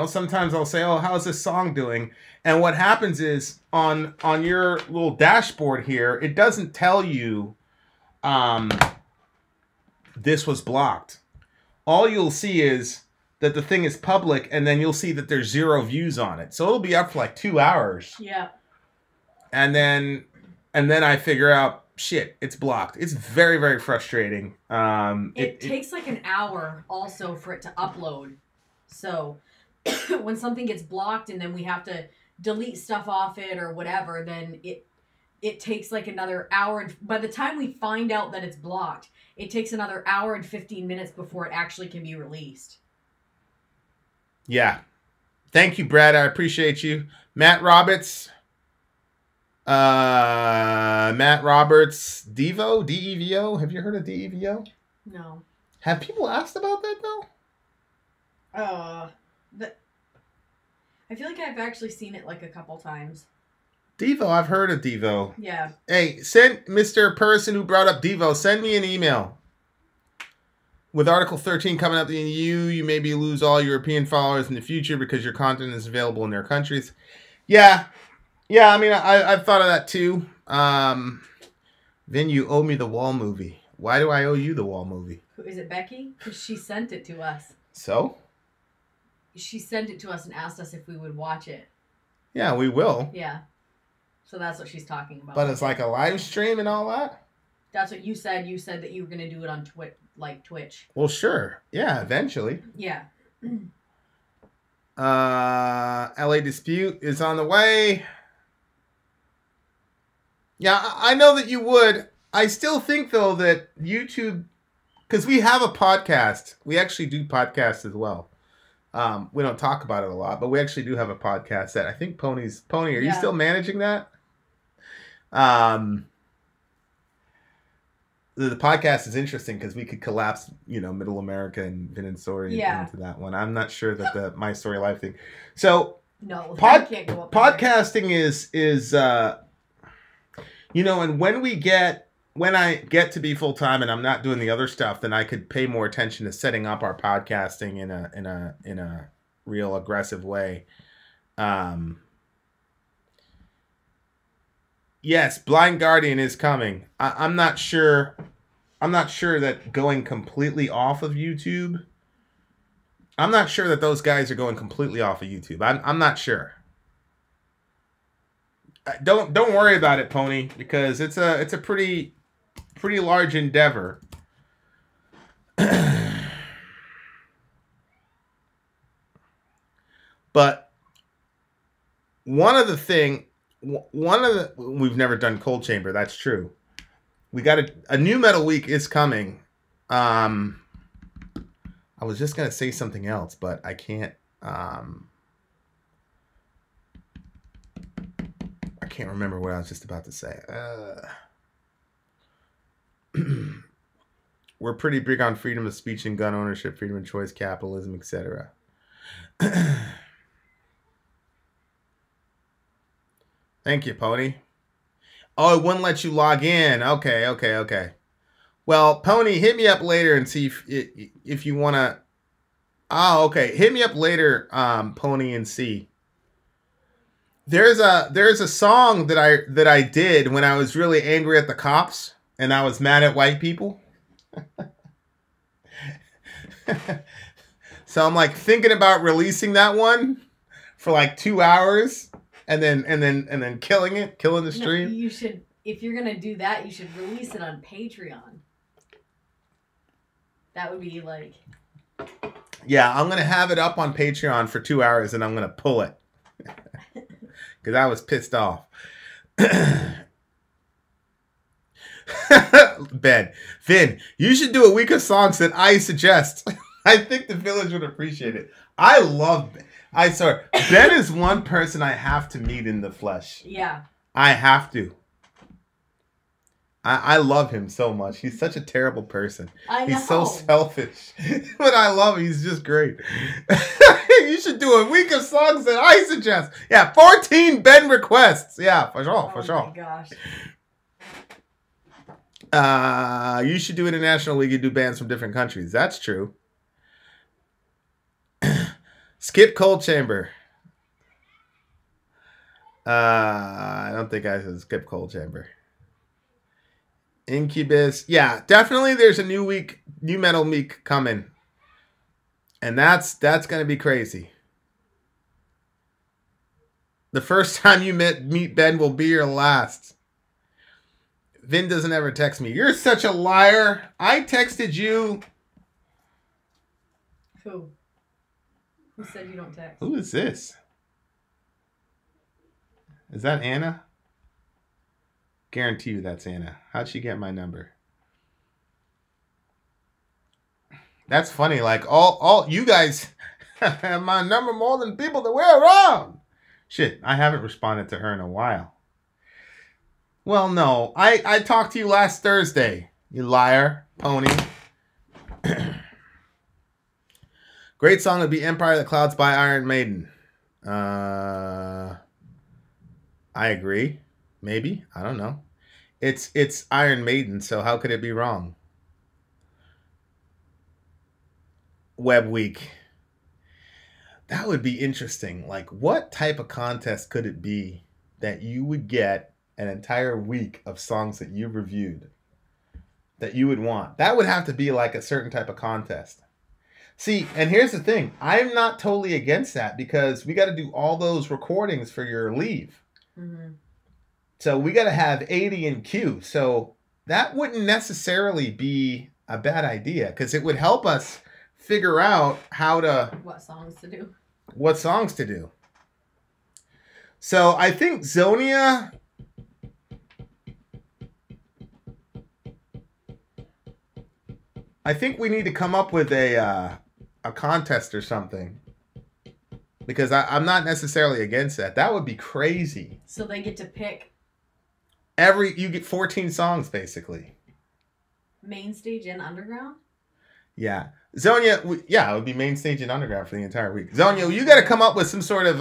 sometimes I'll say, oh, how's this song doing? And what happens is on your little dashboard here, it doesn't tell you this was blocked. All you'll see is that the thing is public, and then you'll see that there's 0 views on it. So it'll be up for like 2 hours. Yeah. And then I figure out, shit, it's blocked. It's very, very frustrating. It takes like an hour also for it to upload. So when something gets blocked and then we have to delete stuff off it or whatever, then it takes like another hour. And by the time we find out that it's blocked, it takes another hour and 15 minutes before it actually can be released. Yeah. Thank you, Brad. I appreciate you. Matt Roberts. Devo, D-E-V-O. Have you heard of D-E-V-O? No. Have people asked about that, though? I feel like I've actually seen it like a couple times. Devo, I've heard of Devo. Yeah. Hey, send Mr. Person who brought up Devo, send me an email. With Article 13 coming up in the EU, you maybe lose all European followers in the future because your content is available in their countries. Yeah. Yeah, I mean, I've thought of that too. Vin, you owe me the Wall movie. Why do I owe you the Wall movie? Is it Becky? Because she sent it to us. So? She sent it to us and asked us if we would watch it. Yeah, we will. Yeah. So that's what she's talking about. But it's like a live stream and all that? That's what you said. You said that you were going to do it on Twitch. Well, sure. Yeah, eventually. Yeah. LA Dispute is on the way. Yeah, I know that you would. I still think, though, that YouTube... Because we have a podcast. We actually do podcasts as well. We don't talk about it a lot, but we actually do have a podcast that I think Pony, are you still managing that? The podcast is interesting because we could collapse, Middle America and Vin and Sori into that one. I'm not sure that the My Story Life thing. So no, can't go up podcasting is and when I get to be full time and I'm not doing the other stuff, then I could pay more attention to setting up our podcasting in a real aggressive way. Yes, Blind Guardian is coming. I'm not sure. I'm not sure that going completely off of YouTube. I'm not sure that those guys are going completely off of YouTube. I'm not sure. Don't worry about it, Pony, because it's a pretty large endeavor. But we've never done Cold Chamber. That's true. We got a new metal week is coming. I was just gonna say something else, but I can't. I can't remember what I was just about to say. We're pretty big on freedom of speech and gun ownership, freedom of choice, capitalism, etc. Thank you, Pony. Oh, it wouldn't let you log in. Okay. Well, Pony, hit me up later and see if you want to. Oh, okay. Hit me up later, Pony, and see. There's a song that I did when I was really angry at the cops and I was mad at white people. So I'm like thinking about releasing that one for like 2 hours and then killing the stream. No, you should, if you're gonna do that, you should release it on Patreon. That would be like. Yeah, I'm gonna have it up on Patreon for 2 hours and I'm gonna pull it. Because I was pissed off. Vin, you should do a week of songs that I suggest. I think the village would appreciate it. I love Ben. Ben is one person I have to meet in the flesh. Yeah. I have to. I love him so much. He's such a terrible person. I know. He's so selfish. But I love him. He's just great. You should do a week of songs that I suggest. Yeah, 14 Ben requests. Yeah, for sure. Oh my gosh. You should do international league and do bands from different countries. That's true. Skip Cold Chamber. I don't think I said skip Cold Chamber. Incubus. Yeah, definitely there's a new metal week coming. And that's going to be crazy. The first time you meet Ben will be your last. Vin doesn't ever text me. You're such a liar. I texted you. Who? Who said you don't text? Who is this? Is that Anna? Guarantee you that's Anna. How'd she get my number? That's funny. Like all you guys have my number more than people that we're around. Shit, I haven't responded to her in a while. Well, no. I talked to you last Thursday, you liar, pony. Great song would be Empire of the Clouds by Iron Maiden. I agree. Maybe. I don't know. It's Iron Maiden, so how could it be wrong? Web Week. That would be interesting. Like, what type of contest could it be that you would get an entire week of songs that you've reviewed that you would want? That would have to be like a certain type of contest. See, and here's the thing. I'm not totally against that because we got to do all those recordings for your leave. Mm-hmm. So we got to have 80 in queue. So that wouldn't necessarily be a bad idea because it would help us figure out what songs to do. What songs to do. So I think Zonia. I think we need to come up with a contest or something. Because I'm not necessarily against that. That would be crazy. So they get to pick. You get 14 songs, Main stage and underground? Yeah. Zonia, it would be main stage and underground for the entire week. Zonia, you got to come up with some sort of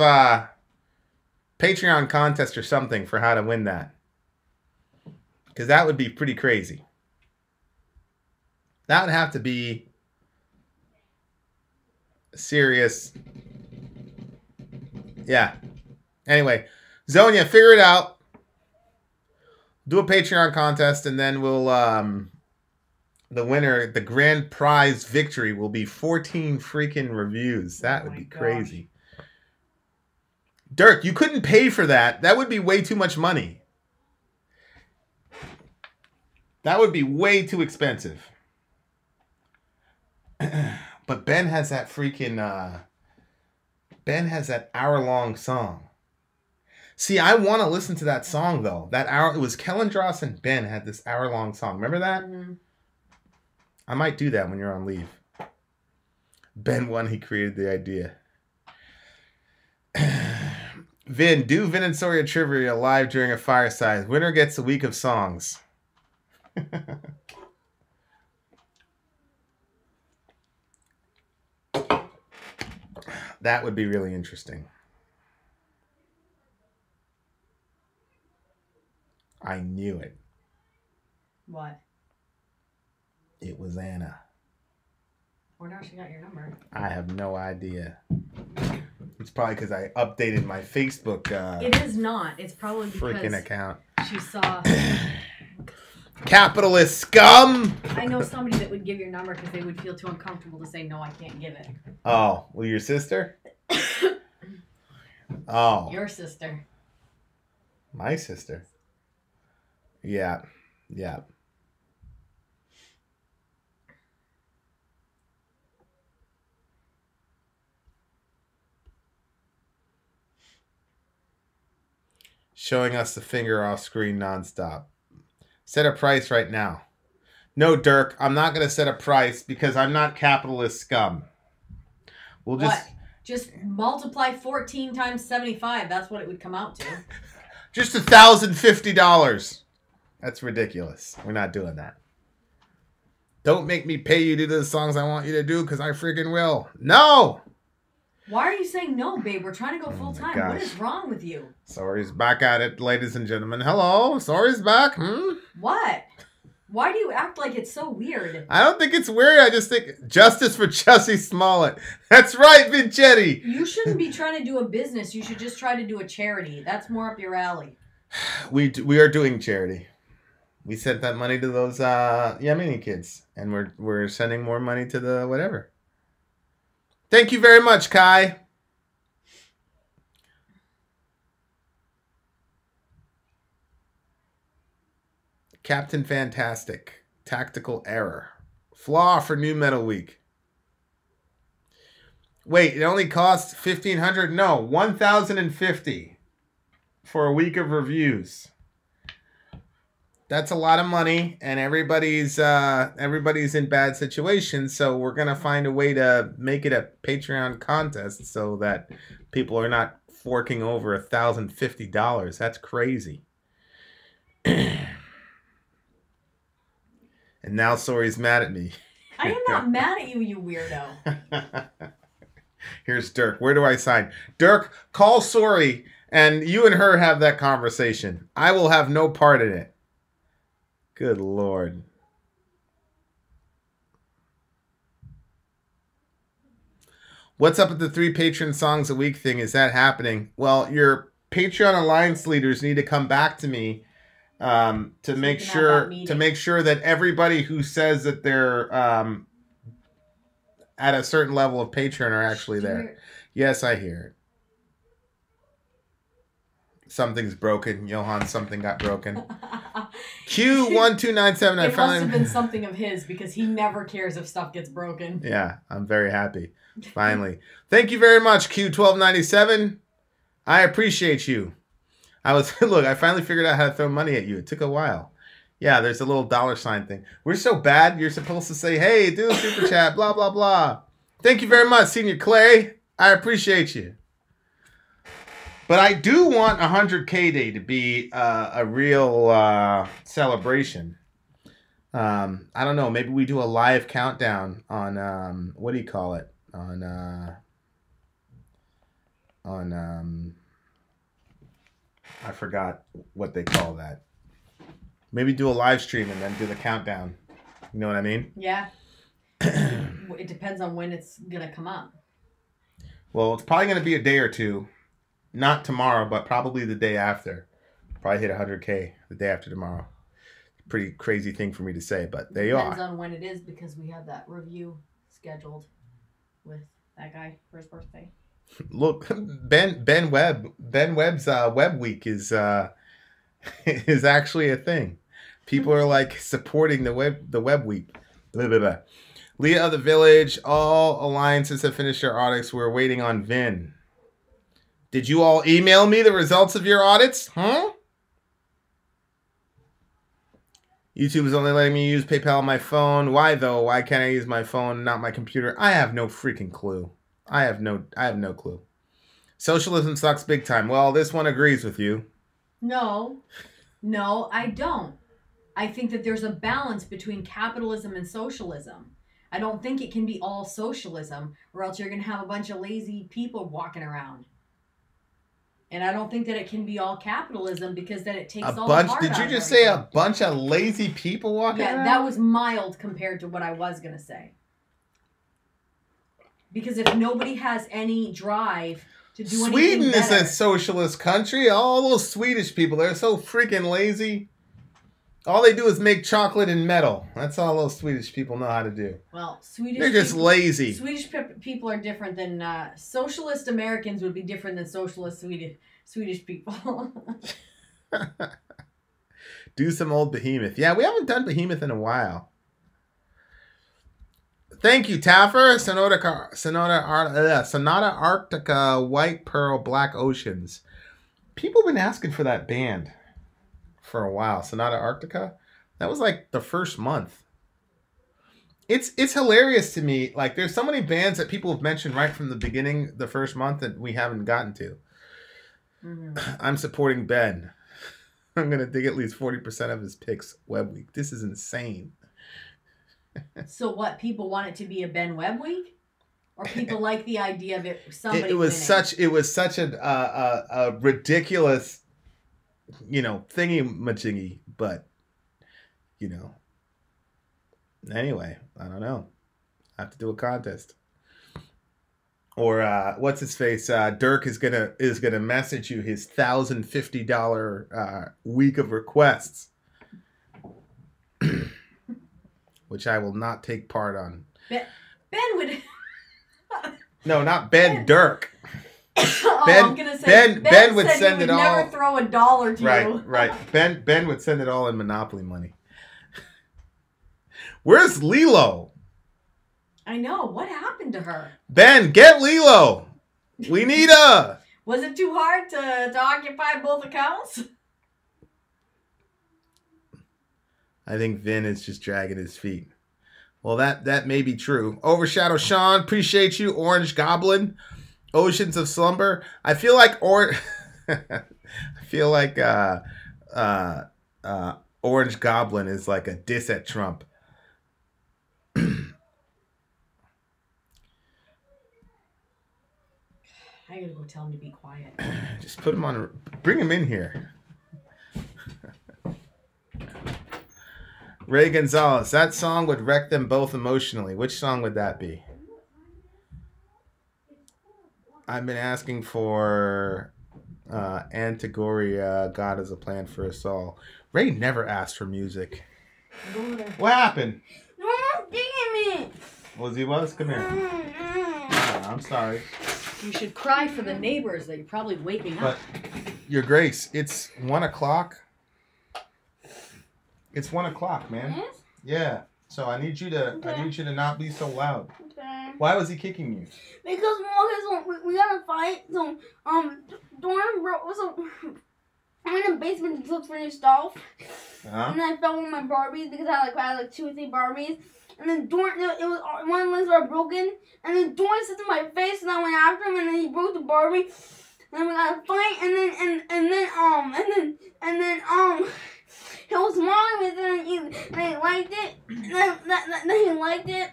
Patreon contest or something for how to win that. Because that would be pretty crazy. That would have to be serious. Yeah. Anyway, Zonia, figure it out. Do a Patreon contest, and then we'll, the winner, the grand prize victory will be 14 freaking reviews. That would be crazy. Dirk, you couldn't pay for that. That would be way too much money. That would be way too expensive. But Ben has that freaking, Ben has that hour-long song. See, I want to listen to that song, though. It was Kellen Dross and Ben had this hour-long song. Remember that? Mm-hmm. I might do that when you're on leave. Ben won, he created the idea. Vin and Sori trivia live during a fireside. Winner gets a week of songs. That would be really interesting. I knew it. What? It was Anna. Where now she got your number? I have no idea. It's probably because I updated my Facebook. It is not. It's probably because freaking account. She saw. Capitalist scum! I know somebody that would give your number because they would feel too uncomfortable to say, no, I can't give it. Oh, well, your sister? Oh. Your sister. My sister. Yeah. Yeah. Showing us the finger off screen nonstop. Set a price right now. No, Dirk, I'm not going to set a price because I'm not capitalist scum. We'll just multiply 14 times 75. That's what it would come out to. Just $1,050. That's ridiculous. We're not doing that. Don't make me pay you to do the songs I want you to do because I freaking will. No! Why are you saying no, babe? We're trying to go full time. What is wrong with you? Sori's back at it, ladies and gentlemen. Hello, Sori's back. What? Why do you act like it's so weird? I don't think it's weird. I just think justice for Jussie Smollet. That's right, Vincetti. You shouldn't be trying to do a business. You should just try to do a charity. That's more up your alley. We are doing charity. We sent that money to those Yemeni kids, and we're sending more money to the whatever. Thank you very much, Kai. Captain Fantastic. Tactical error. Flaw for New Metal Week. Wait, it only costs $1,500? No, $1,050 for a week of reviews. That's a lot of money, and everybody's in bad situations. So we're gonna find a way to make it a Patreon contest so that people are not forking over $1,050. That's crazy. And now Sori's mad at me. I am not mad at you, you weirdo. Here's Dirk. Where do I sign? Dirk, call Sori, and you and her have that conversation. I will have no part in it. Good Lord. What's up with the 3 patron songs a week thing? Is that happening? Well, your Patreon Alliance leaders need to come back to me to make sure that everybody who says that they're at a certain level of Patreon are actually there. Yes, I hear it. Something's broken. Johan, something got broken. Q1297. It must have been something of his because he never cares if stuff gets broken. Yeah, I'm very happy. Finally. Thank you very much, Q1297. I appreciate you. Look, I finally figured out how to throw money at you. It took a while. Yeah, there's a little $ thing. We're so bad, you're supposed to say, hey, do a super chat, blah, blah, blah. Thank you very much, Senior Clay. I appreciate you. But I do want 100K Day to be a real celebration. I don't know. Maybe we do a live countdown on, what do you call it? I forgot what they call that. Maybe do a live stream and then do the countdown. You know what I mean? Yeah. It depends on when it's going to come up. Well, it's probably going to be a day or two. Not tomorrow, but probably the day after. Probably hit 100K the day after tomorrow. Pretty crazy thing for me to say, but there you are. Depends on when it is because we have that review scheduled with that guy for his birthday. Look, Ben Webb's Web Week is actually a thing. People are like supporting the Web Week. Blah, blah, blah. Leah of the Village, all alliances have finished their audits. We're waiting on Vin. Did you all email me the results of your audits? Huh? YouTube is only letting me use PayPal on my phone. Why though? Why can't I use my phone, not my computer? I have no freaking clue. I have no clue. Socialism sucks big time. Well, this one agrees with you. No, I don't. I think that there's a balance between capitalism and socialism. I don't think it can be all socialism, or else you're going to have a bunch of lazy people walking around. And I don't think that it can be all capitalism because then it takes all the heart out of Did you just say a bunch of lazy people walking around? Yeah, that was mild compared to what I was going to say. Because if nobody has any drive to do anything Sweden better, is a socialist country. All those Swedish people, they're so freaking lazy. All they do is make chocolate and metal. That's all those Swedish people know how to do. Well, they're just lazy. Swedish people are different than socialist Americans would be different than socialist Swedish people. Do some old Behemoth. Yeah, we haven't done Behemoth in a while. Thank you, Taffer. Sonata Arctica, White Pearl, Black Oceans. People have been asking for that band for a while. Sonata Arctica. That was like the first month. It's hilarious to me. Like, there's so many bands that people have mentioned right from the beginning, the first month, that we haven't gotten to. Mm-hmm. I'm supporting Ben. I'm going to dig at least 40% of his picks Web Week. This is insane. So what, people want it to be a Ben Webb Week? Or people like the idea of it somebody It was such a ridiculous, thingy-majiggy, but, anyway, I don't know. I have to do a contest. Or what's his face? Dirk is gonna message you his $1,050 week of requests, which I will not take part on. Ben would. No, not Ben. Dirk. I'm gonna say Ben would send it all. Never throw $1 to you. Right. Ben would send it all in Monopoly money. Where's Lilo? I know. What happened to her? Ben, get Lilo. We need her. Was it too hard to occupy both accounts? I think Vin is just dragging his feet. Well, that may be true. Overshadow Sean, appreciate you. Orange Goblin, Oceans of Slumber. I feel like Orange Goblin is like a diss at Trump. I gotta go tell him to be quiet. Just put him on. Bring him in here. Ray Gonzalez. That song would wreck them both emotionally. Which song would that be? I've been asking for Antigoria, God Has a Plan for Us All. Ray never asked for music. What happened? No one's digging me. Was he was? Come here. Oh, I'm sorry. You should cry for the neighbors that you're probably waking But, up. Your Grace, it's 1 o'clock. It's 1 o'clock, man. Yes? Yeah. So I need you to not be so loud. Okay. Why was he kicking you? Because we got to fight. So Dorn broke. So I went in the basement to look for new stuff, Huh? and then I found one of my Barbies because I had like 2 or 3 Barbies. And then Dorn, it was one of the legs were broken, and then Dorn said to my face, and I went after him, and then he broke the Barbie, and then we got a fight, and then he was smiling, and then he liked it, and then he liked it.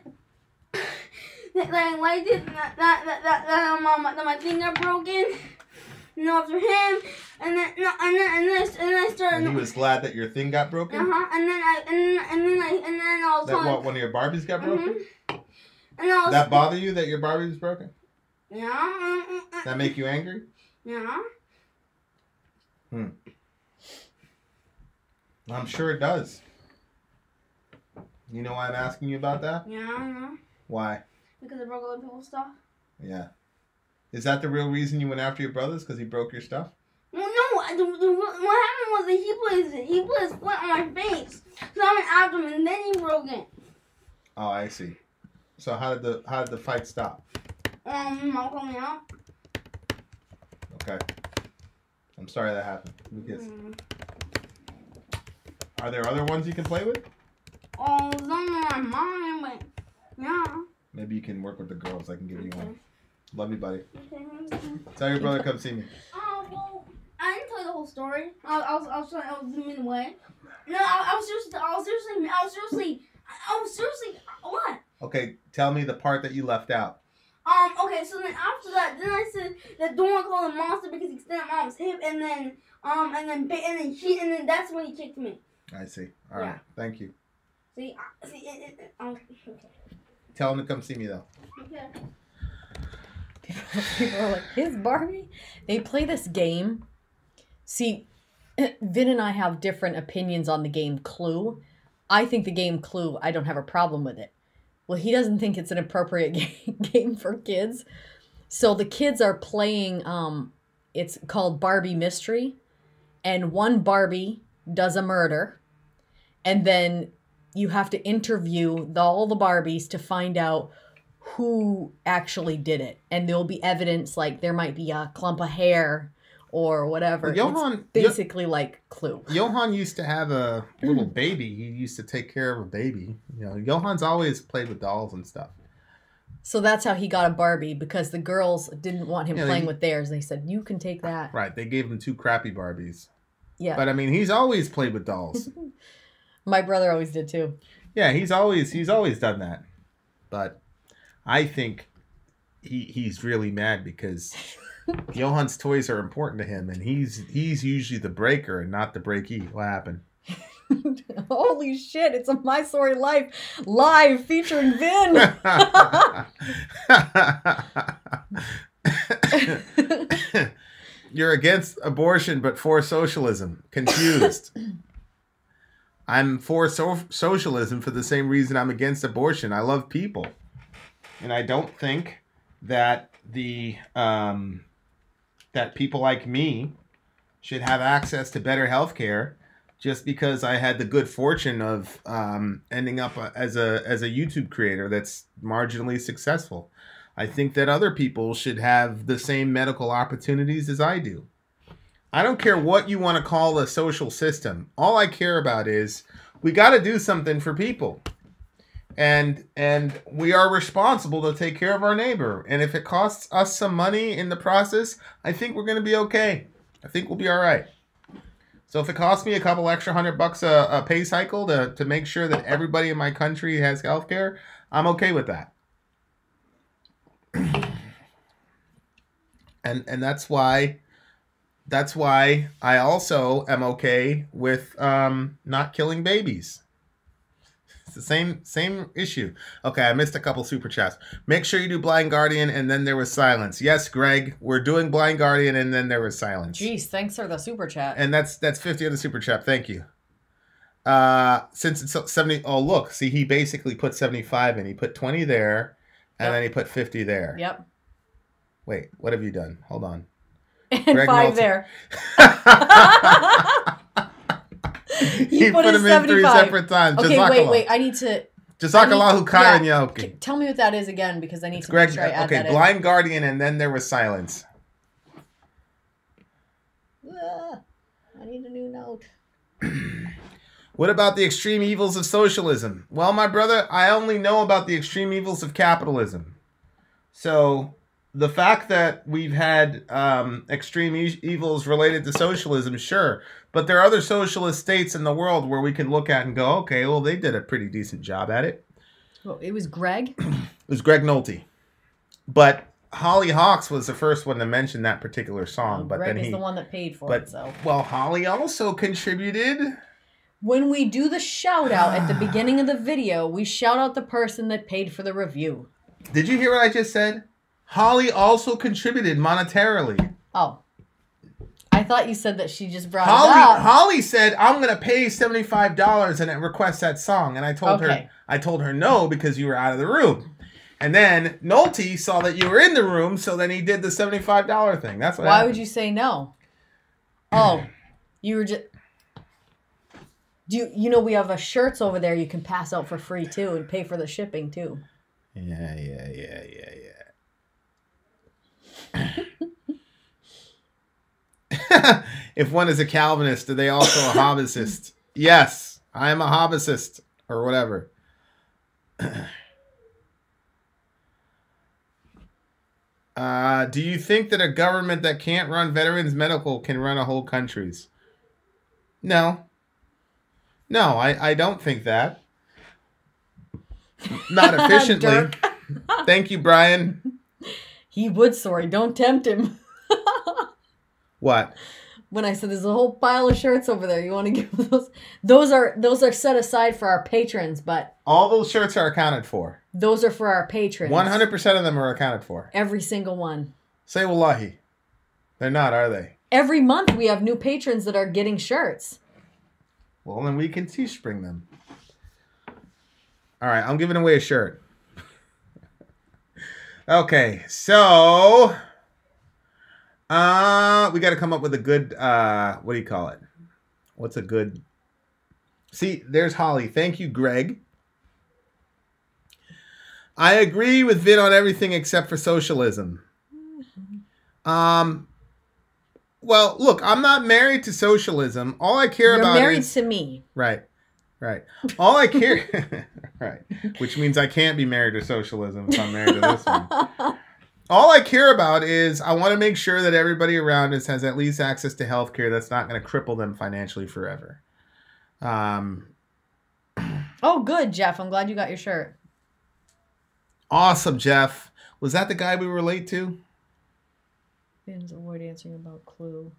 That I liked it. That my thing got broken. And after him, and then I started. And he was glad that your thing got broken. And then I was. That what? One of your Barbies got broken? And I was. That bother you that your Barbie was broken? Yeah. That make you angry? Yeah. I'm sure it does. You know why I'm asking you about that? Yeah. Why? Because I broke other people's stuff. Yeah. Is that the real reason you went after your brothers? Because he broke your stuff? Well, no. What happened was that he put his foot on my face. So I went after him, and then he broke it. Oh, I see. So how did the fight stop? Mom called me out. Okay. I'm sorry that happened. Are there other ones you can play with? Oh, some of my mine, but yeah. Maybe you can work with the girls. I can give you one. Love you, buddy. Okay. Tell your brother to come see me. Oh, well, I didn't tell you the whole story. I was zooming away. No, I was seriously, what? Okay, tell me the part that you left out. Okay, so then after that, then I said that Dawn called him a monster because he extended Mom's hip, and then that's when he kicked me. I see. All right. Thank you. See, okay. Tell him to come see me, though. Okay. People are like, his Barbie? They play this game. See, Vin and I have different opinions on the game Clue. I think the game Clue, I don't have a problem with it. Well, he doesn't think it's an appropriate game for kids. So the kids are playing, it's called Barbie Mystery. And one Barbie does a murder. And then you have to interview all the Barbies to find out who actually did it. And there'll be evidence, like there might be a clump of hair or whatever. Well, Johan, it's basically like Clue. Johan used to have a little baby. He used to take care of a baby. You know, Johan's always played with dolls and stuff. So that's how he got a Barbie, because the girls didn't want him playing with theirs. They said, you can take that. Right. They gave him 2 crappy Barbies. Yeah. But I mean, he's always played with dolls. My brother always did too. Yeah, he's always done that. But I think he's really mad because Johan's toys are important to him, and he's usually the breaker and not the breakee. What happened? Holy shit, it's a My Sori Life live featuring Vin. You're against abortion but for socialism. Confused. I'm for socialism for the same reason I'm against abortion. I love people. And I don't think that that people like me should have access to better health care just because I had the good fortune of ending up as a YouTube creator that's marginally successful. I think that other people should have the same medical opportunities as I do. I don't care what you want to call the social system. All I care about is we got to do something for people. And we are responsible to take care of our neighbor. And if it costs us some money in the process, I think we're going to be okay. I think we'll be all right. So if it costs me a couple extra $100 a pay cycle to make sure that everybody in my country has health care, I'm okay with that. And that's why I also am okay with not killing babies. It's the same issue. Okay, I missed a couple super chats. Make sure you do Blind Guardian and then there was silence. Yes, Greg, we're doing Blind Guardian and then there was silence. Jeez, thanks for the super chat. And that's 50 on the super chat. Thank you. Since it's 70, oh look, see, he basically put 75 in. He put 20 there, and then he put 50 there. Yep. Wait, what have you done? Hold on. And Greg 5 there. He put them in 3 separate times. Okay, wait. I need to. Jazakallahu khairan, ya okay. Tell me what that is again, because I need to Greg, make sure I add that in. Blind Guardian, and then there was silence. I need a new note. What about the extreme evils of socialism? Well, my brother, I only know about the extreme evils of capitalism. So the fact that we've had extreme evils related to socialism, sure. But there are other socialist states in the world where we can look at and go, okay, well, they did a pretty decent job at it. Well, it was Greg? It was Greg Nolte. But Holly Hawks was the first one to mention that particular song. Well, but Greg then is the one that paid for it, so. Well, Holly also contributed. When we do the shout out at the beginning of the video, we shout out the person that paid for the review. Did you hear what I just said? Holly also contributed monetarily. Oh. I thought you said that she just brought it up. Holly said, I'm going to pay $75 and it requests that song. And I told her no, because you were out of the room. And then Nolte saw that you were in the room, so then he did the $75 thing. That's what happened. Would you say no? Oh, you were just... You know we have shirts over there you can pass out for free too and pay for the shipping too. Yeah. If one is a Calvinist, are they also a Hobbesist? Yes, I am a Hobbesist or whatever. Do you think that a government that can't run veterans medical can run a whole countries? No, I don't think that. Not efficiently. Thank you, Brian. He would, Sori. Don't tempt him. What? When I said there's a whole pile of shirts over there, you want to give those? Those are set aside for our patrons, but all those shirts are accounted for. Those are for our patrons. 100% of them are accounted for. Every single one. Say wallahi. They're not, are they? Every month we have new patrons that are getting shirts. Well, then we can Teespring them. All right, I'm giving away a shirt. Okay, so we got to come up with a good, what do you call it? What's a good... See, there's Holly. Thank you, Greg. I agree with Vin on everything except for socialism. Well, look, I'm not married to socialism. All I care about is... You're married to me. Right. All I care... Right. Which means I can't be married to socialism if I'm married to this one. All I care about is I want to make sure that everybody around us has at least access to health care that's not going to cripple them financially forever. Oh, good, Jeff. I'm glad you got your shirt. Awesome, Jeff. Was that the guy we were late to? Vin's avoid answering about Clue.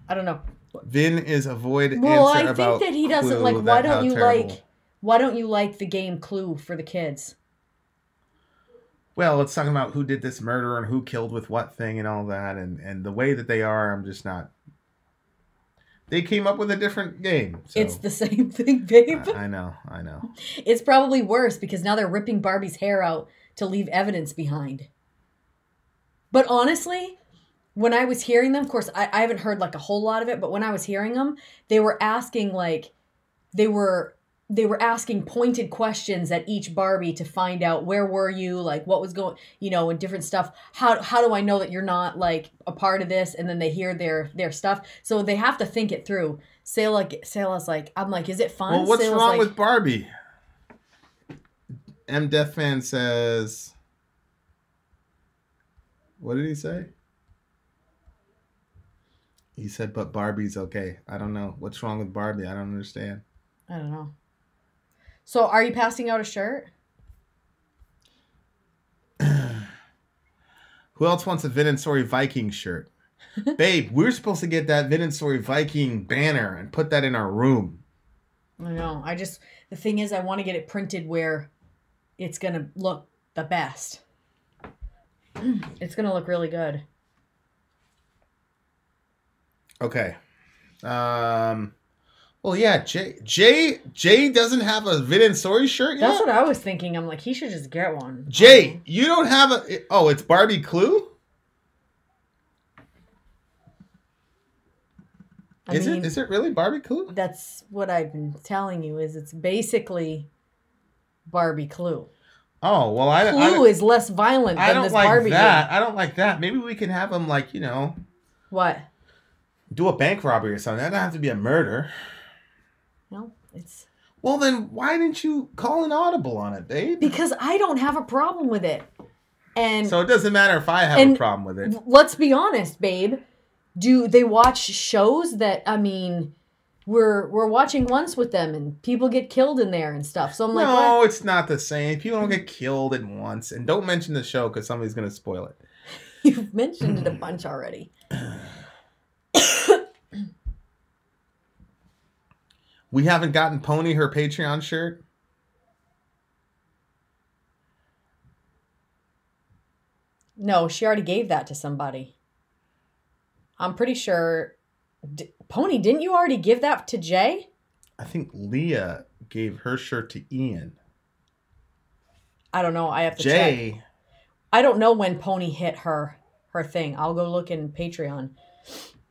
I don't know. Vin is avoid answer about Clue. Well, I think that he doesn't like. Why don't you like the game Clue for the kids? Well, it's talking about who did this murder and who killed with what thing and all that, and the way that they are, I'm just not. They came up with a different game. So. It's the same thing, babe. I know. It's probably worse because now they're ripping Barbie's hair out to leave evidence behind. But honestly, when I was hearing them, of course, I haven't heard like a whole lot of it, but when I was hearing them, they were asking like, they were they were asking pointed questions at each Barbie to find out where were you, like what was going, and different stuff. How do I know that you're not like a part of this? And then they hear their stuff, so they have to think it through. Sayla's like, I'm like, is it fun? Well, what's Sayla's wrong like, with Barbie? M. Death Fan says, what did he say? He said, but Barbie's okay. I don't know. What's wrong with Barbie? I don't understand. I don't know. So are you passing out a shirt? Who else wants a Vin and Sori Viking shirt? Babe, we're supposed to get that Vin and Sori Viking banner and put that in our room. I know. The thing is, I want to get it printed where it's going to look the best. It's going to look really good. Okay. Well, yeah, Jay doesn't have a Vin and Sori shirt yet? That's what I was thinking. I'm like, he should just get one. Jay, you don't have a... Oh, it's Barbie Clue? Is it really Barbie Clue? That's what I've been telling you, is it's basically Barbie Clue. Oh, well, Clue is less violent than this Barbie game. I don't like that. Maybe we can have them, like, What? do a bank robbery or something. That doesn't have to be a murder. No, it's... Well, then why didn't you call an audible on it, babe? Because I don't have a problem with it. And so it doesn't matter if I have a problem with it. Let's be honest, babe. Do they watch shows that, we're watching once with them and people get killed in there and stuff. So I'm like, no, what? It's not the same. People don't get killed at once. And don't mention the show because somebody's going to spoil it. You've mentioned it a bunch already. We haven't gotten Pony her Patreon shirt. No, she already gave that to somebody. I'm pretty sure. Pony, didn't you already give that to Jay? I think Leah gave her shirt to Ian. I don't know. I have to Jay. check. I don't know when Pony hit her thing. I'll go look in Patreon.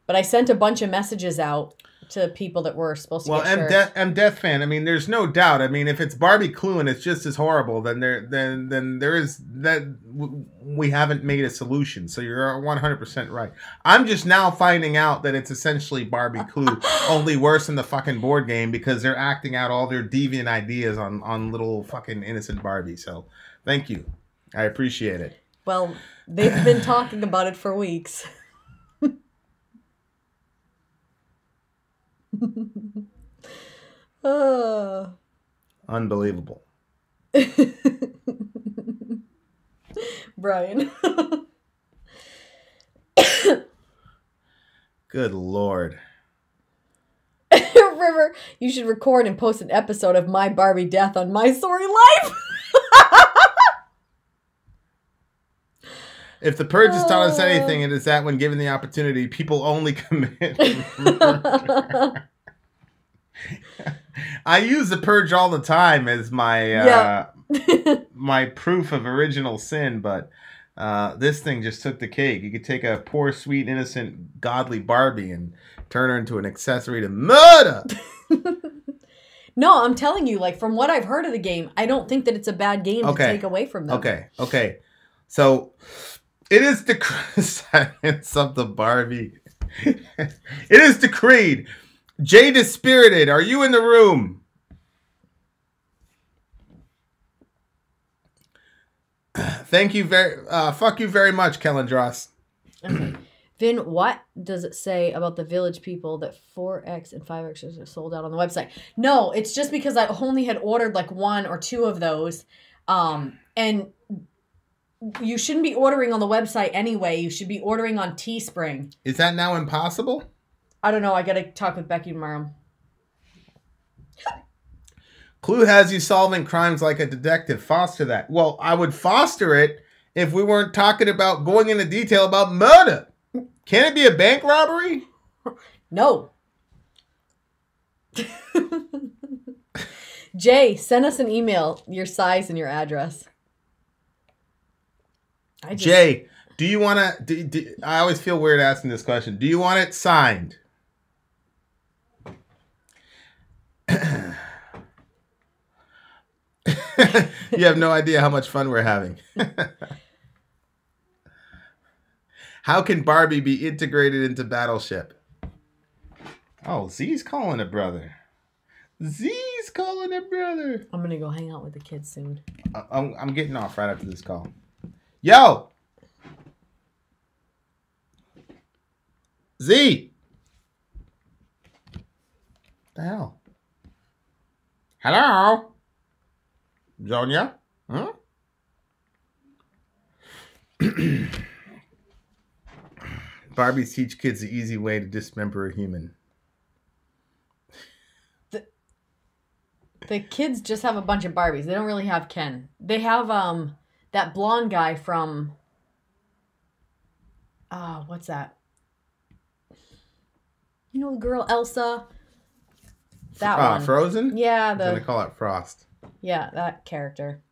But I sent a bunch of messages out to people that were supposed to get shirts. I'm Death Fan. There's no doubt. If it's Barbie Clue and it's just as horrible, then there is that we haven't made a solution. So you're 100% right. I'm just now finding out that it's essentially Barbie Clue, only worse than the fucking board game because they're acting out all their deviant ideas on little fucking innocent Barbie. So thank you. I appreciate it. Well, they've been talking about it for weeks. Unbelievable. Brian. Good Lord. River, you should record and post an episode of My Barbie Death on My Sori Life. If the purge has taught us anything, it is that when given the opportunity, people only commit murder. I use the purge all the time as my my proof of original sin, but this thing just took the cake. You could take a poor, sweet, innocent, godly Barbie and turn her into an accessory to murder. No, I'm telling you, like, from what I've heard of the game, I don't think that it's a bad game to take away from them. Okay. So... it is the silence of the Barbie. It is decreed. Jay Dispirited, are you in the room? Thank you fuck you very much, Kellandros. Okay. Vin, what does it say about the village people that 4X and 5X are sold out on the website? No, it's just because I only had ordered like 1 or 2 of those. And you shouldn't be ordering on the website anyway. You should be ordering on Teespring. Is that now impossible? I don't know. I got to talk with Becky tomorrow. Clue has you solving crimes like a detective. Foster that. Well, I would foster it if we weren't talking about going into detail about murder. Can it be a bank robbery? No. Jay, send us an email, your size and your address. Jay, do you want to... I always feel weird asking this question. Do you want it signed? You have no idea how much fun we're having. How can Barbie be integrated into Battleship? Oh, Z's calling it, brother. Z's calling it, brother. I'm gonna go hang out with the kids soon. I'm getting off right after this call. Yo! Z! What the hell? Hello? Zonia? Huh? Barbies teach kids the easy way to dismember a human. The kids just have a bunch of Barbies. They don't really have Ken. They have that blonde guy from what's that? You know the girl Elsa? That one. Frozen? Yeah, I'm gonna call it Frost. Yeah, that character.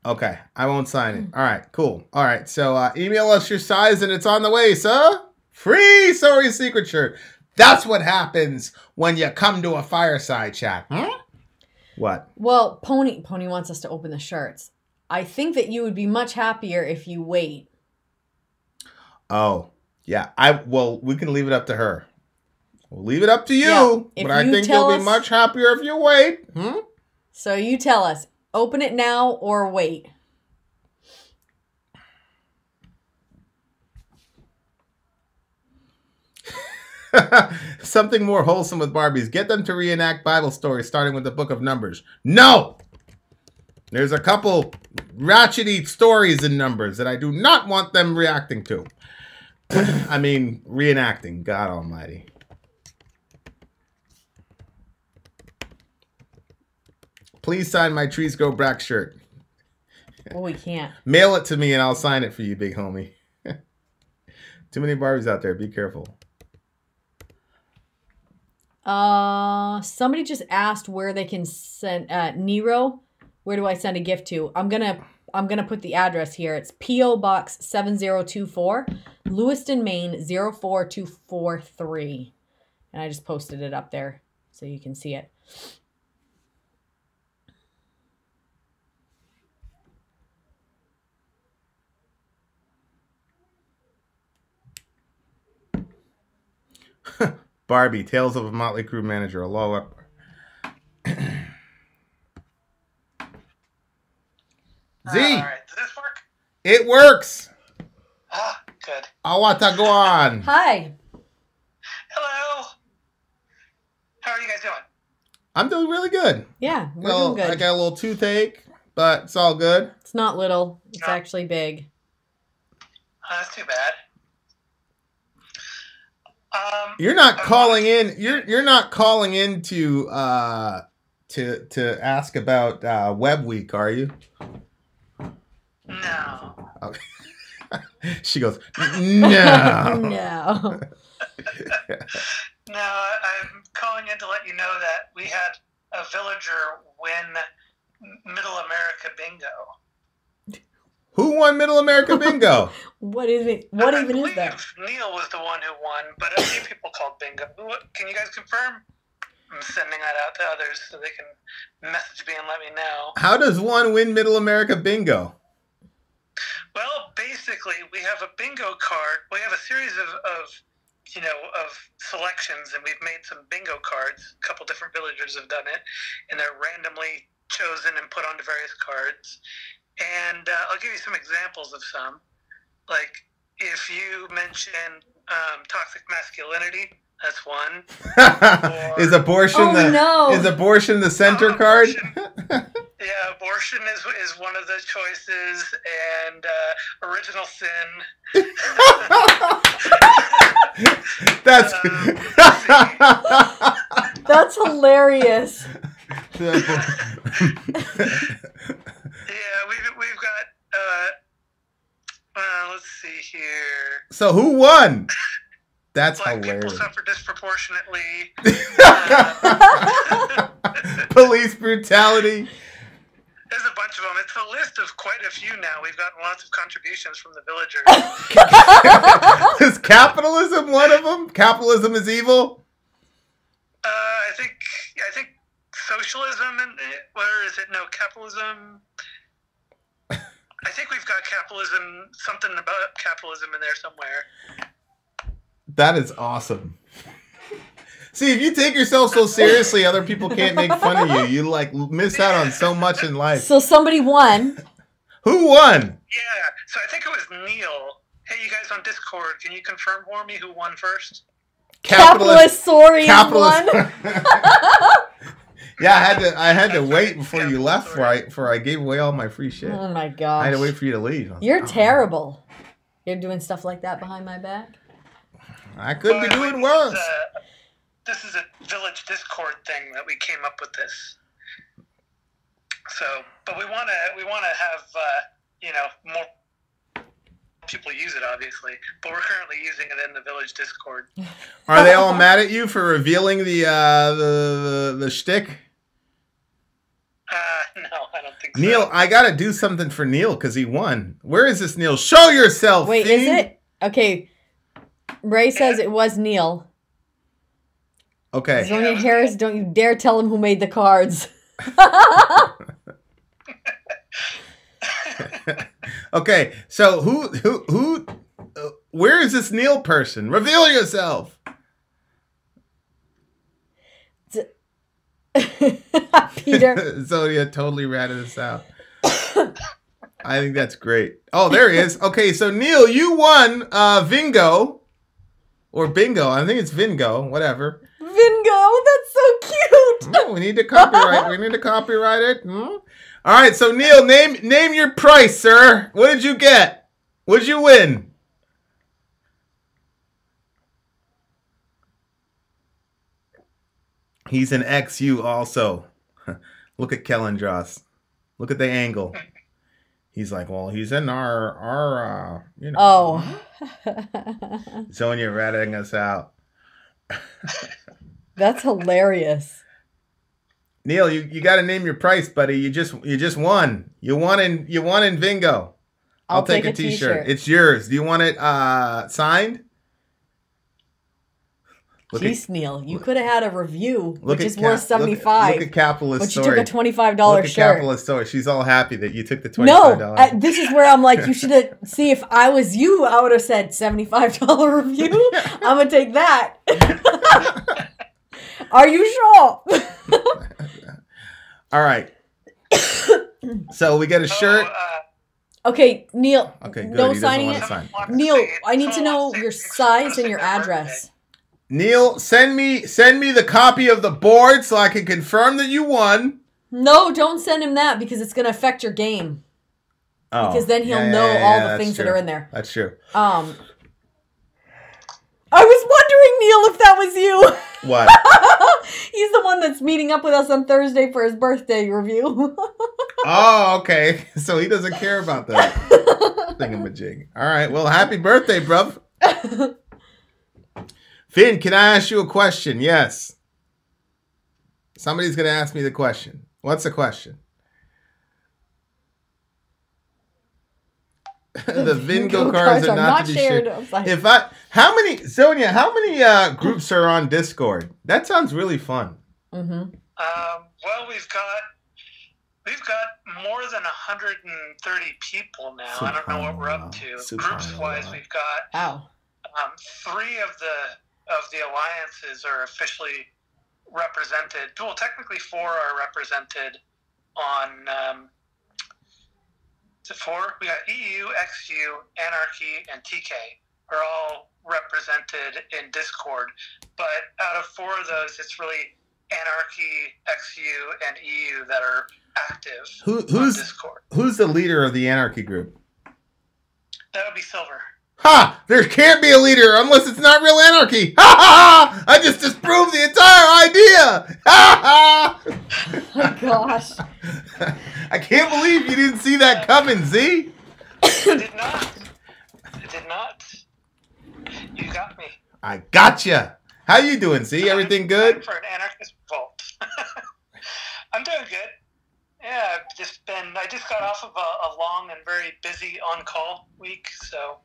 Okay, I won't sign it. All right, cool. All right, so email us your size and it's on the way, sir. Free Sori secret shirt. That's what happens when you come to a fireside chat. Huh? What? Well, Pony wants us to open the shirts. I think that you would be much happier if you wait. Oh, yeah. We can leave it up to her. We'll leave it up to you. Yeah, but I think you'll be much happier if you wait. Hmm? So you tell us, open it now or wait. Something more wholesome with Barbies. Get them to reenact Bible stories starting with the book of Numbers. No! There's a couple ratchety stories in Numbers that I do not want them reacting to. I mean, reenacting. God almighty. Please sign my Trees Go Brack shirt. Well, we can't. Mail it to me and I'll sign it for you, big homie. Too many Barbies out there. Be careful. Somebody just asked where they can send Nero. Where do I send a gift to? I'm gonna put the address here. It's P.O. Box 7024, Lewiston, Maine 04243. And I just posted it up there so you can see it. Barbie, Tales of a Motley Crue Manager. Allahu Akbar. Z. All right. Does this work? It works. Ah, good. Awataguan. Hi. Hello. How are you guys doing? I'm doing really good. Yeah, we're Well, doing good. I got a little toothache, but it's all good. It's not little. It's No. actually big. That's too bad. You're not calling in. You're not calling in to ask about Web Week, are you? No. Okay. She goes, no. No. No, I'm calling in to let you know that we had a villager win Middle America Bingo. Who won Middle America Bingo? What is it? What even is that? Neil was the one who won, but a few people called Bingo. Can you guys confirm? I'm sending that out to others so they can message me and let me know. How does one win Middle America Bingo? Well, basically, we have a bingo card. We have a series of selections, and we've made some bingo cards. A couple different villagers have done it, and they're randomly chosen and put onto various cards. And I'll give you some examples of some. Like, if you mention toxic masculinity, that's one. Is abortion is abortion the center card? Yeah, abortion is one of the choices, and original sin. That's hilarious. Yeah, we've got. Let's see here. So who won? That's Black hilarious. people suffer disproportionately. Police brutality. There's a bunch of them. It's a list of quite a few now. We've gotten lots of contributions from the villagers. Is capitalism one of them? Capitalism is evil? I think socialism or is it no capitalism? I think we've got capitalism, something about capitalism in there somewhere. That is awesome. See, if you take yourself so seriously, other people can't make fun of you. You like miss out on so much in life. So somebody won. Who won? Yeah, so I think it was Neil. Hey, you guys on Discord, can you confirm for me who won first? Capitalist Sori won. Yeah, I had to wait before you left for I gave away all my free shit. Oh my gosh. I had to wait for you to leave. You're terrible. You're doing stuff like that behind my back? I could be doing worse. This is a village Discord thing that we came up with this. So, but we want to have more people use it, obviously. But we're currently using it in the village Discord. Are they all mad at you for revealing the shtick? No, I don't think so. Neil, I gotta do something for Neil because he won. Where is this, Neil? Show yourself. Wait, fiend. is it? Okay. Ray says it was Neil. Okay. Zonia Harris, don't you dare tell him who made the cards. Okay, so who where is this Neil person? Reveal yourself. Peter. Zodia totally ratted us out. I think that's great. Oh, there he is. Okay, so Neil, you won Vingo. Or Bingo. I think it's Vingo. Whatever. Vingo, that's so cute. Oh, we need to copyright it. All right, so Neil, name your price, sir. What did you get? What did you win? He's an XU also. Look at Kellendross. Look at the angle. He's like, well, he's in our Oh. Zonia ratting us out. That's hilarious. Neil, you got to name your price, buddy. You just won. You won in Vingo. I'll take a t-shirt. It's yours. Do you want it signed? Jeez, Neil, you could have had a review, which is at worth $75. Look at Capitalist But you Story. took a $25 Look at shirt. Capitalist Story. She's all happy that you took the $25. No, this is where I'm like, you should have. See, if I was you, I would have said $75 review. I'm gonna take that. Are you sure? All right. So we get a shirt. Okay, Neil. Okay, good. No He doesn't signing want it. to sign. Neil, I need to know your size and your address. Neil, send me the copy of the board so I can confirm that you won. No, don't send him that because it's gonna affect your game. Oh, Because then he'll know all the things that are in there. That's true. I was wondering, Neil, if that was you. What? He's the one that's meeting up with us on Thursday for his birthday review. Oh, okay. So he doesn't care about that thingamajig. All right. Well, happy birthday, bruv. Finn, can I ask you a question? Yes. Somebody's going to ask me the question. What's the question? The Vingo cards are not to be shared. How many groups are on Discord? That sounds really fun. Mm-hmm. Well, we've got more than 130 people now. I don't know what we're up to. Groups wise, we've got 3 of the alliances are officially represented. Well, technically 4 are represented on. To 4, we got EU, XU, Anarchy, and TK are all represented in Discord. But out of 4 of those, it's really Anarchy, XU, and EU that are active on Discord. Who's the leader of the Anarchy group? That would be Silver. Ha! There can't be a leader unless it's not real anarchy. Ha ha ha! I just disproved the entire idea. Ha ha! Oh my gosh. I can't believe you didn't see that coming, Z. I did not. You got me. I gotcha. How you doing, Z? Everything good? Time for an anarchist revolt. I'm doing good. Yeah, I just got off of a long and very busy on-call week, so.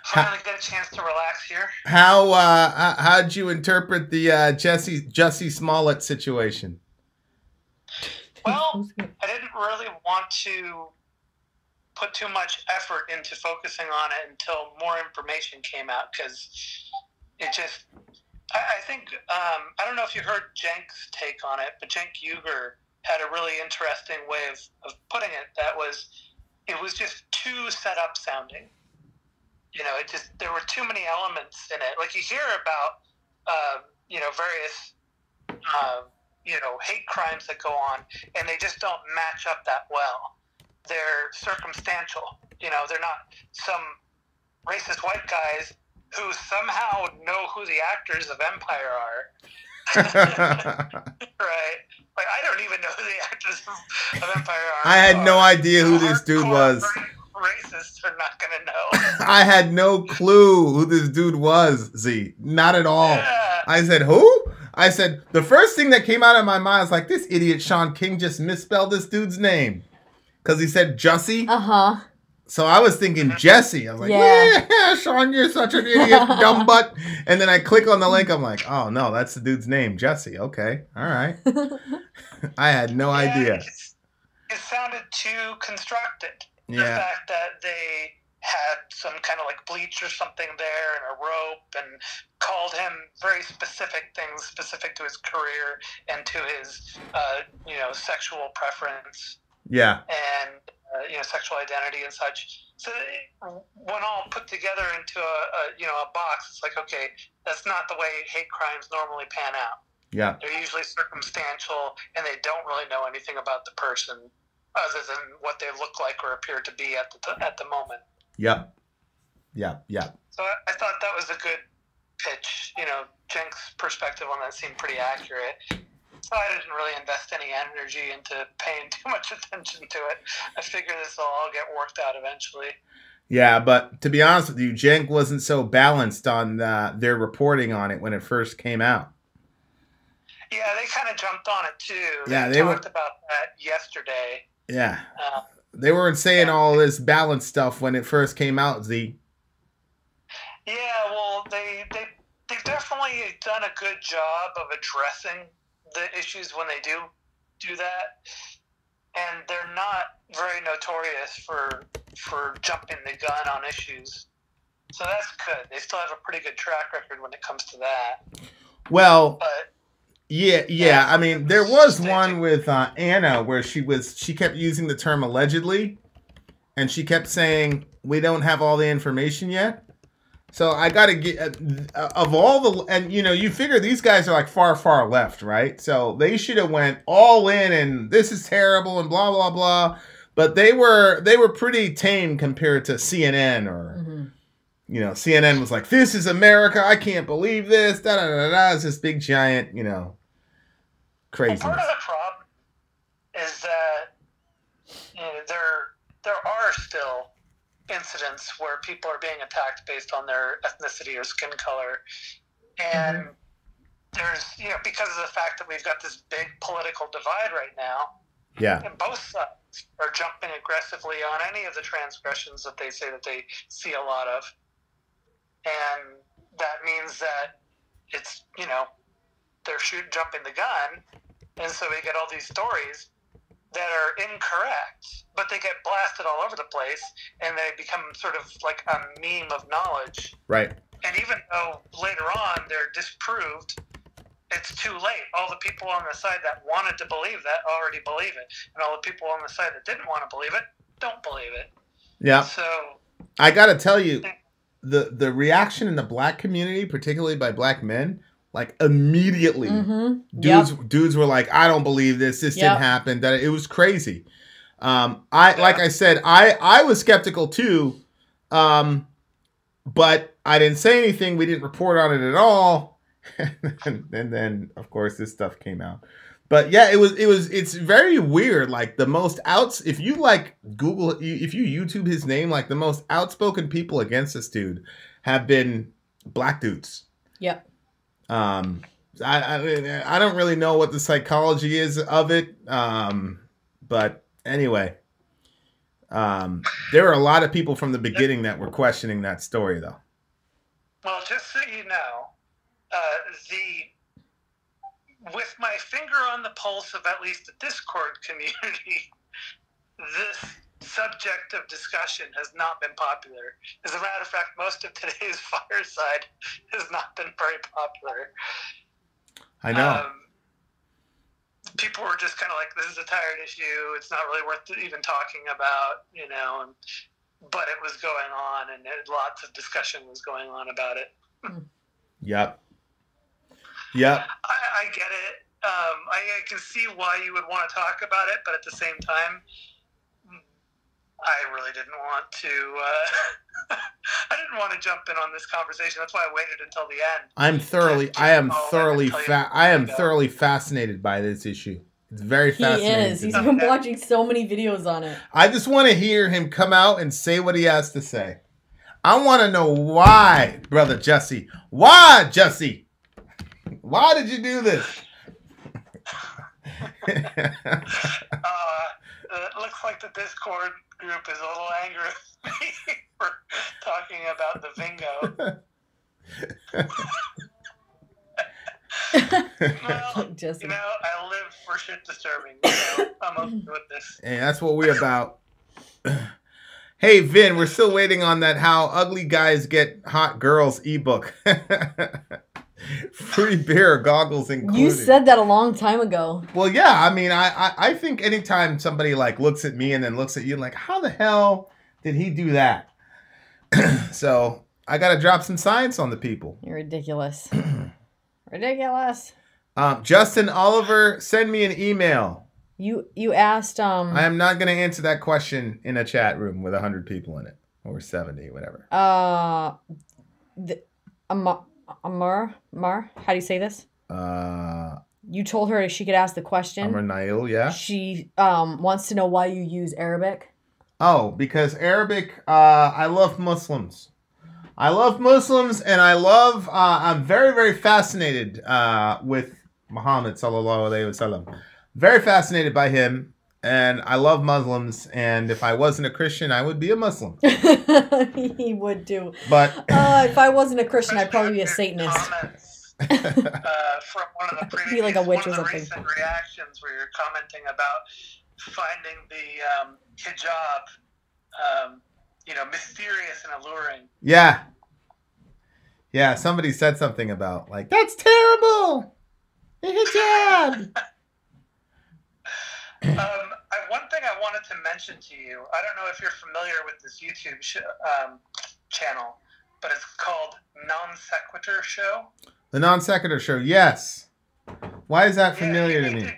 Finally get a chance to relax here. How'd you interpret the Jussie Smollett situation? Well, I didn't really want to put too much effort into focusing on it until more information came out, because it just, I think, I don't know if you heard Cenk's take on it, but Cenk Uygur had a really interesting way of putting it. It was just too set up sounding. You know, there were too many elements in it. Like, you hear about, various, hate crimes that go on, and they just don't match up that well. They're circumstantial. You know, they're not some racist white guys who somehow know who the actors of Empire are. Right? Like, I don't even know who the actors of Empire are. I had no idea who this dude was. Racists are not going to know. I had no clue who this dude was, Z. Not at all. Yeah. I said, who? I said, the first thing that came out of my mind was like, this idiot Sean King just misspelled this dude's name. Because he said Jussie. Uh-huh. So I was thinking Jesse. I was like, yeah, Sean, you're such an idiot, dumb butt. And then I click on the link. I'm like, oh, no, that's the dude's name, Jesse. Okay. All right. I had no idea. It sounded too constructed. Yeah. The fact that they had some kind of like bleach or something there and a rope, and called him very specific things specific to his career and to his, sexual preference. Yeah. And, sexual identity and such. So when all put together into a box, it's like, okay, that's not the way hate crimes normally pan out. Yeah. They're usually circumstantial, and they don't really know anything about the person other than what they look like or appear to be at the moment. Yep. So I thought that was a good pitch. You know, Cenk's perspective on that seemed pretty accurate. So I didn't really invest any energy into paying too much attention to it. I figure this will all get worked out eventually. Yeah, but to be honest with you, Cenk wasn't so balanced on their reporting on it when it first came out. Yeah, they kind of jumped on it too. Yeah, they talked about that yesterday. Yeah. They weren't saying all this balanced stuff when it first came out, Z. Yeah, well, they've definitely done a good job of addressing the issues when they do that, and they're not very notorious for jumping the gun on issues. So that's good. They still have a pretty good track record when it comes to that. Well, but yeah. I mean, there was one with Anna where she kept using the term allegedly, and she kept saying we don't have all the information yet. So I got to get of all the, and you figure these guys are like far left, right? So they should have went all in and this is terrible and blah blah blah. But they were pretty tame compared to CNN or CNN was like, this is America, I can't believe this, da da da da. It's this big giant, craziness. Well, part of the problem is that there are still incidents where people are being attacked based on their ethnicity or skin color, and there's because of the fact that we've got this big political divide right now. Yeah, and both sides are jumping aggressively on any of the transgressions that they say that they see a lot of, and that means that it's they're jumping the gun, and so we get all these stories that are incorrect, but they get blasted all over the place, and they become sort of like a meme of knowledge. Right. And even though later on they're disproved, it's too late. All the people on the side that wanted to believe that already believe it, and all the people on the side that didn't want to believe it don't believe it. Yeah. So I got to tell you, the reaction in the black community, particularly by black men, like immediately, dudes were like, "I don't believe this. This didn't happen." That it was crazy. Like I said, I was skeptical too, but I didn't say anything. We didn't report on it at all, and then of course this stuff came out. But yeah, it's very weird. Like the most if you like Google, if you YouTube his name, like the most outspoken people against this dude have been black dudes. Yep. I don't really know what the psychology is of it. But anyway, There were a lot of people from the beginning that were questioning that story, though. Well, just so you know, with my finger on the pulse of at least the Discord community, this subject of discussion has not been popular. As a matter of fact, most of today's fireside has not been very popular. I know. People were just kind of like, this is a tired issue. It's not really worth even talking about, you know. But it was going on, and lots of discussion was going on about it. Yep. I get it. I can see why you would want to talk about it, but at the same time, I really didn't want to. I didn't want to jump in on this conversation. That's why I waited until the end. I am thoroughly fascinated by this issue. It's very fascinating. He is. He's been watching so many videos on it. I just want to hear him come out and say what he has to say. I want to know why, brother Jussie. Why, Jussie? Why did you do this? It looks like the Discord group is a little angry with me for talking about the Vingo. Well, you know, I live for shit disturbing, so I'm okay with this. Hey, that's what we're about. Hey, Vin, we're still waiting on that How Ugly Guys Get Hot Girls ebook. Free beer, goggles included. You said that a long time ago. Well, yeah. I mean, I think anytime somebody like looks at me and then looks at you, like, how the hell did he do that? So I got to drop some science on the people. You're ridiculous. Ridiculous. Justin Oliver, send me an email. You asked. I am not going to answer that question in a chat room with 100 people in it, or 70, whatever. Amar, how do you say this? You told her she could ask the question. Amar Nail, yeah. She wants to know why you use Arabic. Oh, because Arabic, I love Muslims. I love Muslims, and I'm very, very fascinated with Muhammad, sallallahu alaihi wasallam. Very fascinated by him, and I love Muslims, and if I wasn't a Christian, I would be a Muslim. He would too. But if I wasn't a Christian, I'd probably be a Satanist. From one of the previous, be like a witch or one of the something. recent reactions where you're commenting about finding the hijab, mysterious and alluring. Yeah. Yeah, somebody said something about, like, that's terrible! The hijab! One thing I wanted to mention to you, I don't know if you're familiar with this YouTube channel, but it's called Non Sequitur Show. The Non Sequitur Show, yes. Why is that familiar to me?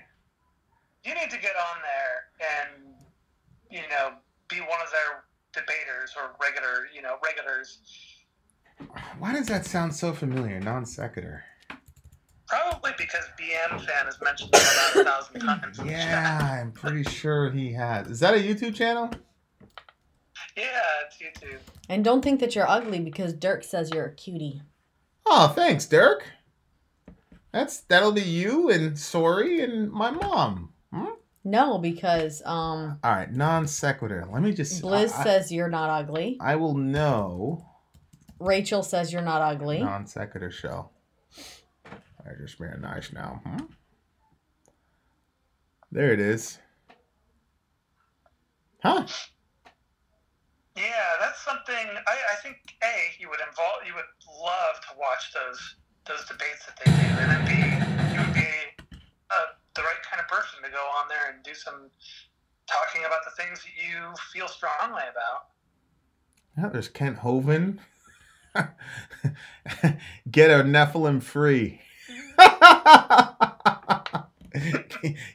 You need to get on there and, be one of their debaters or regulars. Why does that sound so familiar? Non Sequitur. Probably because BM Fan has mentioned it about 1,000 times. Yeah, I'm pretty sure he has. Is that a YouTube channel? Yeah, it's YouTube. And don't think that you're ugly because Dirk says you're a cutie. Oh, thanks, Dirk. That'll be you and Sori and my mom. No, because all right, non sequitur. Let me just. Blizz says you're not ugly. I will know. Rachel says you're not ugly. Non sequitur show. I just made a nice now. There it is. Huh? Yeah, that's something. I think you would love to watch those debates that they do, and then you would be the right kind of person to go on there and do some talking about the things that you feel strongly about. Yeah, there's Kent Hovind. Get a Nephilim free.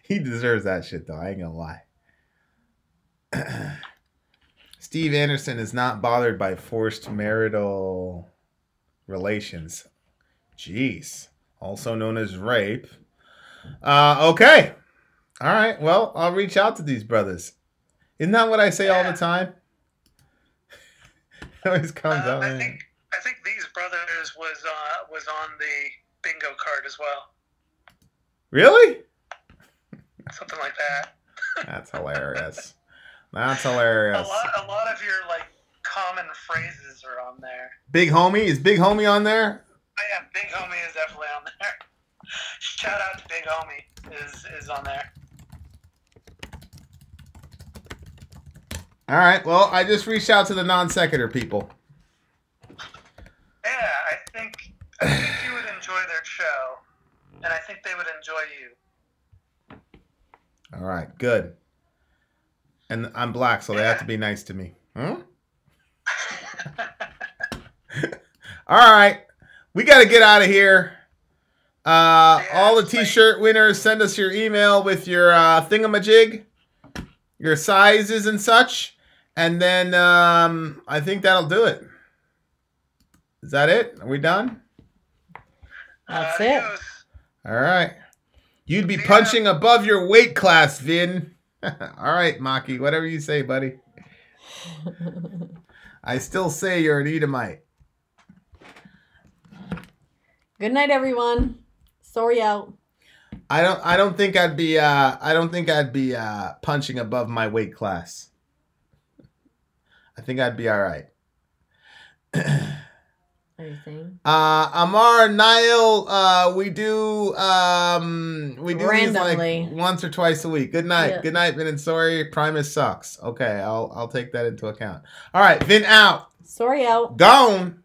He deserves that shit, though. I ain't gonna lie. Steve Anderson is not bothered by forced marital relations. Jeez. Also known as rape. Okay. All right. Well, I'll reach out to these brothers. Isn't that what I say all the time? It always comes out. I think These Brothers was on the bingo card as well. Really? Something like that. That's hilarious. That's hilarious. A lot of your like common phrases are on there. Big homie, is Big Homie on there? Oh, yeah, Big Homie is definitely on there. Shout out to Big Homie is on there. All right. Well, I just reached out to the non sequitur people. Yeah, I think you would enjoy their show, and I think they would enjoy you. All right. Good. And I'm black, so they have to be nice to me. Huh? All right. We got to get out of here. All the t-shirt winners, send us your email with your thingamajig, your sizes and such. And then I think that'll do it. Is that it? Are we done? That's it. All right. You'd be punching above your weight class, Vin. All right, Maki. Whatever you say, buddy. I still say you're an Edomite. Good night, everyone. Sorry out. I don't think I'd be punching above my weight class. I think I'd be all right. Anything? Amar, Niall, we do these like once or twice a week. Good night. Yeah. Good night, Vin and Sori. Primus sucks. Okay, I'll take that into account. All right, Vin out. Sorry out. Gone.